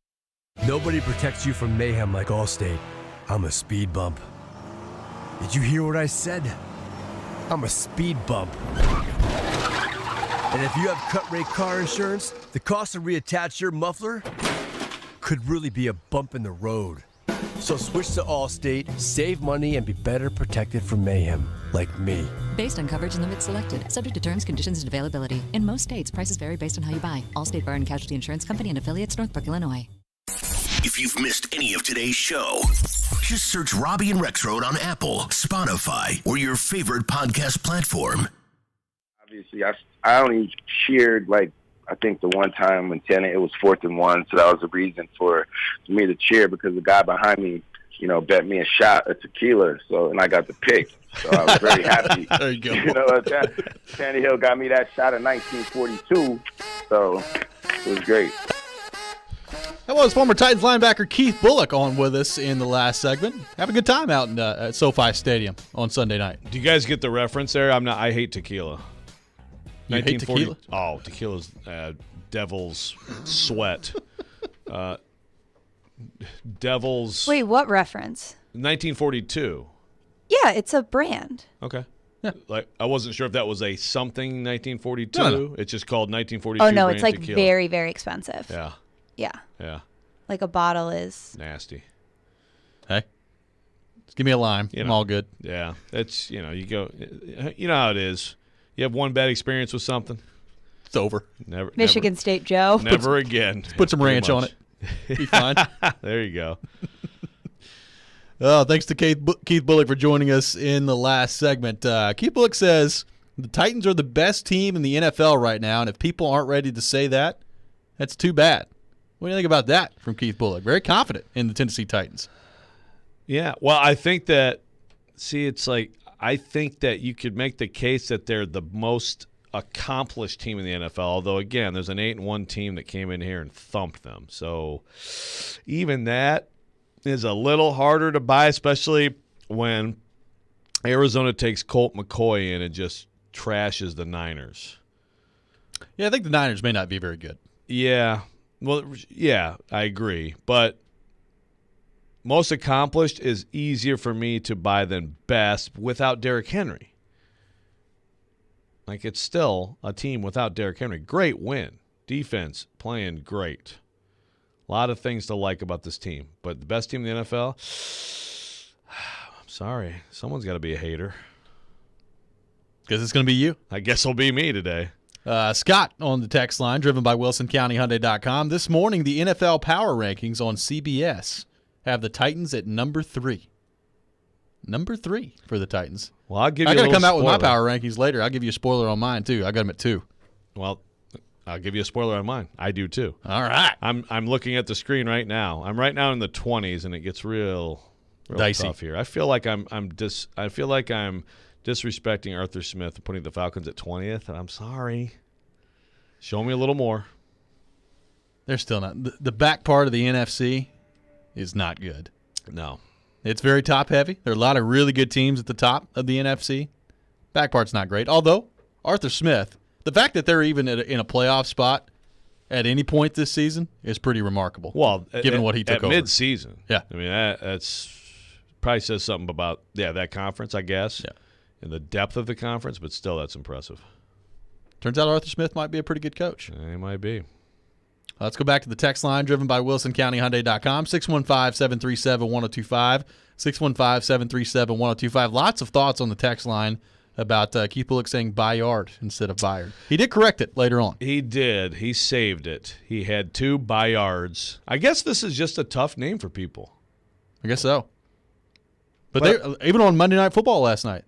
Nobody protects you from mayhem like Allstate. I'm a speed bump. Did you hear what I said? I'm a speed bump. And if you have cut-rate car insurance, the cost to reattach your muffler could really be a bump in the road. So switch to Allstate, save money, and be better protected from mayhem, like me. Based on coverage and limits selected, subject to terms, conditions, and availability. In most states, prices vary based on how you buy. Allstate Bar and Casualty Insurance Company and affiliates, Northbrook, Illinois. If you've missed any of today's show, just search Robby and Rexrode on Apple, Spotify, or your favorite podcast platform. Obviously, I only cheered I think the one time when it was 4th and 1, so that was the reason for me to cheer, because the guy behind me, bet me a shot of tequila, and I got the pick. So I was very happy. There you go. Tannehill got me that shot in 1942, so it was great. That was former Titans linebacker Keith Bullock on with us in the last segment. Have a good time out at SoFi Stadium on Sunday night. Do you guys get the reference there? I hate tequila. You hate tequila? Oh, tequila's devil's sweat. Devil's... Wait, what reference? 1942. Yeah, it's a brand. Okay. Yeah. I wasn't sure if that was a something 1942. No. It's just called 1942 Oh, no, brand it's tequila. very, very expensive. Yeah. Yeah. Yeah. Like a bottle is... Nasty. Hey. Just give me a lime. I'm all good. Yeah. It's, you go... You know how it is. You have one bad experience with something, it's over. Michigan State Joe. Never again. Put some ranch on it. Be fine. There you go. Oh, thanks to Keith Bullock for joining us in the last segment. Keith Bullock says The Titans are the best team in the NFL right now, and if people aren't ready to say that, that's too bad. What do you think about that from Keith Bullock? Very confident in the Tennessee Titans. Yeah, well, I think that I think that you could make the case that they're the most accomplished team in the NFL, although, again, there's an 8-1 team that came in here and thumped them. So even that is a little harder to buy, especially when Arizona takes Colt McCoy in and just trashes the Niners. Yeah, I think the Niners may not be very good. Yeah. Well, yeah, I agree. But most accomplished is easier for me to buy than best without Derrick Henry. Like, it's still a team without Derrick Henry. Great win. Defense playing great. A lot of things to like about this team. But the best team in the NFL, I'm sorry. Someone's got to be a hater. Guess it's going to be you. I guess it'll be me today. Scott on the text line, driven by WilsonCountyHyundai.com. This morning, the NFL Power Rankings on CBS have the Titans at number 3. Number 3 for the Titans. Well, I'll give you I got to come out spoiler with my power rankings later. I'll give you a spoiler on mine, too. I got them at 2. Well, I'll give you a spoiler on mine. I do, too. All right. I'm looking at the screen right now. I'm right now in the 20s, and it gets real dicey tough here. I feel like I'm disrespecting Arthur Smith and putting the Falcons at 20th, and I'm sorry. Show me a little more. They're still not. The back part of the NFC is not good. No. It's very top-heavy. There are a lot of really good teams at the top of the NFC. Back part's not great. Although, Arthur Smith, the fact that they're even in a playoff spot at any point this season is pretty remarkable. Well, given what he took over. mid-season. Yeah. I mean, that's probably says something about, that conference, I guess, and the depth of the conference, but still that's impressive. Turns out Arthur Smith might be a pretty good coach. He might be. Let's go back to the text line, driven by WilsonCountyHyundai.com, 615-737-1025, 615-737-1025. Lots of thoughts on the text line about Keith Bullock saying Bayard instead of Bayard. He did correct it later on. He did. He saved it. He had 2 Bayards. I guess this is just a tough name for people. I guess so. But even on Monday Night Football last night,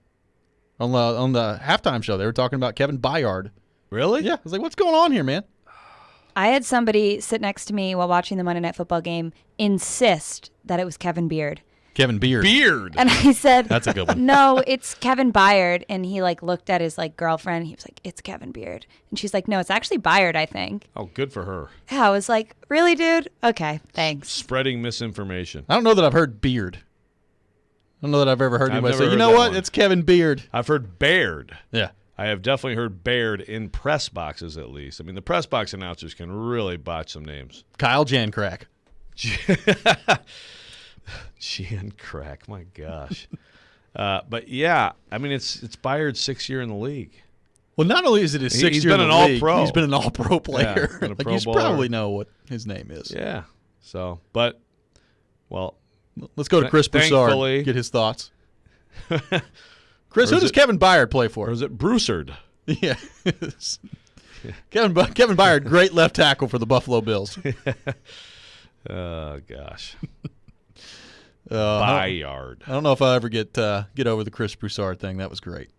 on the halftime show, they were talking about Kevin Bayard. Really? Yeah. I was like, what's going on here, man? I had somebody sit next to me while watching the Monday Night Football game insist that it was Kevin Beard. Kevin Beard. And I said, that's a good one. No, it's Kevin Byard. And he looked at his girlfriend. He was like, it's Kevin Beard. And she's like, no, it's actually Byard, I think. Oh, good for her. Yeah, I was like, really, dude? Okay, thanks. Spreading misinformation. I don't know that I've heard Beard. I don't know that I've ever heard anybody say, you know what, it's Kevin Beard. I've heard Baird. Yeah. I have definitely heard Baird in press boxes, at least. I mean, the press box announcers can really botch some names. Kyle Jancrack. Jancrack, my gosh. But, yeah, I mean, it's Bayard's 6th year in the league. Well, not only is it his 6th year in the league, he's been an all-pro player. Yeah, you probably know what his name is. Yeah. So, but, well. Let's go to Chris Broussard, get his thoughts. Chris, who does Kevin Byard play for? Or is it Broussard? Yeah. Kevin Byard, great left tackle for the Buffalo Bills. Oh, gosh. Byard. I don't know if I'll ever get over the Chris Broussard thing. That was great.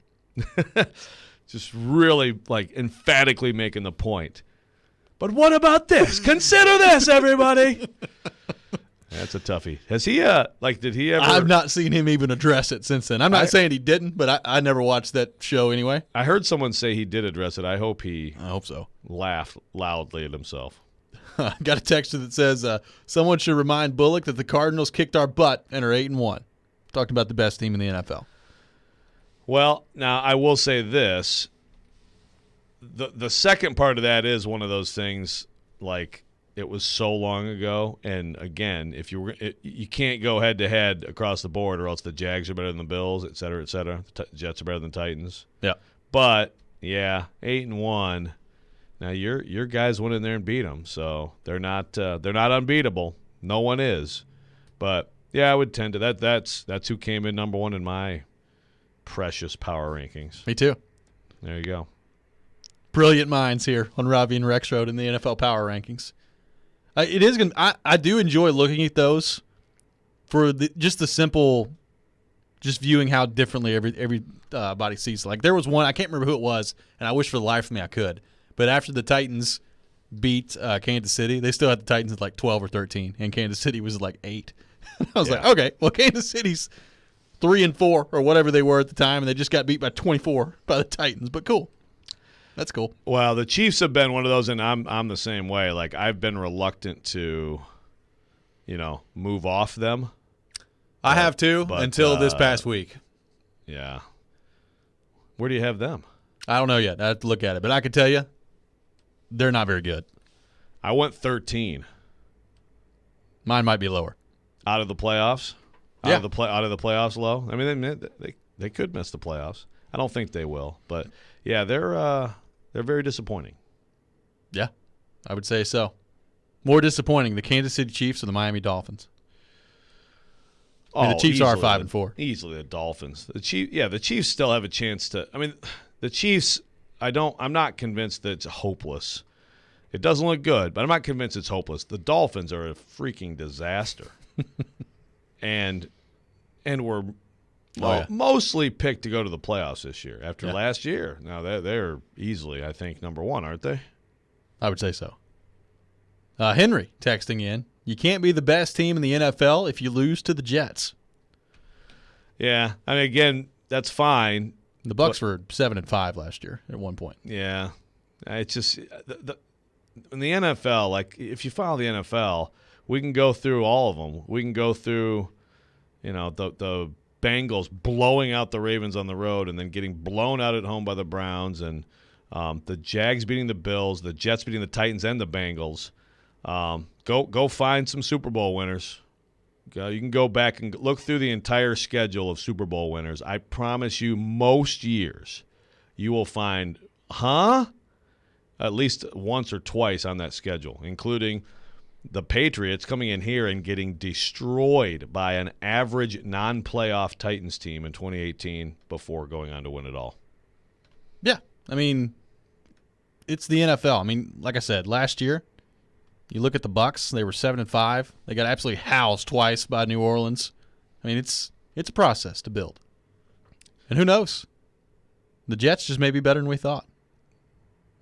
Just really, emphatically making the point. But what about this? Consider this, everybody. That's a toughie. Has he, did he ever? I've not seen him even address it since then. I'm not saying he didn't, but I never watched that show anyway. I heard someone say he did address it. I hope so. Laughed loudly at himself. I got a texture that says, someone should remind Bullock that the Cardinals kicked our butt and are 8-1. Talked about the best team in the NFL. Well, now I will say this. The second part of that is one of those things it was so long ago, and again, you can't go head-to-head across the board, or else the Jags are better than the Bills, et cetera, et cetera. The Jets are better than the Titans. Yeah. But, 8-1. Now, your guys went in there and beat them, so they're not unbeatable. No one is. But, yeah, I would tend to. That's who came in number 1 in my precious power rankings. Me too. There you go. Brilliant minds here on Robby and Rexrode in the NFL power rankings. It is I do enjoy looking at those for just the simple just viewing how differently everybody sees it. Like there was one, I can't remember who it was, and I wish for the life of me I could. But after the Titans beat Kansas City, they still had the Titans at like 12 or 13, and Kansas City was like 8. I was like, okay, well, Kansas City's 3-4 or whatever they were at the time, and they just got beat by 24 by the Titans. But cool, that's cool. Well, the Chiefs have been one of those, and I'm the same way. Like I've been reluctant to, move off them. I have too until this past week. Yeah. Where do you have them? I don't know yet. I have to look at it, but I can tell you, they're not very good. I went 13. Mine might be lower. Out of the playoffs? Yeah. Out of the playoffs low? I mean, they could miss the playoffs. I don't think they will. But, yeah, they're very disappointing. Yeah, I would say so. More disappointing, the Kansas City Chiefs or the Miami Dolphins? I mean, the Chiefs are 5-4. Easily the Dolphins. The Chiefs still have a chance to – I mean, the Chiefs, I'm not convinced that it's hopeless. It doesn't look good, but I'm not convinced it's hopeless. The Dolphins are a freaking disaster. and were mostly picked to go to the playoffs this year after last year. Now, they're easily, I think, number one, aren't they? I would say so. Henry texting in, you can't be the best team in the NFL if you lose to the Jets. Yeah. I mean, again, that's fine. The Bucs were 7-5 last year at one point. Yeah. It's just in the NFL, like if you follow the NFL, we can go through all of them. We can go through, the Bengals blowing out the Ravens on the road and then getting blown out at home by the Browns, and the Jags beating the Bills, the Jets beating the Titans and the Bengals. Go find some Super Bowl winners. You can go back and look through the entire schedule of Super Bowl winners. I promise you, most years you will find, at least once or twice on that schedule, including the Patriots coming in here and getting destroyed by an average non-playoff Titans team in 2018 before going on to win it all. Yeah. I mean, it's the NFL. I mean, like I said, last year, you look at the Bucs, they were 7-5. They got absolutely housed twice by New Orleans. I mean, it's a process to build. And who knows? The Jets just may be better than we thought.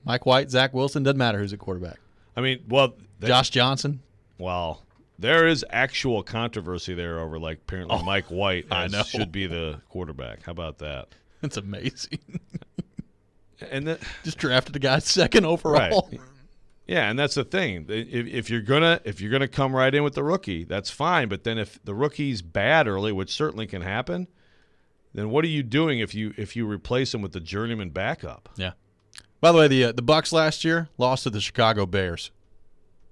Mike White, Zach Wilson, doesn't matter who's at quarterback. I mean, well, Josh Johnson. Well, there is actual controversy there over, like, apparently Mike White should be the quarterback. How about that? That's amazing. And just drafted a guy second overall. Right. Yeah, and that's the thing. If you're gonna come right in with the rookie, that's fine. But then if the rookie's bad early, which certainly can happen, then what are you doing if you replace him with the journeyman backup? Yeah. By the way, the Bucs last year lost to the Chicago Bears.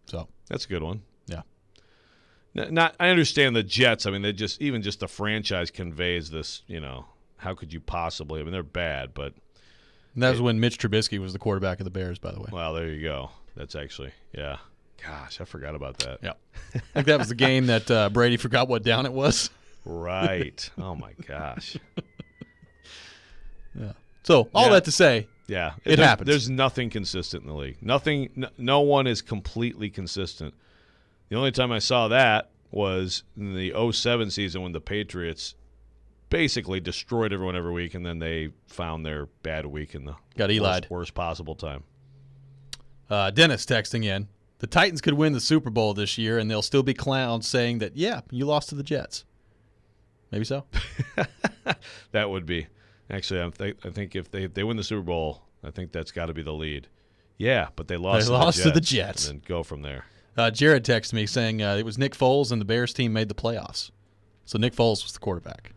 So that's a good one. Yeah. I understand the Jets. I mean, even just the franchise conveys this. How could you possibly? I mean, they're bad, but that was when Mitch Trubisky was the quarterback of the Bears. By the way. Well, there you go. That's actually, yeah. Gosh, I forgot about that. Yeah. I think that was the game that Brady forgot what down it was. Right. Oh, my gosh. Yeah. So, all that to say, yeah, it happens. There's nothing consistent in the league. No one is completely consistent. The only time I saw that was in the 2007 season when the Patriots basically destroyed everyone every week, and then they found their bad week in the worst possible time. Dennis texting in, the Titans could win the Super Bowl this year, and they'll still be clowns saying that, yeah, you lost to the Jets. Maybe so. That would be. Actually, I think if they win the Super Bowl, I think that's got to be the lead. Yeah, but they lost to the Jets. And then go from there. Jared texted me saying it was Nick Foles and the Bears team made the playoffs. So Nick Foles was the quarterback.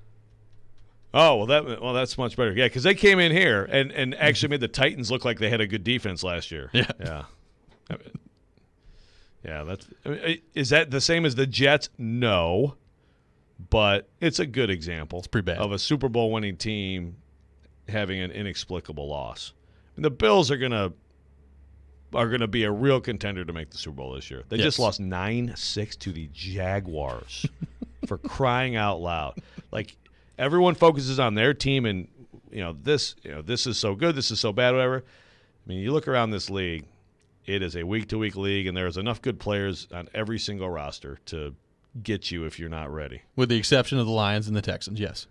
Oh, that's much better. Yeah, because they came in here and actually made the Titans look like they had a good defense last year. Yeah. Yeah. Is that the same as the Jets? No, but it's a good example. It's pretty bad of a Super Bowl winning team having an inexplicable loss. And the Bills are gonna be a real contender to make the Super Bowl this year. They just lost 9-6 to the Jaguars for crying out loud. Like. Everyone focuses on their team, and this is so good, this is so bad, whatever. I mean, you look around this league; it is a week-to-week league, and there's enough good players on every single roster to get you if you're not ready. With the exception of the Lions and the Texans, yes.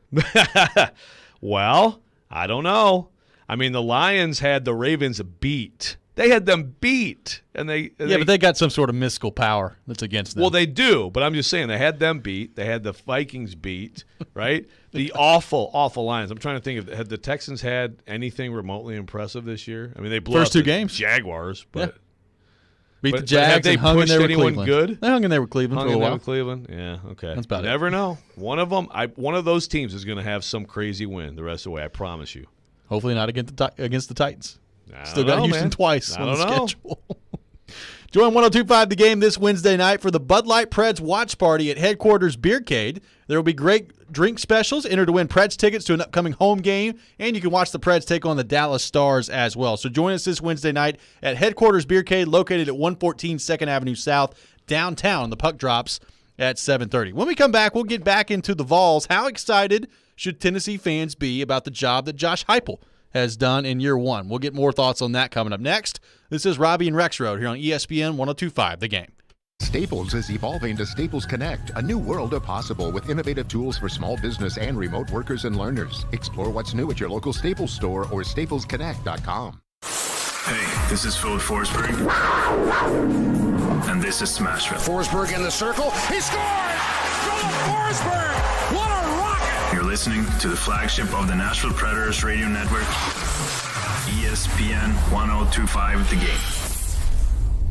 Well, I don't know. I mean, the Lions had the Ravens beat. They had them beat. But they got some sort of mystical power that's against them. Well, they do, but I'm just saying they had them beat. They had the Vikings beat, right? The awful, awful Lions. I'm trying to think had the Texans had anything remotely impressive this year? I mean, they blew First out two the games. Jaguars, but beat the Jags and hung in there with Cleveland. Good? They hung in there with Cleveland for a while. With Cleveland? Yeah, okay. That's about it. Never know. One of them, one of those teams is going to have some crazy win the rest of the way. I promise you. Hopefully not against the Titans. Still got Houston twice on the schedule. Join 102.5 The Game this Wednesday night for the Bud Light Preds watch party at Headquarters Beercade. There will be great drink specials. Enter to win Preds tickets to an upcoming home game, and you can watch the Preds take on the Dallas Stars as well. So join us this Wednesday night at Headquarters Beercade, located at 114 2nd Avenue South, downtown. The puck drops at 7:30. When we come back, we'll get back into the Vols. How excited should Tennessee fans be about the job that Josh Heupel has done in year one? We'll get more thoughts on that coming up next. This is Robby and Rexrode here on ESPN 102.5 The Game. Staples is evolving to Staples Connect, a new world of possible with innovative tools for small business and remote workers and learners. Explore what's new at your local Staples store or staplesconnect.com. Hey, this is Philip Forsberg, and this is Smashville. Forsberg in the circle. He scores! Philip Forsberg! What a rocket! You're listening to the flagship of the Nashville Predators radio network, ESPN 102.5 The Game.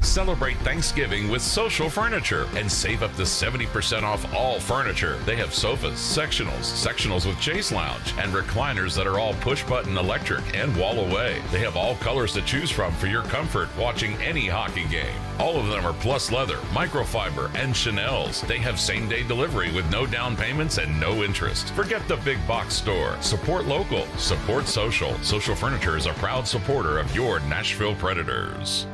Celebrate Thanksgiving with Social Furniture and save up to 70% off all furniture. They have sofas, sectionals with chase lounge, and recliners that are all push-button electric and wall away. They have all colors to choose from for your comfort watching any hockey game. All of them are plus leather, microfiber, and Chanel's. They have same-day delivery with no down payments and no interest. Forget the big box store. Support local. Support social. Social Furniture is a proud supporter of your Nashville Predators.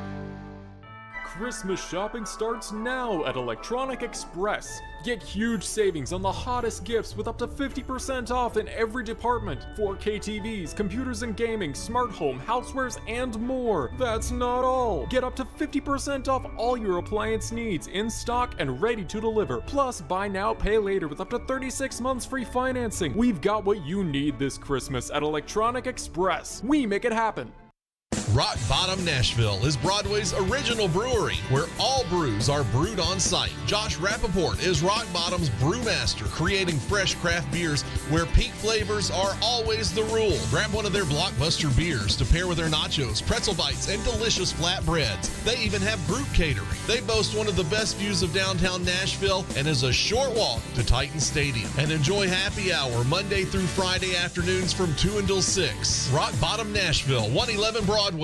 Christmas shopping starts now at Electronic Express. Get huge savings on the hottest gifts with up to 50% off in every department. 4K TVs, computers and gaming, smart home, housewares, and more. That's not all. Get up to 50% off all your appliance needs in stock and ready to deliver. Plus, buy now, pay later with up to 36 months free financing. We've got what you need this Christmas at Electronic Express. We make it happen. Rock Bottom Nashville is Broadway's original brewery, where all brews are brewed on site. Josh Rappaport is Rock Bottom's brewmaster, creating fresh craft beers where peak flavors are always the rule. Grab one of their blockbuster beers to pair with their nachos, pretzel bites, and delicious flatbreads. They even have group catering. They boast one of the best views of downtown Nashville and is a short walk to Titan Stadium. And enjoy happy hour Monday through Friday afternoons from 2 until 6. Rock Bottom Nashville, 111 Broadway.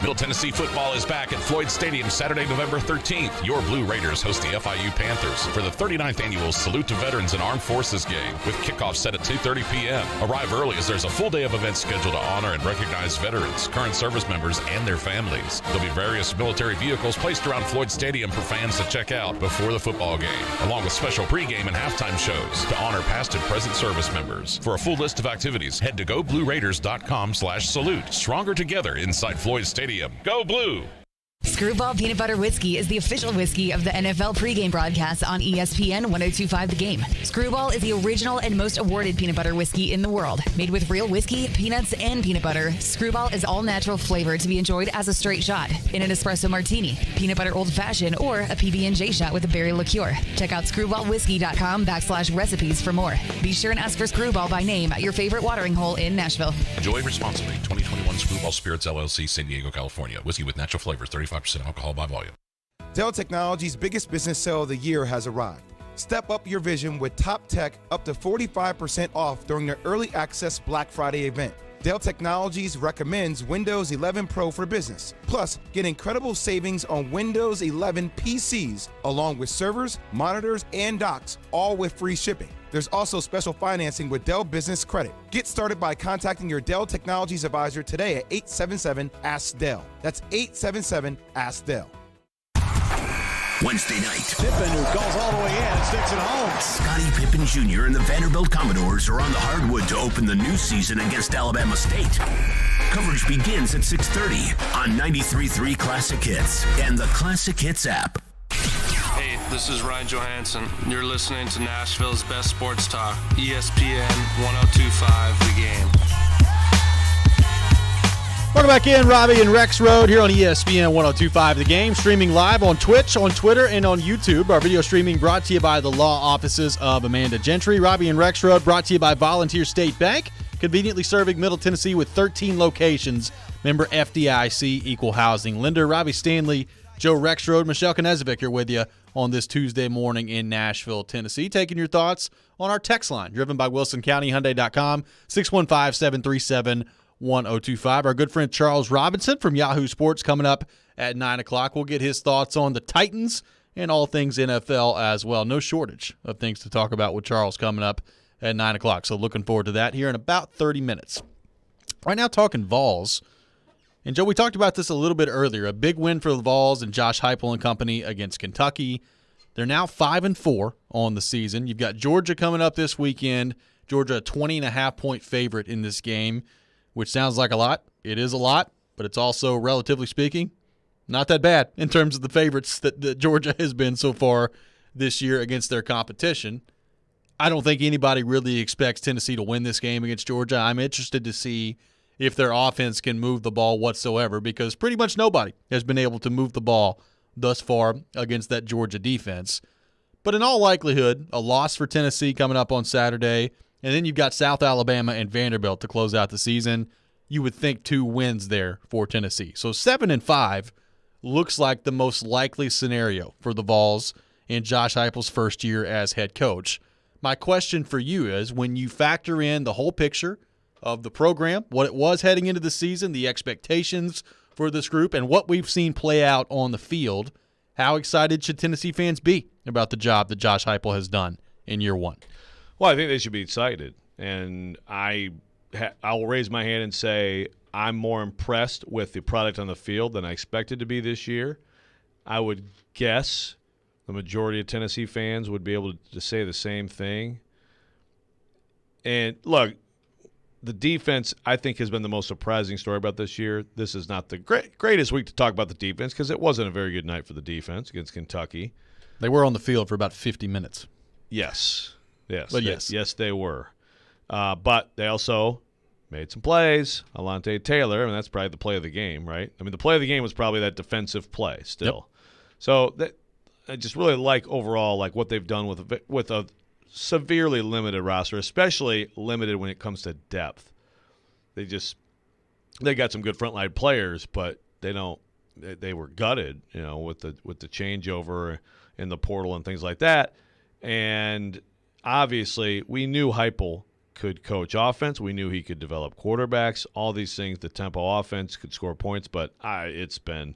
Middle Tennessee football is back at Floyd Stadium Saturday, November 13th. Your Blue Raiders host the FIU Panthers for the 39th annual Salute to Veterans and Armed Forces game, with kickoff set at 2:30 p.m. Arrive early as there's a full day of events scheduled to honor and recognize veterans, current service members, and their families. There'll be various military vehicles placed around Floyd Stadium for fans to check out before the football game, along with special pregame and halftime shows to honor past and present service members. For a full list of activities, head to goblueraiders.com/salute. Stronger together inside Floyd Stadium. Go Blue! Screwball Peanut Butter Whiskey is the official whiskey of the NFL pregame broadcast on ESPN 102.5 The Game. Screwball is the original and most awarded peanut butter whiskey in the world. Made with real whiskey, peanuts, and peanut butter, Screwball is all natural flavor to be enjoyed as a straight shot, in an espresso martini, peanut butter old fashioned, or a PB&J shot with a berry liqueur. Check out screwballwhiskey.com/recipes for more. Be sure and ask for Screwball by name at your favorite watering hole in Nashville. Enjoy responsibly. 2021 Screwball Spirits LLC, San Diego, California. Whiskey with natural flavors, 35% alcohol by volume. Dell Technologies' biggest business sale of the year has arrived. Step up your vision with top tech up to 45% off during their early access Black Friday event. Dell Technologies recommends Windows 11 Pro for business. Plus, get incredible savings on Windows 11 PCs, along with servers, monitors, and docks, all with free shipping. There's also special financing with Dell Business Credit. Get started by contacting your Dell Technologies advisor today at 877-ASK-DELL. That's 877-ASK-DELL. Wednesday night. Pippen, who goes all the way in, sticks it home. Scottie Pippen Jr. and the Vanderbilt Commodores are on the hardwood to open the new season against Alabama State. Coverage begins at 6:30 on 93.3 Classic Hits and the Classic Hits app. Hey, This is Ryan Johansson. You're listening to Nashville's best sports talk, ESPN 1025 The Game. Welcome back in, Robby and Rexrode here on ESPN 1025 The Game, streaming live on Twitch, on Twitter, and on YouTube. Our video streaming brought to you by the law offices of Amanda Gentry. Robby and Rexrode brought to you by Volunteer State Bank, conveniently serving Middle Tennessee with 13 locations. Member FDIC, equal housing lender. Robby Stanley, Joe Rexrode, Michelle Knezovic here with you on this Tuesday morning in Nashville, Tennessee. Taking your thoughts on our text line, driven by WilsonCountyHyundai.com, 615-737-1025. Our good friend Charles Robinson from Yahoo Sports coming up at 9 o'clock. We'll get his thoughts on the Titans and all things NFL as well. No shortage of things to talk about with Charles coming up at 9 o'clock. So looking forward to that here in about 30 minutes. Right now talking Vols. And, Joe, we talked about this a little bit earlier. A big win for the Vols and Josh Heupel and company against Kentucky. They're now 5-4 on the season. You've got Georgia coming up this weekend. Georgia, a 20.5-point favorite in this game, which sounds like a lot. It is a lot, but it's also, relatively speaking, not that bad in terms of the favorites that Georgia has been so far this year against their competition. I don't think anybody really expects Tennessee to win this game against Georgia. I'm interested to see if their offense can move the ball whatsoever, because pretty much nobody has been able to move the ball thus far against that Georgia defense. But in all likelihood, a loss for Tennessee coming up on Saturday, and then you've got South Alabama and Vanderbilt to close out the season. You would think 2 wins there for Tennessee. So 7-5 looks like the most likely scenario for the Vols in Josh Heupel's first year as head coach. My question for you is, when you factor in the whole picture of the program, what it was heading into the season, the expectations for this group, and what we've seen play out on the field, how excited should Tennessee fans be about the job that Josh Heupel has done in year one? Well, I think they should be excited, and I will raise my hand and say I'm more impressed with the product on the field than I expected to be this year. I would guess the majority of Tennessee fans would be able to say the same thing. And look, the defense, I think, has been the most surprising story about this year. This is not the greatest week to talk about the defense because it wasn't a very good night for the defense against Kentucky. They were on the field for about 50 minutes. Yes. But yes, they were. But they also made some plays. Alontae Taylor, and that's probably the play of the game, right? I mean, the play of the game was probably that defensive play still. Yep. So I just really like overall like what they've done with a severely limited roster, especially limited when it comes to depth. They got some good frontline players, but they were gutted, with the changeover in the portal and things like that. And obviously, we knew Heupel could coach offense. We knew he could develop quarterbacks, all these things. The tempo offense could score points, but it's been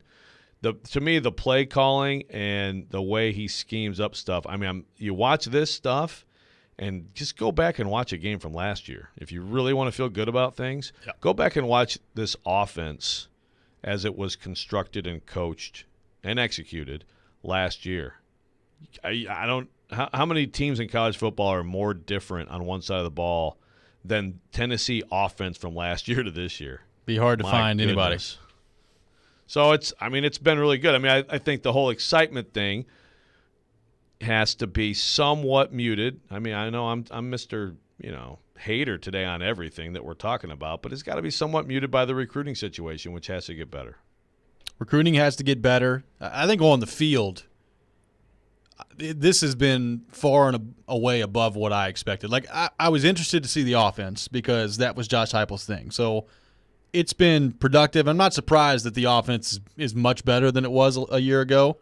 to me the play calling and the way he schemes up stuff. I mean, you watch this stuff and just go back and watch a game from last year. If you really want to feel good about things, Go back and watch this offense as it was constructed and coached and executed last year. I don't. How many teams in college football are more different on one side of the ball than Tennessee offense from last year to this year? Be hard to find anybody. So it's been really good. I mean, I think the whole excitement thing has to be somewhat muted. I mean, I know I'm Mr. Hater today on everything that we're talking about, but it's got to be somewhat muted by the recruiting situation, which has to get better. Recruiting has to get better. I think on the field, this has been far and away above what I expected. Like, I was interested to see the offense because that was Josh Heupel's thing. So it's been productive. I'm not surprised that the offense is much better than it was a year ago.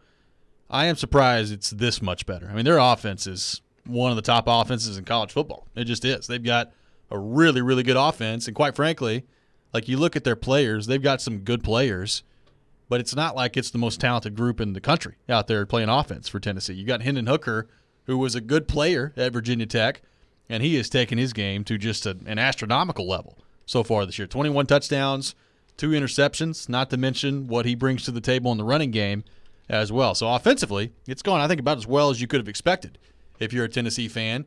I am surprised it's this much better. I mean, their offense is one of the top offenses in college football. It just is. They've got a really, really good offense. And quite frankly, like you look at their players, they've got some good players. But it's not like it's the most talented group in the country out there playing offense for Tennessee. You got Hendon Hooker, who was a good player at Virginia Tech, and he has taken his game to just an astronomical level so far this year. 21 touchdowns, 2 interceptions, not to mention what he brings to the table in the running game as well. So offensively, it's going, I think, about as well as you could have expected if you're a Tennessee fan.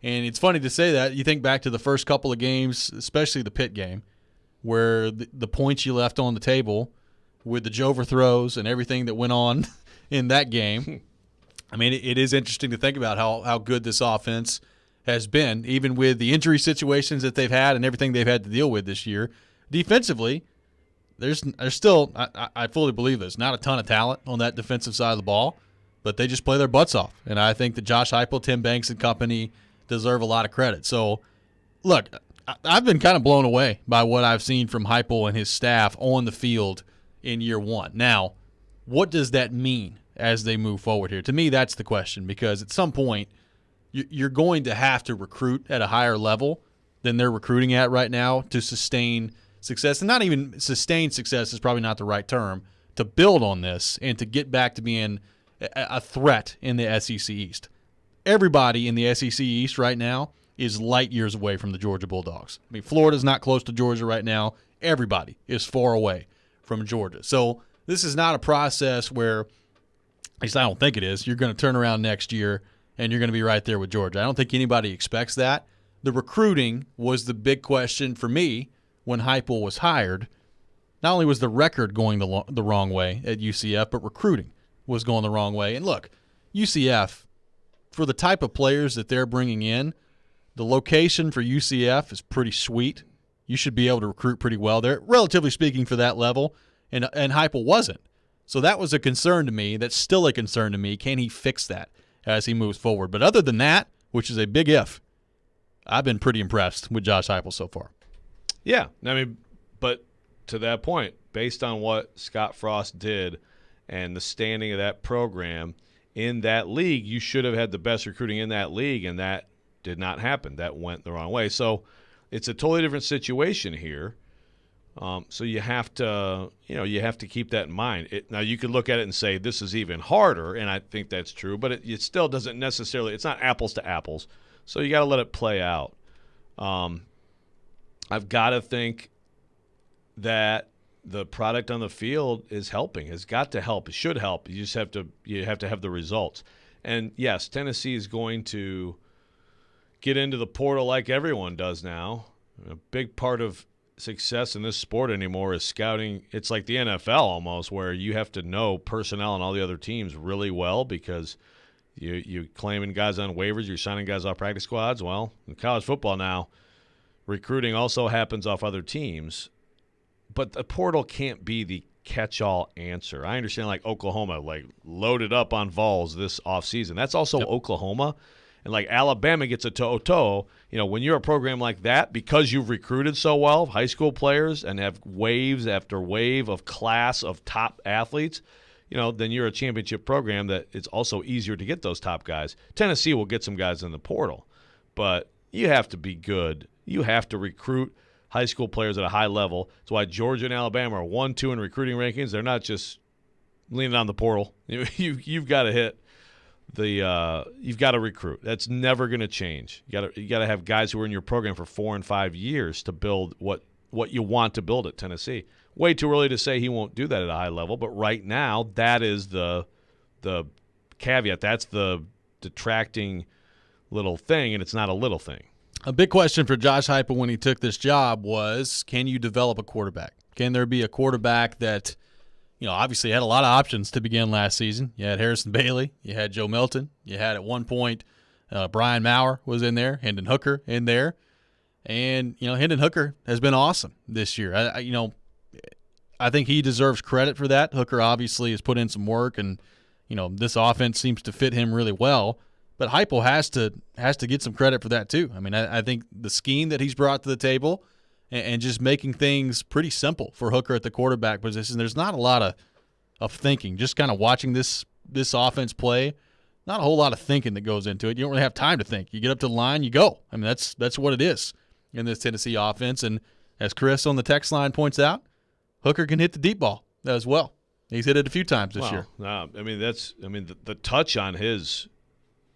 And it's funny to say that. You think back to the first couple of games, especially the Pitt game, where the points you left on the table with the Joe overthrows and everything that went on in that game. I mean, it is interesting to think about how good this offense has been, even with the injury situations that they've had and everything they've had to deal with this year. Defensively, there's still, I fully believe this, not a ton of talent on that defensive side of the ball, but they just play their butts off. And I think that Josh Heupel, Tim Banks, and company deserve a lot of credit. So, look, I've been kind of blown away by what I've seen from Heupel and his staff on the field in year one. Now, what does that mean as they move forward here? To me, that's the question, because at some point you're going to have to recruit at a higher level than they're recruiting at right now to sustain success. And not even sustain success is probably not the right term, to build on this and to get back to being a threat in the SEC East. Everybody in the SEC East right now is light years away from the Georgia Bulldogs. I mean, Florida's not close to Georgia right now. Everybody is far away from Georgia. So this is not a process where, at least I don't think it is, you're going to turn around next year and you're going to be right there with Georgia. I don't think anybody expects that. The recruiting was the big question for me when Heupel was hired. Not only was the record going the wrong way at UCF, but recruiting was going the wrong way. And look, UCF, for the type of players that they're bringing in, the location for UCF is pretty sweet. You should be able to recruit pretty well there, relatively speaking, for that level. And Heupel wasn't. So that was a concern to me. That's still a concern to me. Can he fix that as he moves forward? But other than that, which is a big if, I've been pretty impressed with Josh Heupel so far. Yeah, I mean, but to that point, based on what Scott Frost did and the standing of that program in that league, you should have had the best recruiting in that league, and that did not happen. That went the wrong way. So it's a totally different situation here. So you have to keep that in mind. Now you could look at it and say this is even harder, and I think that's true. But it still doesn't necessarily. It's not apples to apples. So you got to let it play out. I've got to think that the product on the field is helping. Has got to help. It should help. You just have to have the results. And yes, Tennessee is going to get into the portal like everyone does now. A big part of success in this sport anymore is scouting. It's like the NFL almost, where you have to know personnel and all the other teams really well, because you're claiming guys on waivers, you're signing guys off practice squads. Well, in college football now, recruiting also happens off other teams, but the portal can't be the catch-all answer. I understand, like Oklahoma, like loaded up on Vols this offseason. That's also Oklahoma. And like Alabama gets a toe-to-toe. You know, when you're a program like that, because you've recruited so well, high school players, and have waves after wave of class of top athletes, you know, then you're a championship program that it's also easier to get those top guys. Tennessee will get some guys in the portal, but you have to be good. You have to recruit high school players at a high level. That's why Georgia and Alabama are 1-2 in recruiting rankings. They're not just leaning on the portal. You've got to hit. You've got to recruit. That's never going to change. You got to have guys who are in your program for 4 and 5 years to build what you want to build at Tennessee. Way too early to say he won't do that at a high level, but right now that is the caveat. That's the detracting little thing, and it's not a little thing. A big question for Josh Heupel when he took this job was, can you develop a quarterback? Can there be a quarterback that, you know, obviously had a lot of options to begin last season? You had Harrison Bailey. You had Joe Milton. You had at one point Brian Maurer was in there, Hendon Hooker in there. And, you know, Hendon Hooker has been awesome this year. I think he deserves credit for that. Hooker obviously has put in some work, and, you know, this offense seems to fit him really well. But Heupel has to get some credit for that too. I mean, I think the scheme that he's brought to the table and just making things pretty simple for Hooker at the quarterback position. There's not a lot of thinking. Just kind of watching this offense play, not a whole lot of thinking that goes into it. You don't really have time to think. You get up to the line, you go. I mean, that's what it is in this Tennessee offense. And as Chris on the text line points out, Hooker can hit the deep ball as well. He's hit it a few times this year. No, the touch on his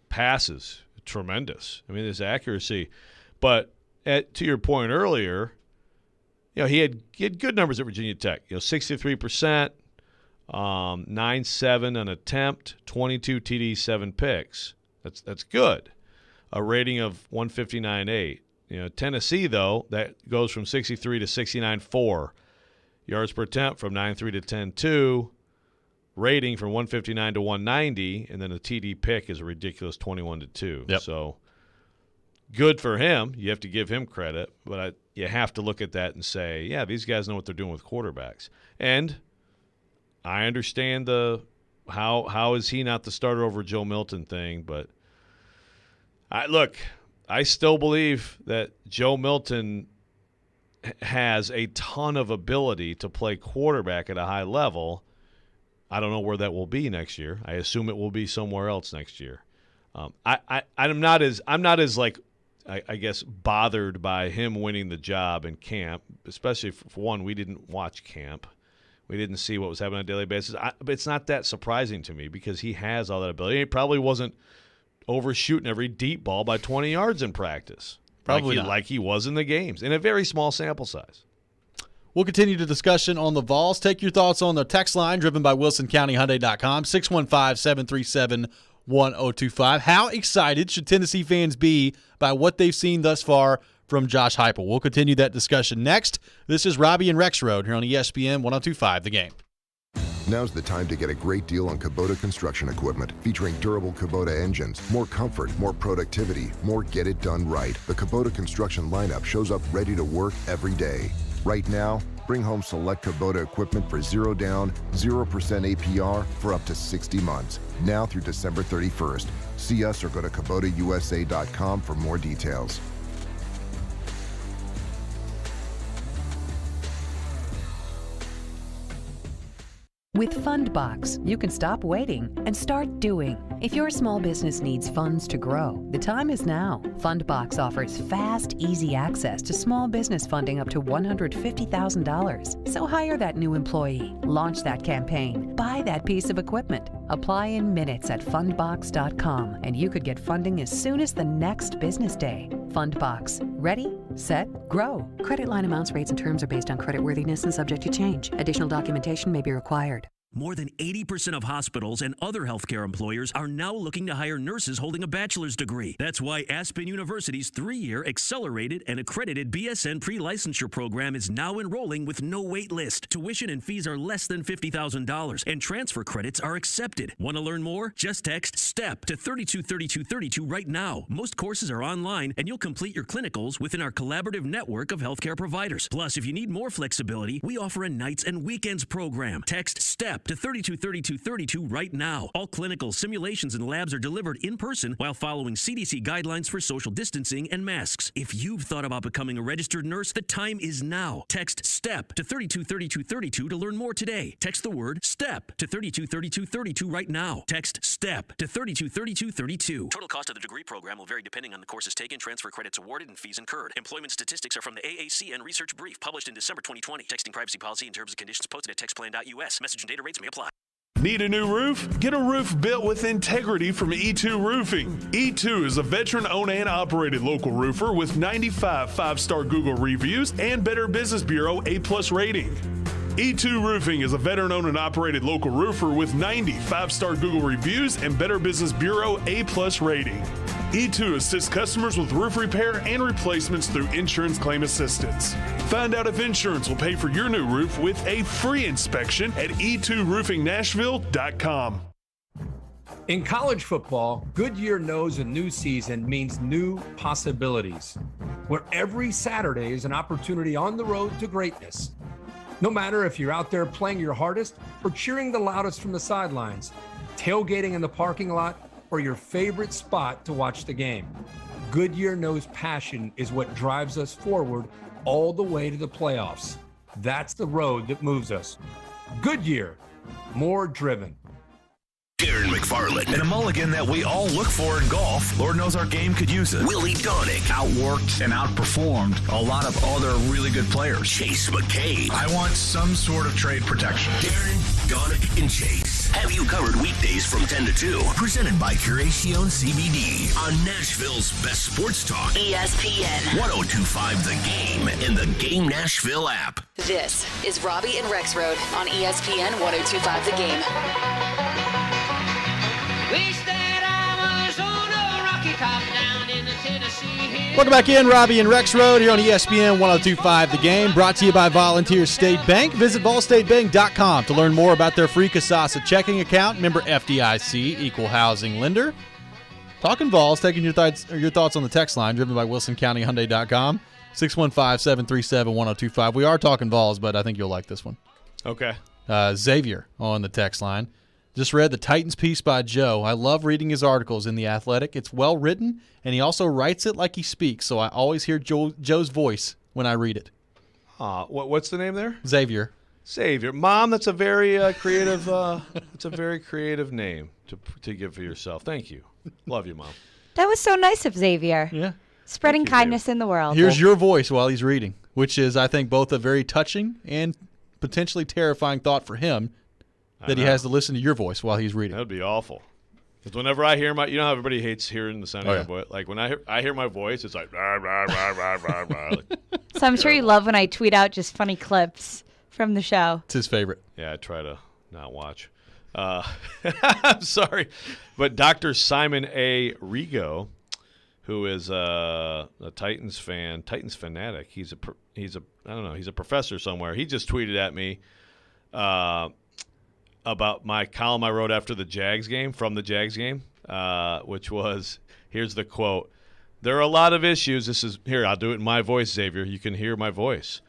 passes tremendous. I mean, his accuracy. But to your point earlier, you know, he had good numbers at Virginia Tech. You know, 63%, 9.7 an attempt, 22 TDs, 7 picks. That's good. A rating of 159.8. You know, Tennessee though, that goes from 63 to 69.4. Yards per attempt from 9.3 to 10.2. rating from 159 to 190, and then a TD pick is a ridiculous 21-2. Yep. So good for him. You have to give him credit, but you have to look at that and say, yeah, these guys know what they're doing with quarterbacks. And I understand the how is he not the starter over Joe Milton thing, but I still believe that Joe Milton has a ton of ability to play quarterback at a high level. I don't know where that will be next year. I assume it will be somewhere else next year. I'm not as I guess bothered by him winning the job in camp, especially for one, we didn't watch camp. We didn't see what was happening on a daily basis. But it's not that surprising to me because he has all that ability. He probably wasn't overshooting every deep ball by 20 yards in practice. Probably like he was in the games in a very small sample size. We'll continue the discussion on the Vols. Take your thoughts on the text line driven by WilsonCountyHyundai.com, 615-737-1025. How excited should Tennessee fans be by what they've seen thus far from Josh Heupel? We'll continue that discussion next. This is Robby and Rexrode here on ESPN 1025 The Game. Now's the time to get a great deal on Kubota construction equipment featuring durable Kubota engines, more comfort, more productivity, more get it done right. The Kubota construction lineup shows up ready to work every day. Right now, bring home select Kubota equipment for 0 down, 0% APR for up to 60 months. Now through December 31st. See us or go to KubotaUSA.com for more details. With Fundbox, you can stop waiting and start doing. If your small business needs funds to grow, the time is now. Fundbox offers fast, easy access to small business funding up to $150,000. So hire that new employee, launch that campaign, buy that piece of equipment. Apply in minutes at fundbox.com, and you could get funding as soon as the next business day. Fundbox. Ready, set, grow. Credit line amounts, rates, and terms are based on creditworthiness and subject to change. Additional documentation may be required. More than 80% of hospitals and other healthcare employers are now looking to hire nurses holding a bachelor's degree. That's why Aspen University's 3-year accelerated and accredited BSN pre-licensure program is now enrolling with no wait list. Tuition and fees are less than $50,000 and transfer credits are accepted. Want to learn more? Just text STEP to 323232 right now. Most courses are online and you'll complete your clinicals within our collaborative network of healthcare providers. Plus, if you need more flexibility, we offer a nights and weekends program. Text STEP to 323232 right now. All clinical simulations and labs are delivered in person while following CDC guidelines for social distancing and masks. If you've thought about becoming a registered nurse, the time is now. Text STEP to 323232 to learn more today. Text the word STEP to 323232 right now. Text STEP to 323232. Total cost of the degree program will vary depending on the courses taken, transfer credits awarded, and fees incurred. Employment statistics are from the AACN Research Brief, published in December 2020. Texting privacy policy and terms and conditions posted at textplan.us. Message and data rates may apply. Need a new roof? Get a roof built with integrity from E2 Roofing. E2 is a veteran-owned and operated local roofer with 95 5-star Google reviews and Better Business Bureau A+ rating. E2 Roofing is a veteran-owned and operated local roofer with 90 5-star Google reviews and Better Business Bureau A+ rating. E2 assists customers with roof repair and replacements through insurance claim assistance. Find out if insurance will pay for your new roof with a free inspection at e2roofingnashville.com. In college football, Goodyear knows a new season means new possibilities, where every Saturday is an opportunity on the road to greatness. No matter if you're out there playing your hardest or cheering the loudest from the sidelines, tailgating in the parking lot, or your favorite spot to watch the game, Goodyear knows passion is what drives us forward all the way to the playoffs. That's the road that moves us. Goodyear, more driven. Darren McFarland. And a mulligan that we all look for in golf. Lord knows our game could use it. Willie Donick. Outworked and outperformed a lot of other really good players. Chase McCabe. I want some sort of trade protection. Darren, Donick, and Chase have you covered weekdays from 10 to 2. Presented by Curacion CBD on Nashville's best sports talk. ESPN 1025 The Game and the Game Nashville app. This is Robby and Rexrode on ESPN 1025 The Game. Wish that I was on a rocky top down in the Tennessee hills. Welcome back in, Robby and Rexrode here on ESPN 102.5 The Game, brought to you by Volunteer State Bank. Visit volstatebank.com to learn more about their free Kasasa checking account. Member FDIC, equal housing lender. Talking Vols, taking your thoughts on the text line, driven by WilsonCountyHyundai.com, 615-737-1025. We are talking Vols, but I think you'll like this one. Okay. Xavier on the text line. Just read the Titans piece by Joe. I love reading his articles in The Athletic. It's well written, and he also writes it like he speaks, so I always hear Joe's voice when I read it. What's the name there? Xavier. Xavier. Mom, that's a very creative it's a very creative name to give for yourself. Thank you. Love you, Mom. That was so nice of Xavier. Yeah. Spreading kindness in the world. Here's your voice while he's reading, which is, I think, both a very touching and potentially terrifying thought for him that he has to listen to your voice while he's reading. That would be awful. Because whenever I hear you know how everybody hates hearing the sound of your voice? Like, when I hear my voice, it's like, rah, rah, rah, rah, rah, rah. So I'm sure you love when I tweet out just funny clips from the show. It's his favorite. Yeah, I try to not watch. I'm sorry. But Dr. Simon A. Rigo, who is a Titans fanatic, he's a professor somewhere. He just tweeted at me about my column I wrote after the Jags game, which was, here's the quote: "There are a lot of issues." I'll do it in my voice, Xavier. You can hear my voice.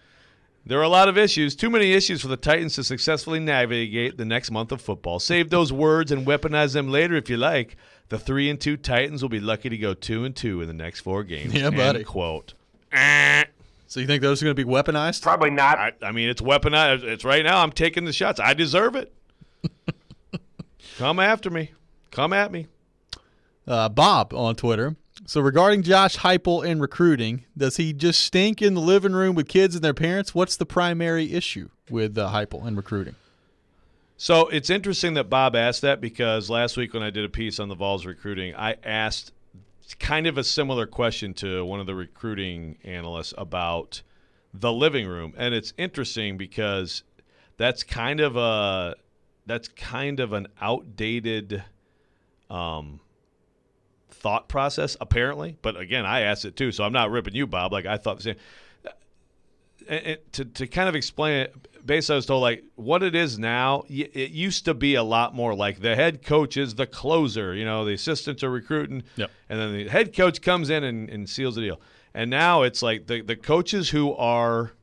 "There are a lot of issues, too many issues for the Titans to successfully navigate the next month of football. Save those words and weaponize them later if you like. The 3-2 Titans will be lucky to go 2-2 in the next 4 games." Yeah, buddy. End quote. So you think those are going to be weaponized? Probably not. I mean, it's weaponized. It's right now. I'm taking the shots. I deserve it. Come after me. Come at me. Bob on Twitter. So regarding Josh Heupel and recruiting, does he just stink in the living room with kids and their parents? What's the primary issue with Heupel and recruiting? So it's interesting that Bob asked that, because last week when I did a piece on the Vols recruiting, I asked kind of a similar question to one of the recruiting analysts about the living room. And it's interesting because that's kind of an outdated thought process, apparently. But again, I asked it too, so I'm not ripping you, Bob. Like, I thought the same. And to kind of explain it, basically I was told, like, what it is now, it used to be a lot more like the head coach is the closer. You know, the assistants are recruiting, and then the head coach comes in and seals the deal. And now it's like the coaches who are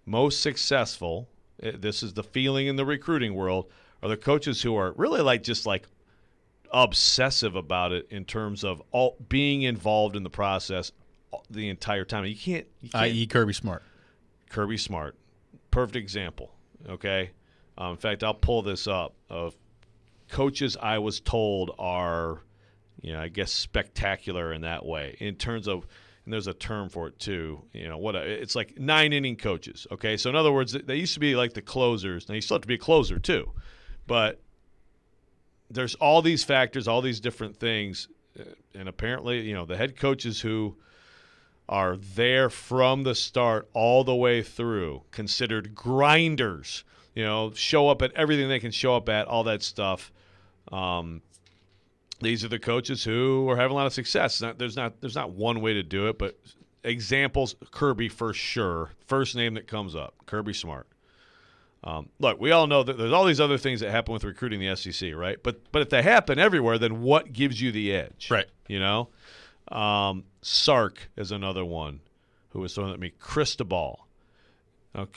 most successful, this is the feeling in the recruiting world, are the coaches who are really just obsessive about it in terms of being involved in the process the entire time. You can't i.e. Kirby Smart. Kirby Smart, perfect example. Okay, in fact, I'll pull this up of coaches I was told are, I guess, spectacular in that way in terms of, and there's a term for it too. It's like 9-inning coaches. Okay, so in other words, they used to be like the closers. Now you still have to be a closer too, but there's all these factors, all these different things, and apparently, the head coaches who are there from the start all the way through, considered grinders, show up at everything they can show up at, all that stuff. These are the coaches who are having a lot of success. There's not one way to do it, but examples, Kirby for sure. First name that comes up, Kirby Smart. Look, we all know that there's all these other things that happen with recruiting the SEC, right? But if they happen everywhere, then what gives you the edge? Right. Sark is another one who was throwing at me. Cristobal. I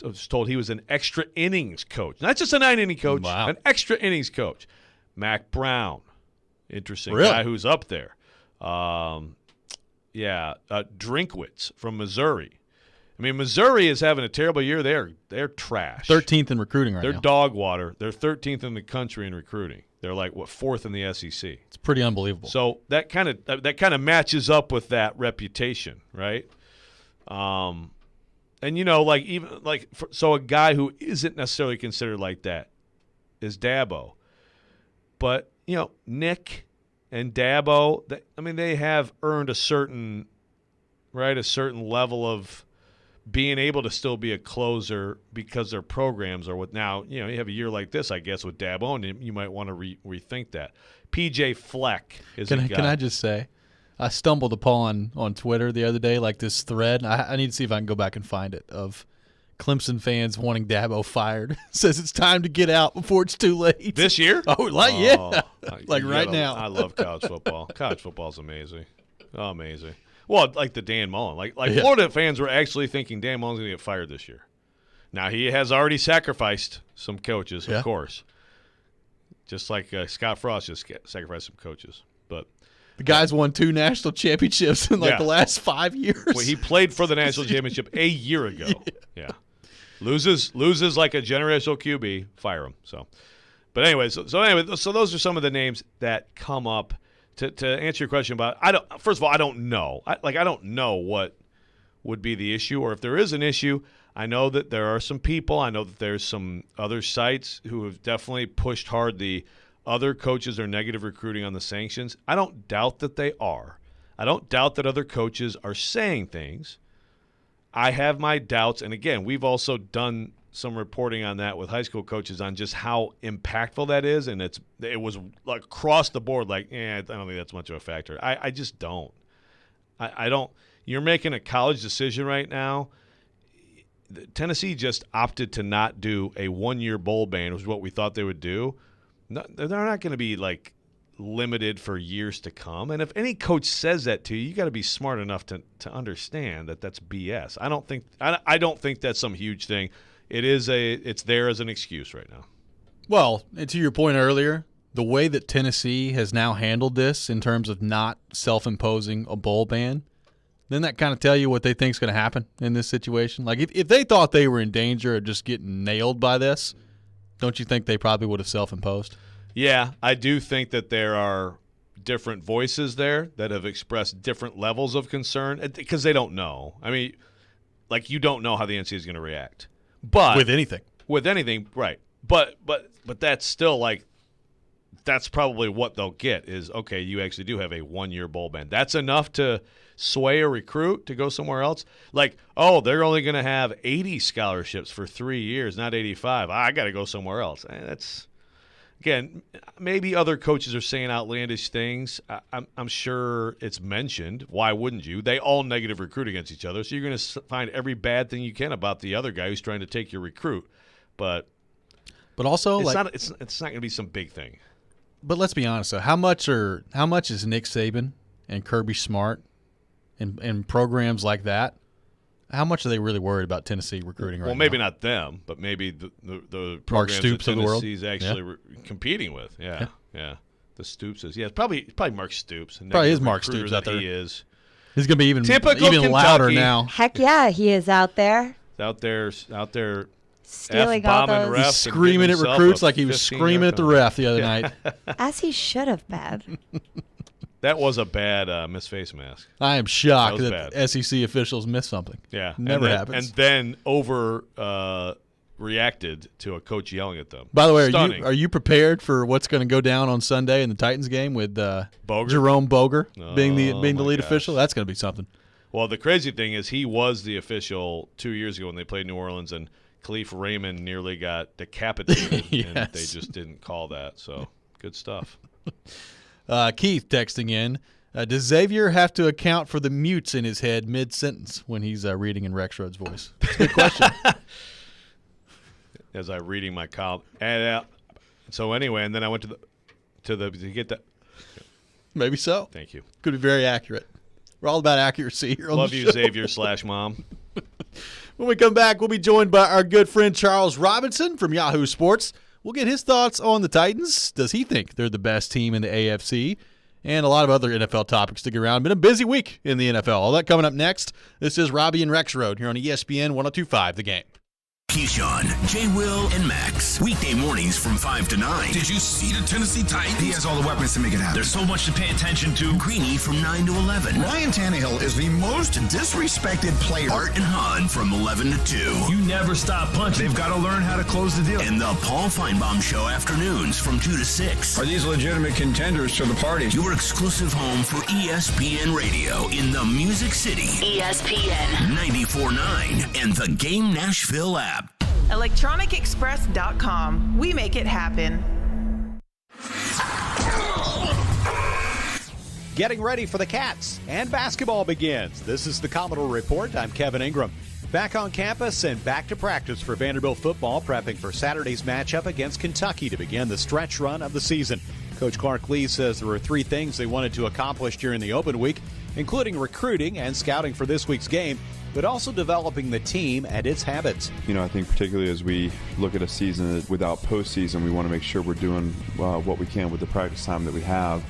was told he was an extra innings coach. Not just a 9-inning coach, an extra innings coach. Mac Brown. Interesting guy who's up there. Drinkwitz from Missouri. I mean, Missouri is having a terrible year. They're trash. 13th in recruiting right now. They're dog water. They're 13th in the country in recruiting. They're like, 4th in the SEC. It's pretty unbelievable. So that kind of matches up with that reputation, right? So a guy who isn't necessarily considered like that is Dabo. But, Nick and Dabo, they have earned a certain level of being able to still be a closer because their programs are what now, you have a year like this, I guess, with Dabo, and you might want to rethink that. PJ Fleck is a guy. Can I just say, I stumbled upon on Twitter the other day, like this thread. I need to see if I can go back and find it, of Clemson fans wanting Dabo fired. Says it's time to get out before it's too late. This year? Yeah. Like right now. I love college football. College football is amazing. Oh, amazing. Well, like the Dan Mullen. Like Florida fans were actually thinking Dan Mullen's going to get fired this year. Now, he has already sacrificed some coaches, of course. Just like Scott Frost just sacrificed some coaches. But the guy's won 2 national championships in the last 5 years. Well, he played for the national championship a year ago. Yeah. Loses like a generational QB, fire him. So those are some of the names that come up. To answer your question about, first of all, I don't know. I don't know what would be the issue, or if there is an issue. I know that there are some people. I know that there's some other sites who have definitely pushed hard the other coaches are negative recruiting on the sanctions. I don't doubt that they are. I don't doubt that other coaches are saying things. I have my doubts, and again, we've also done some reporting on that with high school coaches on just how impactful that is, and it was like across the board. Like, I don't think that's much of a factor. I just don't. I don't. You're making a college decision right now. Tennessee just opted to not do a 1-year bowl ban, which is what we thought they would do. No, they're not going to be like limited for years to come. And if any coach says that to you, you got to be smart enough to understand that that's BS. I don't think that's some huge thing. It's there as an excuse right now. Well, and to your point earlier, the way that Tennessee has now handled this in terms of not self-imposing a bowl ban, doesn't that kind of tell you what they think is going to happen in this situation? Like, if they thought they were in danger of just getting nailed by this, don't you think they probably would have self-imposed? Yeah, I do think that there are different voices there that have expressed different levels of concern because they don't know. I mean, like, you don't know how the NCAA is going to react. But with anything, right? But that's still like, that's probably what they'll get is, okay, you actually do have a 1-year bowl ban. That's enough to sway a recruit to go somewhere else. Like, oh, they're only going to have 80 scholarships for 3 years, not 85. I got to go somewhere else. That's, again, maybe other coaches are saying outlandish things. I'm sure it's mentioned. Why wouldn't you? They all negative recruit against each other, so you're going to find every bad thing you can about the other guy who's trying to take your recruit. But also, it's not going to be some big thing. But let's be honest, though. How much is Nick Saban and Kirby Smart and programs like that? How much are they really worried about Tennessee recruiting right now? Well, maybe not them, but maybe the programs Stoops that of the world? Tennessee's actually competing with. Yeah. The Stoopses. Yeah, probably Mark Stoops. Probably is Mark Stoops out there. He is. He's going to be even Typical louder now. Heck yeah, he is out there. Out there. Stealing all F-bombing those. refs, Screaming at recruits like he was screaming at the ref the other night. As he should have been. That was a bad missed face mask. I am shocked that SEC officials missed something. Yeah. Never happens. And then reacted to a coach yelling at them. By the way, are you prepared for what's going to go down on Sunday in the Titans game with Jerome Boger being the lead official? That's going to be something. Well, the crazy thing is he was the official 2 years ago when they played New Orleans, and Khalif Raymond nearly got decapitated, and they just didn't call that. So good stuff. Keith texting in, does Xavier have to account for the mutes in his head mid-sentence when he's reading in Rexrode's voice? That's a good question. As I'm reading my column. And so anyway, and then I went to get that. Maybe so. Thank you. Could be very accurate. We're all about accuracy here on Love the you, show. Xavier/mom. When we come back, we'll be joined by our good friend Charles Robinson from Yahoo Sports. We'll get his thoughts on the Titans. Does he think they're the best team in the AFC? And a lot of other NFL topics to get around. Been a busy week in the NFL. All that coming up next. This is Robby and Rexrode here on ESPN 102.5 The Game. Keyshawn, J. Will, and Max. Weekday mornings from 5 to 9. Did you see the Tennessee Titans? He has all the weapons to make it happen. There's so much to pay attention to. Greeny from 9 to 11. Ryan Tannehill is the most disrespected player. Art and Hahn from 11 to 2. You never stop punching. They've got to learn how to close the deal. And the Paul Feinbaum Show afternoons from 2 to 6. Are these legitimate contenders to the party? Your exclusive home for ESPN Radio in the Music City. ESPN 94.9 and the Game Nashville app. ElectronicExpress.com. We make it happen. getting ready for the Cats, and basketball begins. This is the Commodore Report. I'm Kevin Ingram. Back on campus and back to practice for Vanderbilt football, prepping for Saturday's matchup against Kentucky to begin the stretch run of the season. Coach Clark Lee says there were 3 things they wanted to accomplish during the open week, including recruiting and scouting for this week's game, but also developing the team and its habits. I think particularly as we look at a season without postseason, we want to make sure we're doing what we can with the practice time that we have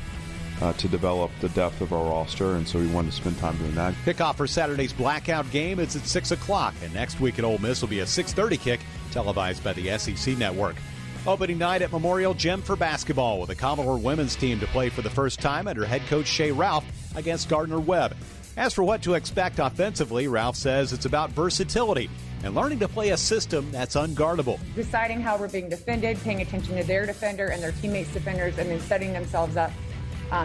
to develop the depth of our roster, and so we wanted to spend time doing that. Kickoff for Saturday's blackout game is at 6 o'clock, and next week at Ole Miss will be a 6:30 kick, televised by the SEC Network. Opening night at Memorial Gym for basketball, with the Commodore women's team to play for the first time under head coach Shea Ralph against Gardner-Webb. As for what to expect offensively, Ralph says it's about versatility and learning to play a system that's unguardable. Deciding how we're being defended, paying attention to their defender and their teammates' defenders, and then setting themselves up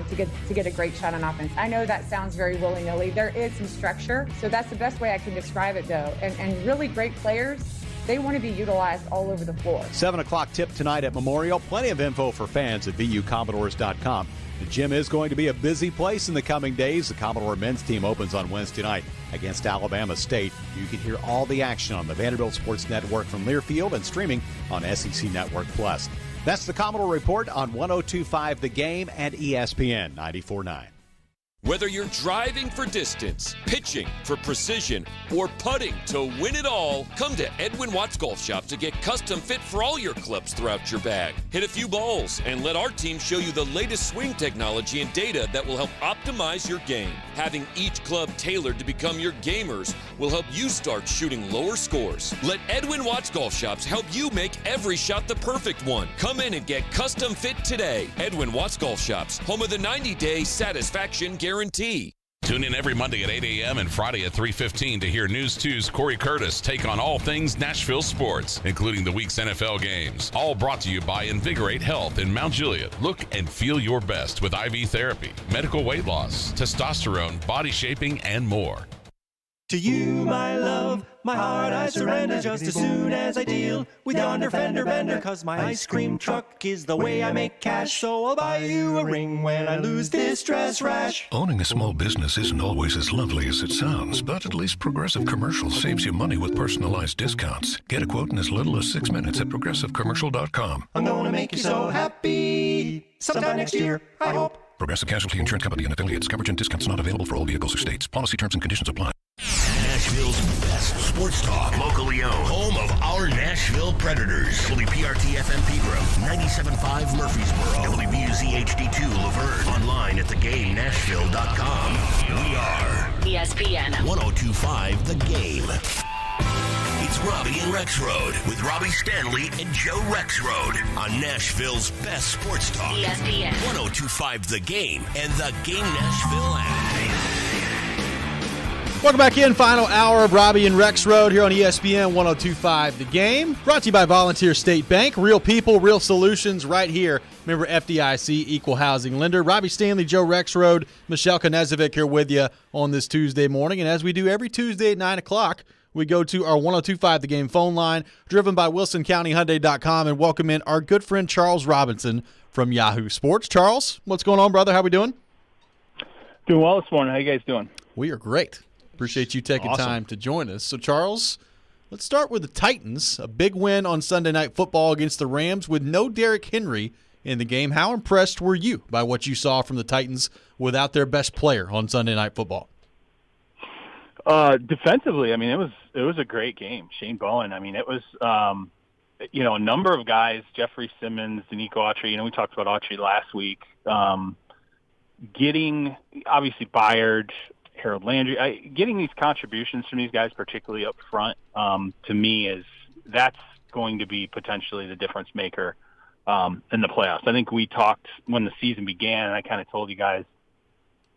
to get a great shot on offense. I know that sounds very willy-nilly. There is some structure, so that's the best way I can describe it, though. And really great players, they want to be utilized all over the floor. 7 o'clock tip tonight at Memorial. Plenty of info for fans at VUCommodores.com. The gym is going to be a busy place in the coming days. The Commodore men's team opens on Wednesday night against Alabama State. You can hear all the action on the Vanderbilt Sports Network from Learfield and streaming on SEC Network Plus. That's the Commodore Report on 102.5 The Game and ESPN 94.9. Whether you're driving for distance, pitching for precision, or putting to win it all, come to Edwin Watts Golf Shop to get custom fit for all your clubs throughout your bag. Hit a few balls and let our team show you the latest swing technology and data that will help optimize your game. Having each club tailored to become your gamers will help you start shooting lower scores. Let Edwin Watts Golf Shops help you make every shot the perfect one. Come in and get custom fit today. Edwin Watts Golf Shops, home of the 90-day satisfaction guarantee. Tune in every Monday at 8 a.m. and Friday at 3:15 to hear News 2's Corey Curtis take on all things Nashville sports, including the week's NFL games. All brought to you by Invigorate Health in Mount Juliet. Look and feel your best with IV therapy, medical weight loss, testosterone, body shaping, and more. To you, my love, my heart I surrender just as soon as I deal with yonder fender bender. Cause my ice cream truck is the way I make cash, so I'll buy you a ring when I lose this stress rash. Owning a small business isn't always as lovely as it sounds, but at least Progressive Commercial saves you money with personalized discounts. Get a quote in as little as 6 minutes at progressivecommercial.com. I'm gonna make you so happy sometime next year, I hope. Progressive Casualty Insurance Company and affiliates. Coverage and discounts not available for all vehicles or states. Policy terms and conditions apply. Nashville's best sports talk, locally owned, home of our Nashville Predators. WPRT-FM Pegram, 97.5 Murfreesboro, WBUZ HD2 Laverne, online at thegamenashville.com. We are ESPN 102.5 The Game. It's Robby and Rexrode with Robbie Stanley and Joe Rexrode on Nashville's best sports talk. ESPN 102.5 The Game and the Game Nashville app. Welcome back in. Final hour of Robby and Rexrode here on ESPN 102.5 The Game. Brought to you by Volunteer State Bank. Real people, real solutions right here. Remember FDIC, equal housing lender. Robby Stanley, Joe Rexrode, Michelle Knezovic here with you on this Tuesday morning. And as we do every Tuesday at 9 o'clock, we go to our 102.5 The Game phone line, driven by WilsonCountyHyundai.com, and welcome in our good friend Charles Robinson from Yahoo Sports. Charles, what's going on, brother? How we doing? Doing well this morning. How you guys doing? We are great. Appreciate you taking time to join us. So, Charles, let's start with the Titans. A big win on Sunday Night Football against the Rams with no Derrick Henry in the game. How impressed were you by what you saw from the Titans without their best player on Sunday Night Football? Defensively, I mean, it was a great game. Shane Bowen, I mean, it was, a number of guys, Jeffrey Simmons, Danico Autry, we talked about Autry last week, getting, obviously, Byard, Harold Landry, getting these contributions from these guys, particularly up front, to me that's going to be potentially the difference maker in the playoffs. I think we talked when the season began, and I kind of told you guys,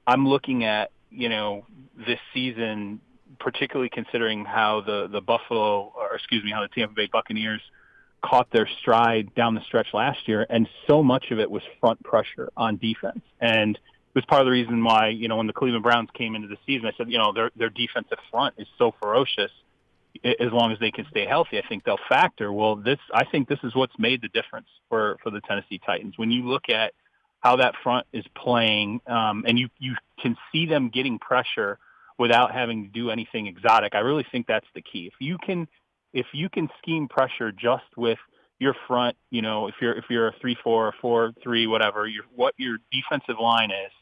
I'm looking at, this season, particularly considering how the Tampa Bay Buccaneers caught their stride down the stretch last year, and so much of it was front pressure on defense. And it was part of the reason why, when the Cleveland Browns came into the season, I said, their defensive front is so ferocious. As long as they can stay healthy, I think they'll factor. Well, I think this is what's made the difference for the Tennessee Titans. When you look at how that front is playing, and you can see them getting pressure without having to do anything exotic. I really think that's the key. If you can scheme pressure just with your front, if you're a 3-4 or 4-3, whatever, what your defensive line is,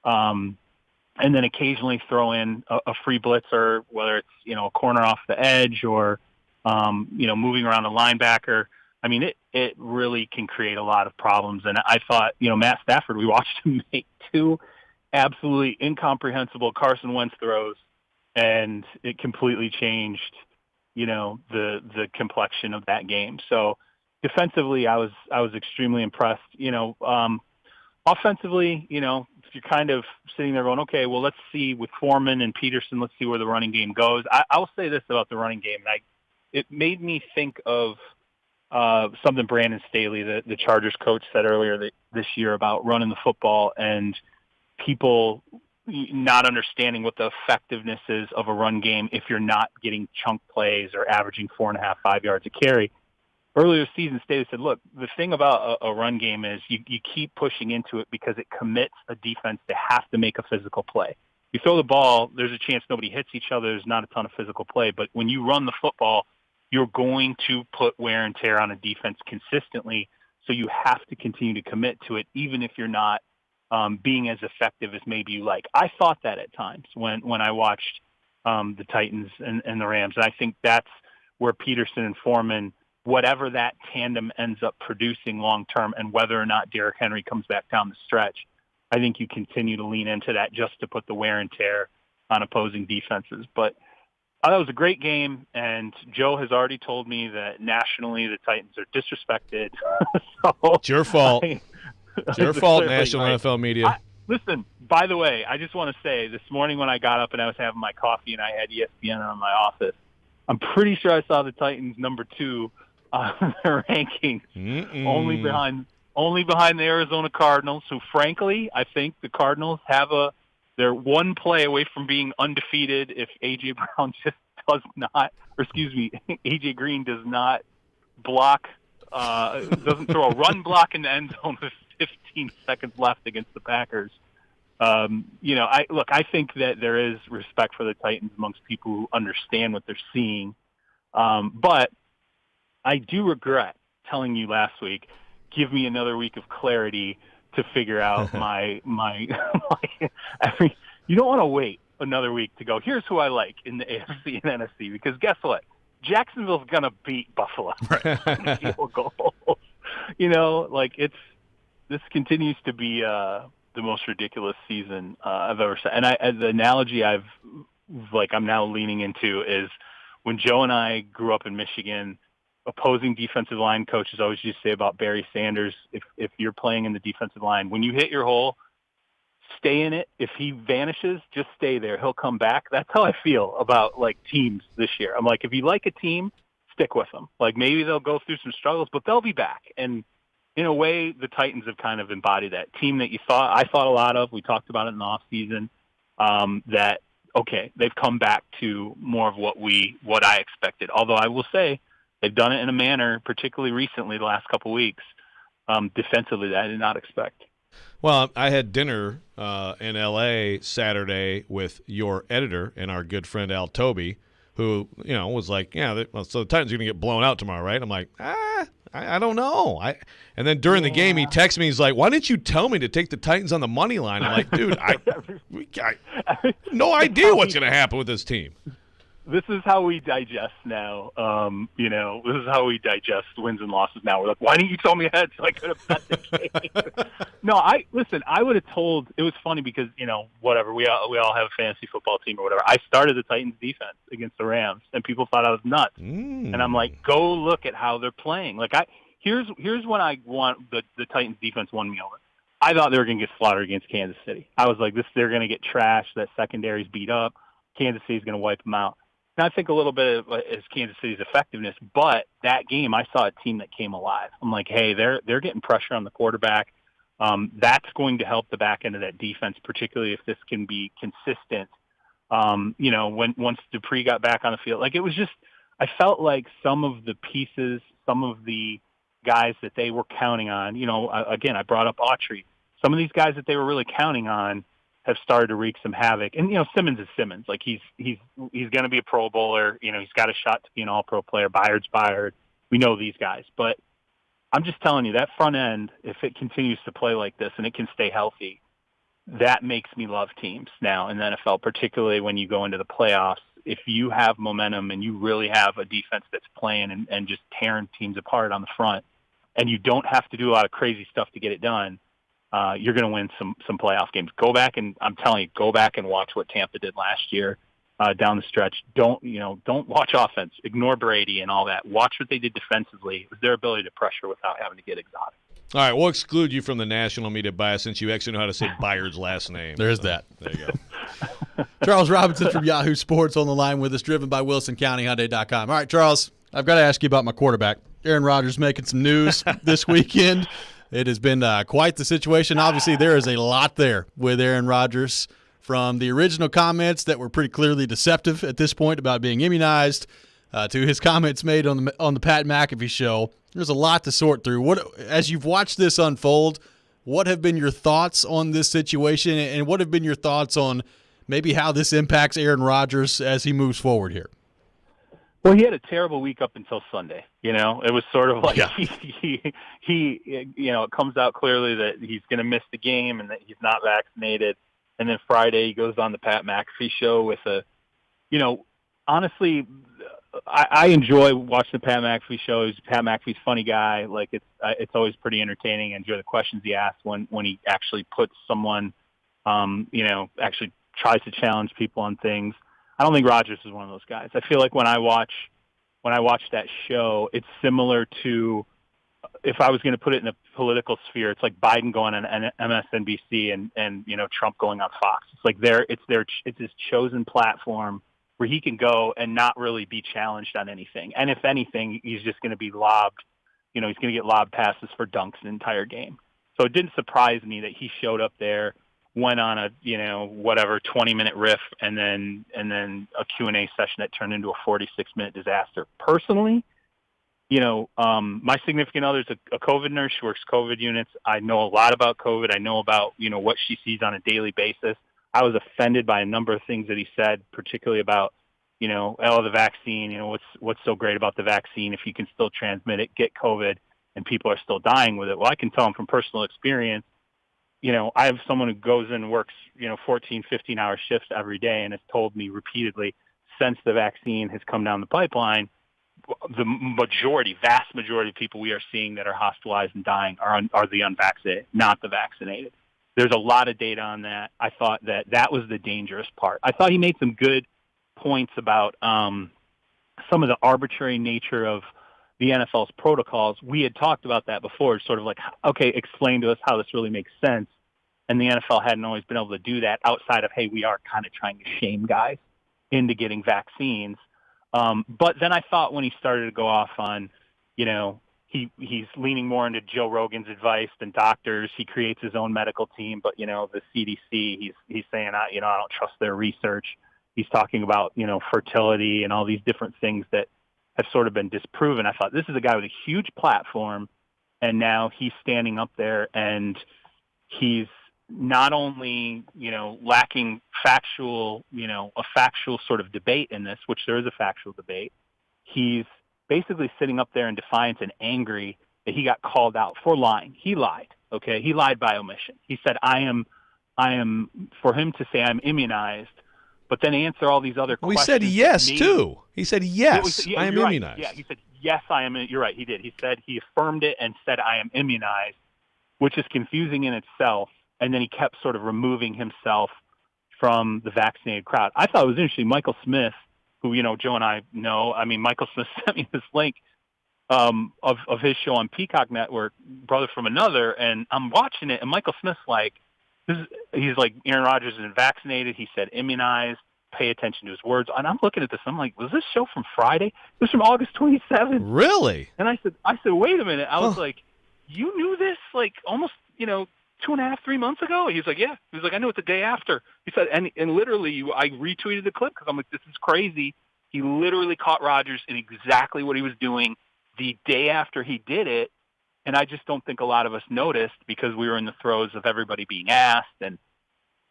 and then occasionally throw in a free blitzer, whether it's a corner off the edge or moving around a linebacker. I mean, it really can create a lot of problems. And I thought, Matt Stafford, we watched him make 2 absolutely incomprehensible Carson Wentz throws, and it completely changed, the complexion of that game. So defensively, I was extremely impressed. Offensively, if you're kind of sitting there going, okay, well, let's see with Foreman and Peterson, let's see where the running game goes. I will say this about the running game. It made me think of something Brandon Staley, the Chargers coach, said earlier this year about running the football and people not understanding what the effectiveness is of a run game if you're not getting chunk plays or averaging 4.5, 5 yards a carry. Earlier this season, Staley said, look, the thing about a run game is you keep pushing into it because it commits a defense to have to make a physical play. You throw the ball, there's a chance nobody hits each other. There's not a ton of physical play. But when you run the football, you're going to put wear and tear on a defense consistently. So you have to continue to commit to it, even if you're not being as effective as maybe you like. I thought that at times when I watched the Titans and the Rams. And I think that's where Peterson and Foreman, whatever that tandem ends up producing long term, and whether or not Derrick Henry comes back down the stretch, I think you continue to lean into that just to put the wear and tear on opposing defenses. But that was a great game, and Joe has already told me that nationally the Titans are disrespected. So it's your fault. It's your fault, national NFL media. Listen, by the way, I just want to say this morning when I got up and I was having my coffee and I had ESPN on my office, I'm pretty sure I saw the Titans number 2 on their rankings, only behind the Arizona Cardinals, who frankly I think the Cardinals they're one play away from being undefeated if A.J. Brown just does not, or excuse me, A.J. Green does not block, doesn't throw a run block in the end zone with 15 seconds left against the Packers. I think that there is respect for the Titans amongst people who understand what they're seeing. But I do regret telling you last week, give me another week of clarity to figure out my you don't want to wait another week to go, here's who I like in the AFC and NSC, because guess what? Jacksonville's going to beat Buffalo. Field goals. This continues to be the most ridiculous season I've ever seen. And the analogy I'm now leaning into is when Joe and I grew up in Michigan, opposing defensive line coaches always used to say about Barry Sanders, if you're playing in the defensive line, when you hit your hole, stay in it. If he vanishes, just stay there. He'll come back. That's how I feel about teams this year. I'm like, if you like a team, stick with them. Maybe they'll go through some struggles, but they'll be back. And in a way, the Titans have kind of embodied that team that I thought a lot of. We talked about it in the off season. They've come back to more of what I expected. Although I will say, they've done it in a manner, particularly recently, the last couple of weeks, defensively, that I did not expect. Well, I had dinner in L.A. Saturday with your editor and our good friend Al Toby, who was like, so the Titans are going to get blown out tomorrow, right? I'm like, I don't know. And then during the game, he texted me. He's like, why didn't you tell me to take the Titans on the money line? I'm like, dude, I no idea what's going to happen with this team. This is how we digest now. This is how we digest wins and losses now. We're like, why didn't you tell me ahead so I could have bet the game? No, I would have told. It was funny because, whatever, we all have a fantasy football team or whatever. I started the Titans defense against the Rams, and people thought I was nuts. And I'm like, go look at how they're playing. Here's when I want the Titans defense won me over. I thought they were going to get slaughtered against Kansas City. I was like, they're going to get trashed. That secondary's beat up. Kansas City's going to wipe them out. And I think a little bit is Kansas City's effectiveness, but that game I saw a team that came alive. I'm like, hey, they're getting pressure on the quarterback. That's going to help the back end of that defense, particularly if this can be consistent. Once Dupree got back on the field, it was just, I felt like some of the pieces, some of the guys that they were counting on. Again, I brought up Autry. some of these guys that they were really counting on have started to wreak some havoc. And, Simmons is Simmons. Like, he's going to be a Pro Bowler. He's got a shot to be an all-pro player. Byard's Byard. We know these guys. But I'm just telling you, that front end, if it continues to play like this and it can stay healthy, that makes me love teams now in the NFL, particularly when you go into the playoffs. If you have momentum and you really have a defense that's playing and just tearing teams apart on the front, and you don't have to do a lot of crazy stuff to get it done, you're going to win some playoff games. I'm telling you, go back and watch what Tampa did last year down the stretch. Don't watch offense. Ignore Brady and all that. Watch what they did defensively. It was their ability to pressure without having to get exotic. All right, we'll exclude you from the national media bias since you actually know how to say Byard's last name. There's that. There you go. Charles Robinson from Yahoo Sports on the line with us, driven by WilsonCountyHyundai.com. All right, Charles, I've got to ask you about my quarterback. Aaron Rodgers making some news this weekend. It has been quite the situation. Obviously, there is a lot there with Aaron Rodgers, from the original comments that were pretty clearly deceptive at this point about being immunized to his comments made on the Pat McAfee show. There's a lot to sort through. As you've watched this unfold, what have been your thoughts on this situation, and what have been your thoughts on maybe how this impacts Aaron Rodgers as he moves forward here? Well, he had a terrible week up until Sunday. It was sort of like he it comes out clearly that he's going to miss the game and that he's not vaccinated. And then Friday he goes on the Pat McAfee show with honestly, I enjoy watching the Pat McAfee shows. Pat McAfee's a funny guy. Like, it's always pretty entertaining. I enjoy the questions he asks when he actually puts someone, actually tries to challenge people on things. I don't think Rodgers is one of those guys. I feel like when I watch that show, it's similar to, if I was going to put it in the political sphere, it's like Biden going on MSNBC and Trump going on Fox. It's like it's his chosen platform where he can go and not really be challenged on anything. And if anything, he's just going to be lobbed. He's going to get lobbed passes for dunks the entire game. So it didn't surprise me that he showed up there, went on a 20-minute riff, and then a Q&A session that turned into a 46-minute disaster. Personally, my significant other's a COVID nurse. She works COVID units. I know a lot about COVID. I know about what she sees on a daily basis. I was offended by a number of things that he said, particularly about the vaccine. What's so great about the vaccine? If you can still transmit it, get COVID, and people are still dying with it. Well, I can tell him from personal experience. I have someone who goes in and works, 14, 15-hour shifts every day and has told me repeatedly, since the vaccine has come down the pipeline, the vast majority of people we are seeing that are hospitalized and dying are the unvaccinated, not the vaccinated. There's a lot of data on that. I thought that was the dangerous part. I thought he made some good points about some of the arbitrary nature of the NFL's protocols. We had talked about that before, sort of like, okay, explain to us how this really makes sense. And the NFL hadn't always been able to do that outside of, hey, we are kind of trying to shame guys into getting vaccines. But then I thought when he started to go off on, he's leaning more into Joe Rogan's advice than doctors. He creates his own medical team, but, the CDC, he's saying, I don't trust their research. He's talking about, fertility and all these different things that have sort of been disproven. I thought, this is a guy with a huge platform, and now he's standing up there and he's not only, lacking factual, a factual sort of debate in this, which there is a factual debate. He's basically sitting up there in defiance and angry that he got called out for lying. He lied. Okay. He lied by omission. He said, I am, for him to say I'm immunized, but then answer all these other questions. He said yes, too. He said, yes, I am immunized. Right. Yeah, he said, yes, I am. You're right, he did. He said he affirmed it and said, I am immunized, which is confusing in itself. And then he kept sort of removing himself from the vaccinated crowd. I thought it was interesting. Michael Smith, who, Joe and I know, Michael Smith sent me this link of his show on Peacock Network, Brother from Another, and I'm watching it, and Michael Smith's like, he's like, Aaron Rodgers isn't vaccinated. He said immunized. Pay attention to his words. And I'm looking at this. I'm like, was this show from Friday? It was from August 27th. Really? And I said, wait a minute. I was like, you knew this like almost, 2.5, 3 months ago? He's like, yeah. He was like, I knew it the day after. He said, and literally, I retweeted the clip because I'm like, this is crazy. He literally caught Rodgers in exactly what he was doing the day after he did it. And I just don't think a lot of us noticed because we were in the throes of everybody being asked. And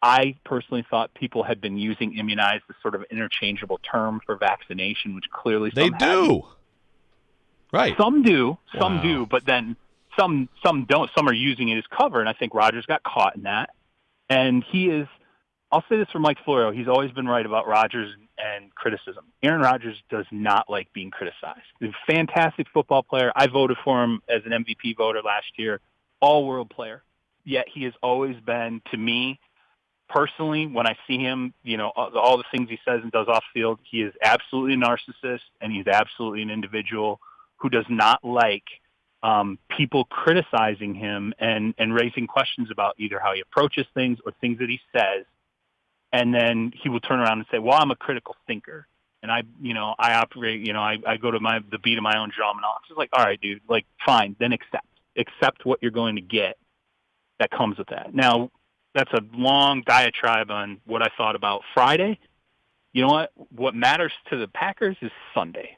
I personally thought people had been using immunized as sort of interchangeable term for vaccination, which clearly They do. Right. Some do, Wow. but then some don't. Some are using it as cover, and I think Rodgers got caught in that. And he is, I'll say this for Mike Florio, he's always been right about Rodgers and criticism. Aaron Rodgers does not like being criticized. He's a fantastic football player. I voted for him as an MVP voter last year, all-world player. Yet he has always been, to me, personally, when I see him, all the things he says and does off field, he is absolutely a narcissist, and he's absolutely an individual who does not like people criticizing him and raising questions about either how he approaches things or things that he says. And then he will turn around and say, well, I'm a critical thinker. And I operate, I go to the beat of my own drum, and I'm just like, all right, dude, like, fine, then accept what you're going to get that comes with that. Now, that's a long diatribe on what I thought about Friday. You know what matters to the Packers is Sunday.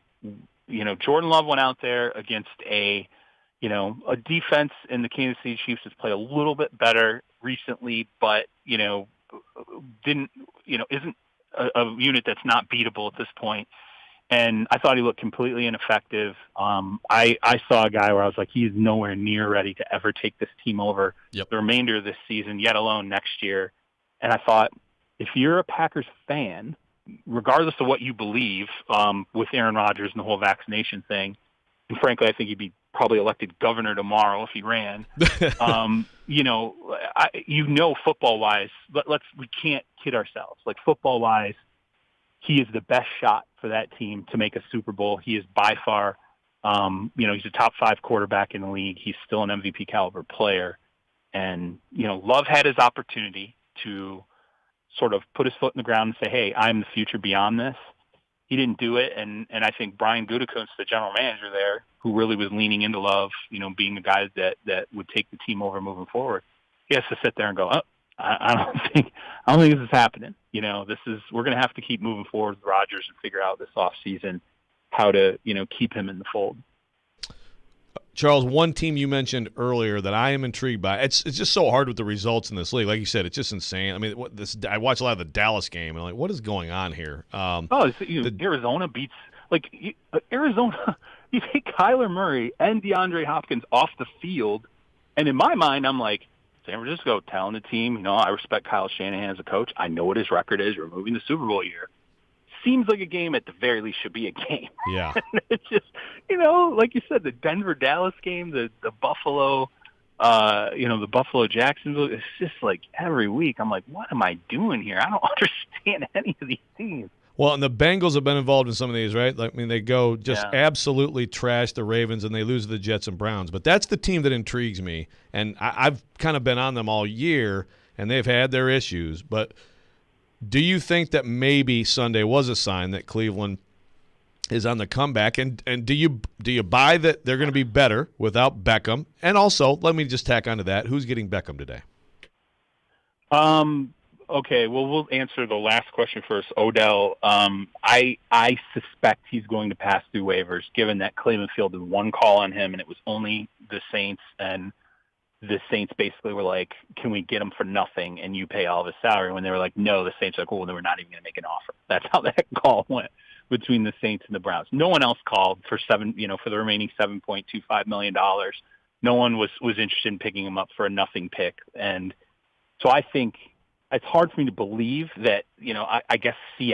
Jordan Love went out there against a defense in the Kansas City Chiefs has played a little bit better recently, but, isn't a unit that's not beatable at this point. And I thought he looked completely ineffective. I saw a guy where I was like, he is nowhere near ready to ever take this team over the remainder of this season, yet alone next year. And I thought, if you're a Packers fan, regardless of what you believe with Aaron Rodgers and the whole vaccination thing, and frankly, I think he'd be probably elected governor tomorrow if he ran. Football-wise, we can't kid ourselves. Like, football-wise, he is the best shot for that team to make a Super Bowl. He is by far, he's a top 5 quarterback in the league. He's still an MVP caliber player. And, Love had his opportunity to sort of put his foot in the ground and say, hey, I'm the future beyond this. He didn't do it. And I think Brian Gutekunst, the general manager there, who really was leaning into Love, being the guy that would take the team over moving forward, he has to sit there and go, I don't think this is happening. We're going to have to keep moving forward with Rodgers and figure out this offseason how to, keep him in the fold. Charles, one team you mentioned earlier that I am intrigued by. It's just so hard with the results in this league. Like you said, it's just insane. I mean, I watched a lot of the Dallas game, and I'm like, what is going on here? Arizona beats Arizona. You take Kyler Murray and DeAndre Hopkins off the field, and in my mind, I'm like, San Francisco, talented team. I respect Kyle Shanahan as a coach. I know what his record is. We're moving the Super Bowl year. Seems like a game at the very least should be a game. Yeah. It's just, like you said, the Denver-Dallas game, the Buffalo, the Buffalo-Jacksonville. It's just like every week I'm like, what am I doing here? I don't understand any of these teams. Well, and the Bengals have been involved in some of these, right? They go just absolutely trash the Ravens, and they lose to the Jets and Browns. But that's the team that intrigues me, and I've kind of been on them all year, and they've had their issues. But do you think that maybe Sunday was a sign that Cleveland is on the comeback? And do you buy that they're going to be better without Beckham? And also, let me just tack onto that, who's getting Beckham today? Okay, well, we'll answer the last question first. Odell, I suspect he's going to pass through waivers, given that Cleveland fielded one call on him, and it was only the Saints, and the Saints basically were like, can we get him for nothing, and you pay all of his salary? When they were like, no, the Saints are like, well, then we're not even going to make an offer. That's how that call went between the Saints and the Browns. No one else called for for the remaining $7.25 million. No one was interested in picking him up for a nothing pick. And so I think it's hard for me to believe that, I guess Seattle